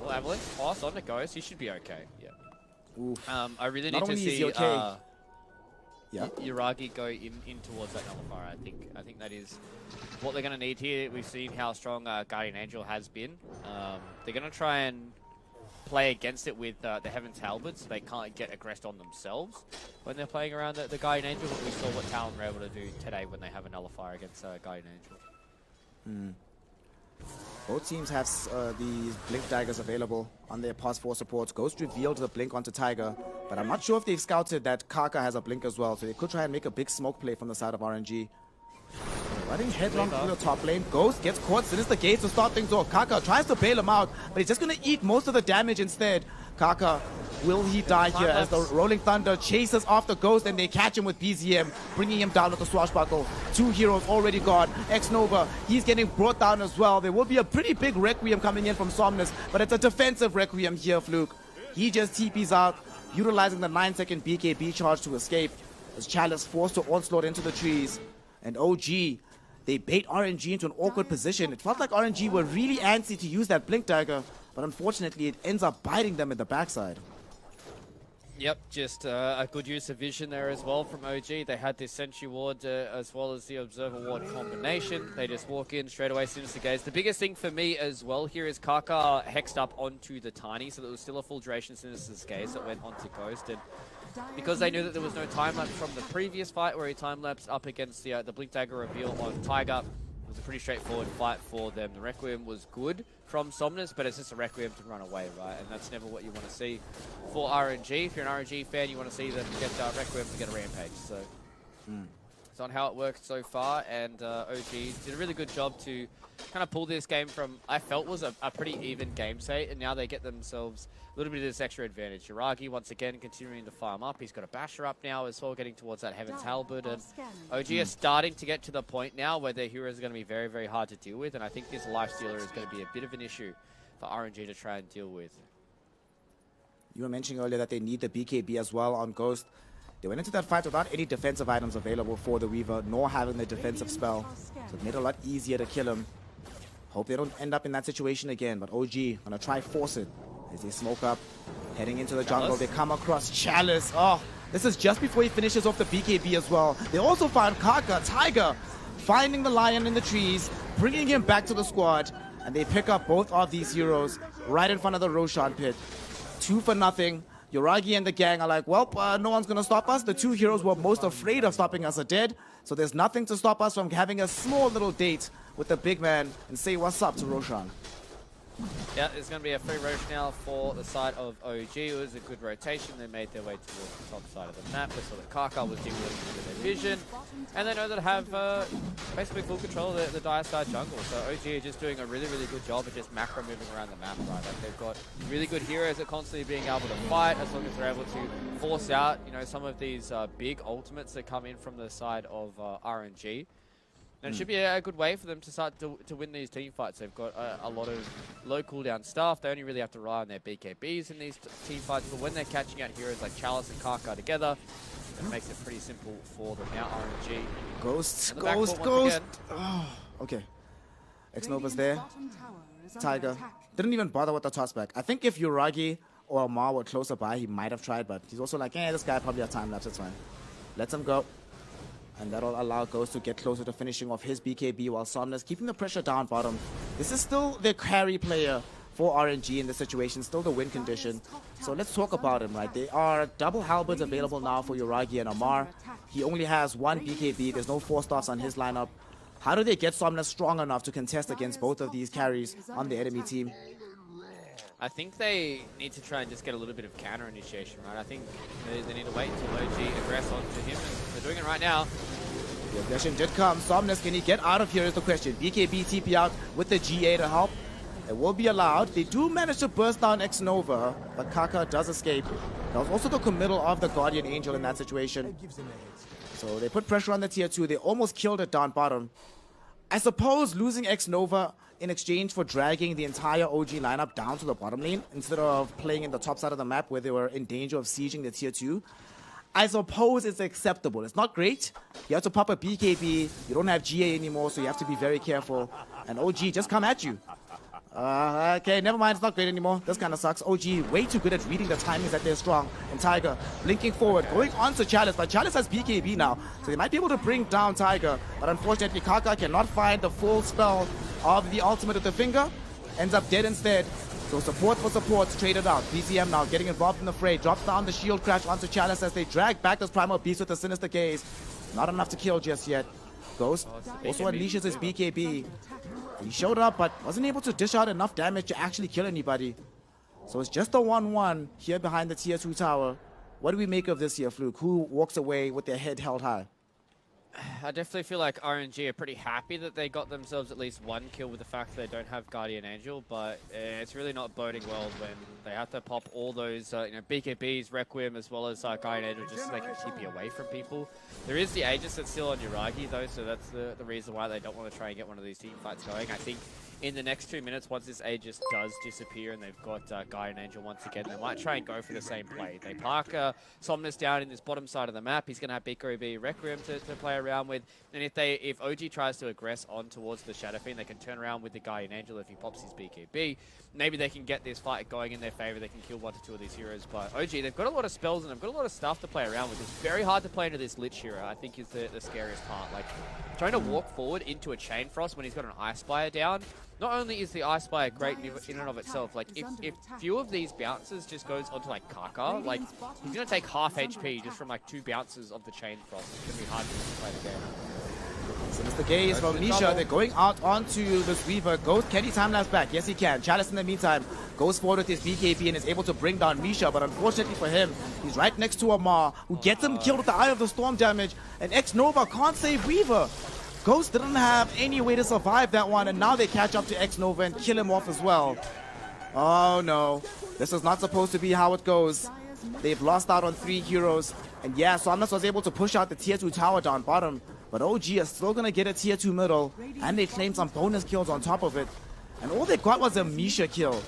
Oh, Avalanche. Oh, Sonic Ghost. He should be okay. Yeah. Oof. I really Not need to only is see he okay, yeah. Yuragi go in towards that nullifier. I think that is what they're going to need here. We've seen how strong Guardian Angel has been. They're going to try and play against it with the Heaven's Halberd, so they can't get aggressed on themselves when they're playing around the Guardian Angel. But we saw what Talon were able to do today when they have a nullifier against Guardian Angel. Both teams have these Blink Daggers available on their Pass 4 supports. Ghost revealed the Blink onto Tiger, but I'm not sure if they've scouted that Kaka has a Blink as well, so they could try and make a big smoke play from the side of RNG. Running headlong through the top lane. Ghost gets caught, sinister gates to start things off. Kaka tries to bail him out, but he's just going to eat most of the damage instead. Kaka, will he die here as the Rolling Thunder chases after Ghost and they catch him with BZM, bringing him down with the swashbuckle. 2 heroes already gone. X-Nova, he's getting brought down as well. There will be a pretty big Requiem coming in from Somnus, but it's a defensive Requiem here, Fluke. He just TPs out, utilizing the 9-second BKB charge to escape as Chalice forced to onslaught into the trees. And OG, they bait RNG into an awkward position. It felt like RNG were really antsy to use that Blink Dagger, but unfortunately it ends up biting them in the backside. Yep, just a good use of vision there as well from OG. They had this Sentry Ward as well as the Observer Ward combination. They just walk in straight away, Sinister Gaze. The biggest thing for me as well here is Kaka hexed up onto the Tiny, so there was still a full duration Sinister's Gaze that went onto Ghost. And because they knew that there was no time lapse from the previous fight where he time lapsed up against the Blink Dagger reveal on Tiger, it was a pretty straightforward fight for them. The Requiem was good from Somnus, but it's just a Requiem to run away, right? And that's never what you want to see for RNG. If you're an RNG fan, you want to see them get Requiem to get a Rampage. So it's on how it worked so far, and OG did a really good job to kind of pull this game from, I felt was a pretty even game state, and now they get themselves a little bit of this extra advantage. Yuragi, once again, continuing to farm up. He's got a Basher up now as well, getting towards that Heaven's Halberd, and OG is starting to get to the point now where their heroes are going to be very, very hard to deal with, and I think this Lifestealer is going to be a bit of an issue for RNG to try and deal with. You were mentioning earlier that they need the BKB as well on Ghost. They went into that fight without any defensive items available for the Weaver, nor having the defensive spell, so it made it a lot easier to kill him. Hope they don't end up in that situation again, but OG gonna try force it as they smoke up, heading into the jungle. They come across Chalice. Oh, this is just before he finishes off the BKB as well. They also found Kaka, Tiger, finding the Lion in the trees, bringing him back to the squad, and they pick up both of these heroes right in front of the Roshan pit. 2 for nothing. Yuragi and the gang are like, well, no one's gonna stop us. The 2 heroes were most afraid of stopping us are dead, so there's nothing to stop us from having a small little date with the big man and say what's up to Roshan. Yeah, there's going to be a free rotation now for the side of OG. It was a good rotation. They made their way towards the top side of the map. They saw that Kaka was dealing with their vision. And they know that they have basically full control of the Dire Star jungle. So OG are just doing a really, really good job of just macro moving around the map, right? Like they've got really good heroes that constantly being able to fight as long as they're able to force out, you know, some of these big ultimates that come in from the side of RNG. And it should be a good way for them to start to win these team fights. They've got a lot of low cooldown stuff. They only really have to rely on their BKBs in these team fights. But when they're catching out heroes like Chalice and Kaka together, it makes it pretty simple for them. Now RNG. Ghost. Oh, okay. X-Nova's there. Tiger. Didn't even bother with the tossback. I think if Yuragi or Amar were closer by, he might have tried. But he's also like, this guy probably has time lapse. It's fine. Lets him go. And that'll allow Ghost to get closer to finishing off his BKB while Somnus keeping the pressure down bottom. This is still the carry player for RNG in this situation, still the win condition. So let's talk about him, right? There are double halberds available now for Yuragi and Amar. He only has 1 BKB. There's no 4-stars on his lineup. How do they get Somnus strong enough to contest against both of these carries on the enemy team? I think they need to try and just get a little bit of counter initiation, right? I think they need to wait until OG aggress onto him, and they're doing it right now. The aggression did come. Somnus, can he get out of here is the question. BKB TP out with the GA to help. It will be allowed. They do manage to burst down X-Nova, but Kaka does escape. That was also the committal of the Guardian Angel in that situation. So they put pressure on the tier 2. They almost killed it down bottom. I suppose losing X-Nova in exchange for dragging the entire OG lineup down to the bottom lane instead of playing in the top side of the map where they were in danger of sieging the tier 2. I suppose it's acceptable. It's not great. You have to pop a BKB. You don't have GA anymore, so you have to be very careful. And OG just come at you. Okay, never mind. It's not great anymore. This kind of sucks. OG way too good at reading the timings that they're strong. And Tiger blinking forward, going on to Chalice. But Chalice has BKB now, so they might be able to bring down Tiger. But unfortunately, Kaka cannot find the full spell of the ultimate with the finger. Ends up dead instead. So support for support, traded out. BCM now getting involved in the fray. Drops down the shield crash onto Chalice as they drag back this Primal Beast with the Sinister Gaze. Not enough to kill just yet. Ghost also unleashes his BKB. He showed up, but wasn't able to dish out enough damage to actually kill anybody. So it's just a 1-1 here behind the tier 2 tower. What do we make of this here, Fluke? Who walks away with their head held high? I definitely feel like RNG are pretty happy that they got themselves at least one kill with the fact that they don't have Guardian Angel, but it's really not boding well when they have to pop all those BKBs, Requiem, as well as Guardian Angel just so they can keep you away from people. There is the Aegis that's still on Yuragi though, so that's the reason why they don't want to try and get one of these team fights going. I think in the next 2 minutes, once this Aegis does disappear and they've got Guardian Angel once again, they might try and go for the same play. They park Somnus down in this bottom side of the map. He's going to have BKB Requiem to play around with. And if OG tries to aggress on towards the Shadow Fiend, they can turn around with the Guardian Angel if he pops his BKB. Maybe they can get this fight going in their favor. They can kill 1 to 2 of these heroes. But OG, they've got a lot of spells and they've got a lot of stuff to play around with. It's very hard to play into this Lich hero, I think is the scariest part. Like, trying to walk forward into a Chain Frost when he's got an Ice Spire down. Not only is the Ice Spire great in and of itself, like if few of these bounces just goes onto like Kaka, like he's gonna take half HP just from like 2 bounces of the Chain Frost. It's gonna be hard to play the game. So it's the gaze from Nisha. They're going out onto this Weaver. Ghost, can he time-lapse back? Yes, he can. Chalice in the meantime goes forward with his BKB and is able to bring down Misha, but unfortunately for him, he's right next to Amar, who gets him killed with the Eye of the Storm damage, and X-Nova can't save Weaver. Ghost didn't have any way to survive that one, and now they catch up to X-Nova and kill him off as well. Oh no, this is not supposed to be how it goes. They've lost out on 3 heroes, and yeah, Somnus was able to push out the tier 2 tower down bottom, but OG is still gonna get a tier 2 middle, and they claim some bonus kills on top of it. And all they got was a Misha kill.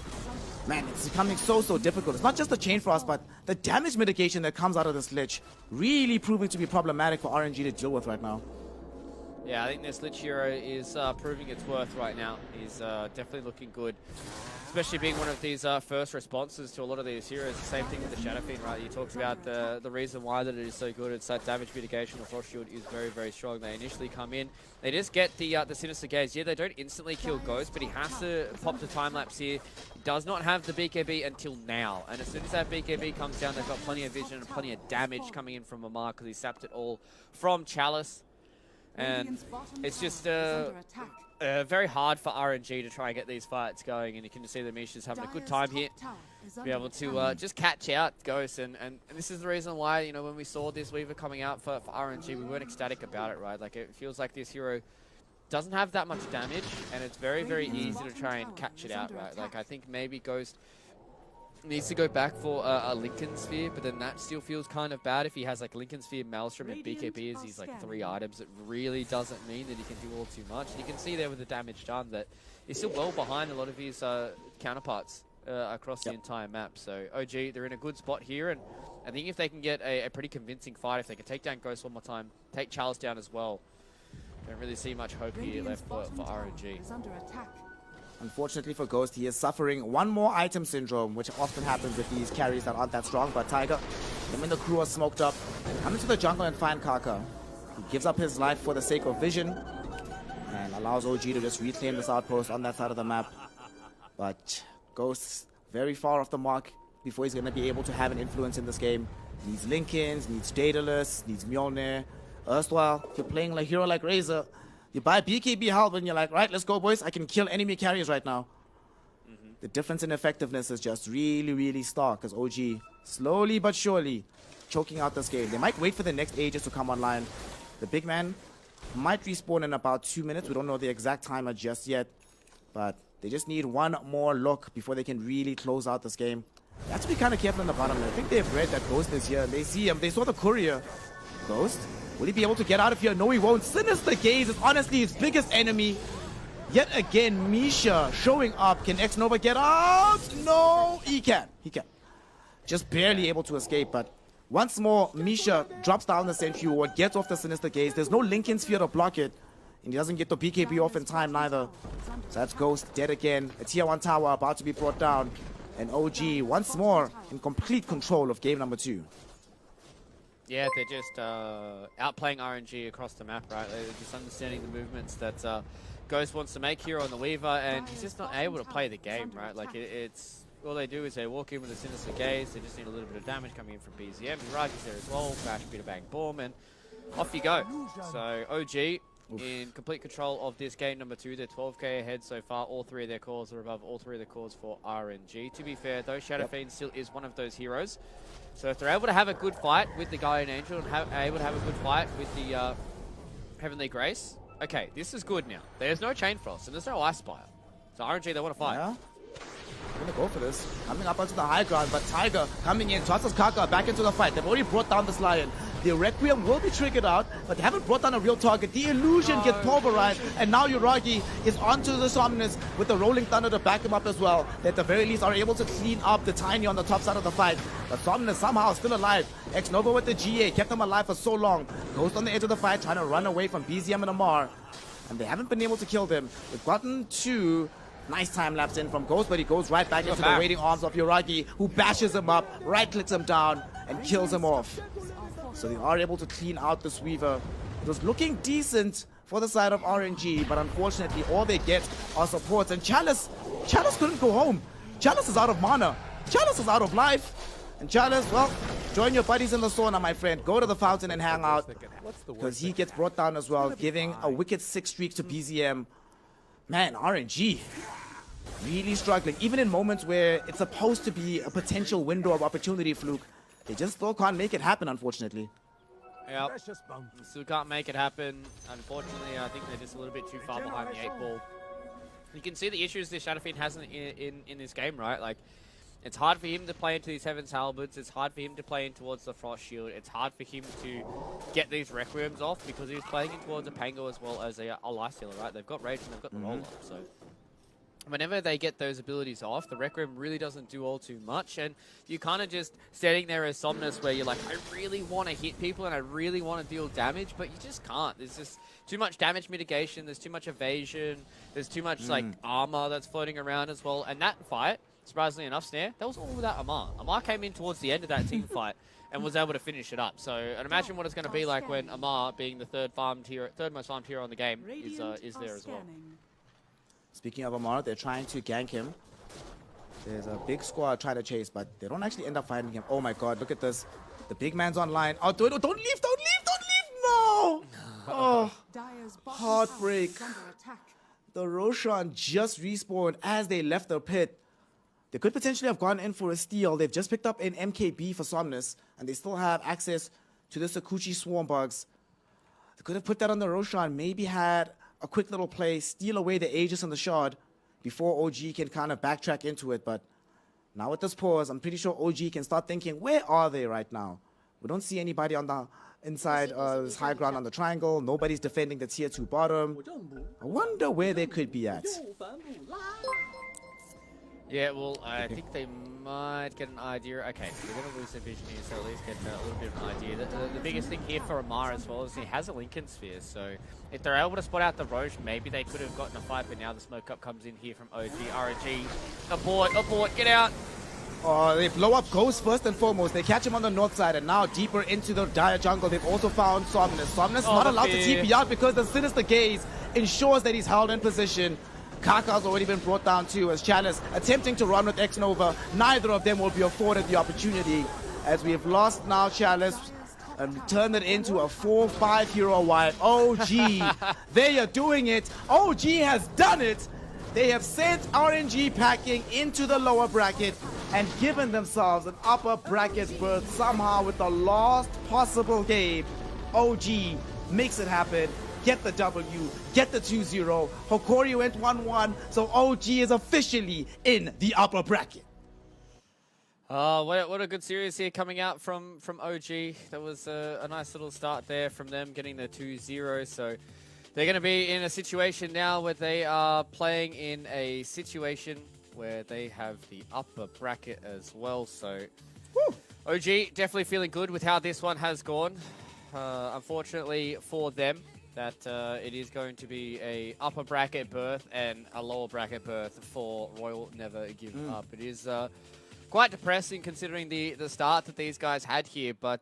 Man, it's becoming so difficult. It's not just the Chain Frost, but the damage mitigation that comes out of this Lich really proving to be problematic for RNG to deal with right now. Yeah, I think this Lich hero is proving its worth right now. He's definitely looking good, especially being one of these first responses to a lot of these heroes. The same thing with the Shadow Fiend, right? You talked about the reason why that it is so good. It's that damage mitigation. The Frost Shield is very, very strong. They initially come in. They just get the Sinister Gaze. Yeah, they don't instantly kill Ghost, but he has to pop the time-lapse here. He does not have the BKB until now. And as soon as that BKB comes down, they've got plenty of vision and plenty of damage coming in from Amar because he sapped it all from Chalice. And it's just very hard for RNG to try and get these fights going, and you can see that Misha's having a good time here to be able to just catch out Ghost, and this is the reason why, you know, when we saw this Weaver coming out for RNG, we weren't ecstatic about it, right? Like, it feels like this hero doesn't have that much damage, and it's very, very easy to try and catch it out, right? Like, I think maybe Ghost needs to go back for a Lincoln Sphere, but then that still feels kind of bad if he has like Lincoln Sphere, Maelstrom, and BKB as these like 3 items. It really doesn't mean that he can do all too much. You can see there with the damage done that he's still well behind a lot of his counterparts across the entire map. So OG, they're in a good spot here, and I think if they can get a pretty convincing fight, if they can take down Ghost one more time, take Chalice down as well, don't really see much hope here left for RNG. Unfortunately for Ghost, he is suffering one more item syndrome, which often happens with these carries that aren't that strong. But Tiger, him and the crew are smoked up. Come into the jungle and find Kaka. He gives up his life for the sake of vision and allows OG to just reclaim this outpost on that side of the map. But Ghost's very far off the mark before he's going to be able to have an influence in this game. Needs Lincolns, needs Daedalus, needs Mjolnir. Erstwhile, if you're playing like hero like Razor, you buy BKB help and you're like, right, let's go, boys. I can kill enemy carriers right now. The difference in effectiveness is just really, really stark as OG slowly but surely choking out this game. They might wait for the next Aegis to come online. The big man might respawn in about 2 minutes. We don't know the exact timer just yet, but they just need one more look before they can really close out this game. They have to be kind of careful on the bottom. I think they've read that Ghost is here. They see him. They saw the courier. Ghost? Will he be able to get out of here? No, he won't. Sinister Gaze is honestly his biggest enemy. Yet again, Misha showing up. Can X-Nova get out? No, he can. He can. Just barely able to escape, but once more, Misha drops down the Sentry Ward, gets off the Sinister Gaze. There's no Lincoln Sphere to block it. And he doesn't get the BKB off in time neither. So that's Ghost dead again. A tier 1 tower about to be brought down. And OG once more in complete control of game number 2. Yeah, they're just outplaying RNG across the map, right? They're just understanding the movements that Ghost wants to make here on the Weaver, and he's just not able to play the game, right? Like, it's all they do is they walk in with a Sinister Gaze. They just need a little bit of damage coming in from BZM. Mirage's there as well. Bash, bit of bang, boom, and off you go. So OG in complete control of this game number 2. They're 12k ahead so far. All 3 of their cores are above all 3 of the cores for RNG. To be fair, though, Shadow Fiend still is one of those heroes. So if they're able to have a good fight with the Guardian Angel and able to have a good fight with the Heavenly Grace, okay, this is good now. There's no Chain Frost and there's no Ice Spire. So RNG, they want to fight. Yeah. I'm gonna go for this. Coming up onto the high ground, but Tiger coming in, tosses Kaka back into the fight. They've already brought down this Lion. The Requiem will be triggered out, but they haven't brought down a real target. The illusion gets pulverized, and now Yuragi is onto the Somnus with the Rolling Thunder to back him up as well. They at the very least are able to clean up the Tiny on the top side of the fight. But Somnus somehow still alive. X-Nova with the GA, kept them alive for so long. Ghost on the edge of the fight, trying to run away from BZM and Amar. And they haven't been able to kill them. They've gotten 2 nice time lapse in from Ghost, but he goes right back into the waiting arms of Yuragi, who bashes him up, right-clicks him down, and kills him off. So they are able to clean out this Weaver. It was looking decent for the side of RNG, but unfortunately all they get are supports. And Chalice couldn't go home. Chalice is out of mana. Chalice is out of life. And Chalice, well, join your buddies in the sauna, my friend. Go to the fountain and hang out, because he gets brought down as well, giving a wicked 6 streak to BZM. Man, RNG really struggling. Even in moments where it's supposed to be a potential window of opportunity, Fluke, they just still can't make it happen, unfortunately. Yep. Still can't make it happen. Unfortunately, I think they're just a little bit too far behind the 8 ball. You can see the issues this Shadow Fiend has in this game, right? Like, it's hard for him to play into these Heaven's Halberds. It's hard for him to play in towards the Frost Shield. It's hard for him to get these Requiems off because he's playing in towards a Pango as well as a Life Stealer, right? They've got Rage and they've got the roll-up, so whenever they get those abilities off, the Requiem really doesn't do all too much, and you're kind of just standing there as Somnus where you're like, I really want to hit people and I really want to deal damage, but you just can't. There's just too much damage mitigation, there's too much evasion, there's too much like armor that's floating around as well, and that fight, surprisingly enough, Snare, that was all without Amar. Amar came in towards the end of that team fight and was able to finish it up. So, and imagine what it's going to be like when Amar, being the third most farmed hero on the game, is there as well. Speaking of Amar, they're trying to gank him. There's a big squad trying to chase, but they don't actually end up finding him. Oh my god, look at this. The big man's online. Oh, don't leave, don't leave, don't leave! No! Oh, heartbreak. The Roshan just respawned as they left the pit. They could potentially have gone in for a steal. They've just picked up an MKB for Somnus, and they still have access to the Sakuchi Swarm Bugs. They could have put that on the Roshan, maybe had a quick little play, steal away the Aegis and the Shard before OG can kind of backtrack into it. But now with this pause, I'm pretty sure OG can start thinking, where are they right now? We don't see anybody on the inside this high ground on the triangle. Nobody's defending the tier 2 bottom. I wonder where they could be at. Yeah, well, I think they might get an idea. Okay, they're going to lose their vision here, so at least get a little bit of an idea. The biggest thing here for Amar as well is he has a Lincoln Sphere, so if they're able to spot out the Roche, maybe they could have gotten a fight, but now the smoke up comes in here from OG. RNG, abort, get out! Oh, they blow up Ghost first and foremost. They catch him on the north side, and now deeper into the dire jungle, they've also found Somnus. Somnus not allowed to TP out because the Sinister Gaze ensures that he's held in position. Kaka's already been brought down too, as Chalice attempting to run with X-Nova. Neither of them will be afforded the opportunity, as we have lost now Chalice and turned it into a 4-5 hero wipe. OG, they are doing it. OG has done it. They have sent RNG packing into the lower bracket and given themselves an upper bracket berth somehow with the last possible game. OG makes it happen. Get the W, get the 2-0. Hokori went 1-1, so OG is officially in the upper bracket. What a good series here coming out from OG. That was a nice little start there from them getting the 2-0. So they're going to be in a situation now where they are playing in a situation where they have the upper bracket as well. So OG definitely feeling good with how this one has gone. Unfortunately for them, that it is going to be a upper bracket berth and a lower bracket berth for Royal Never Give Up. It is quite depressing considering the start that these guys had here, but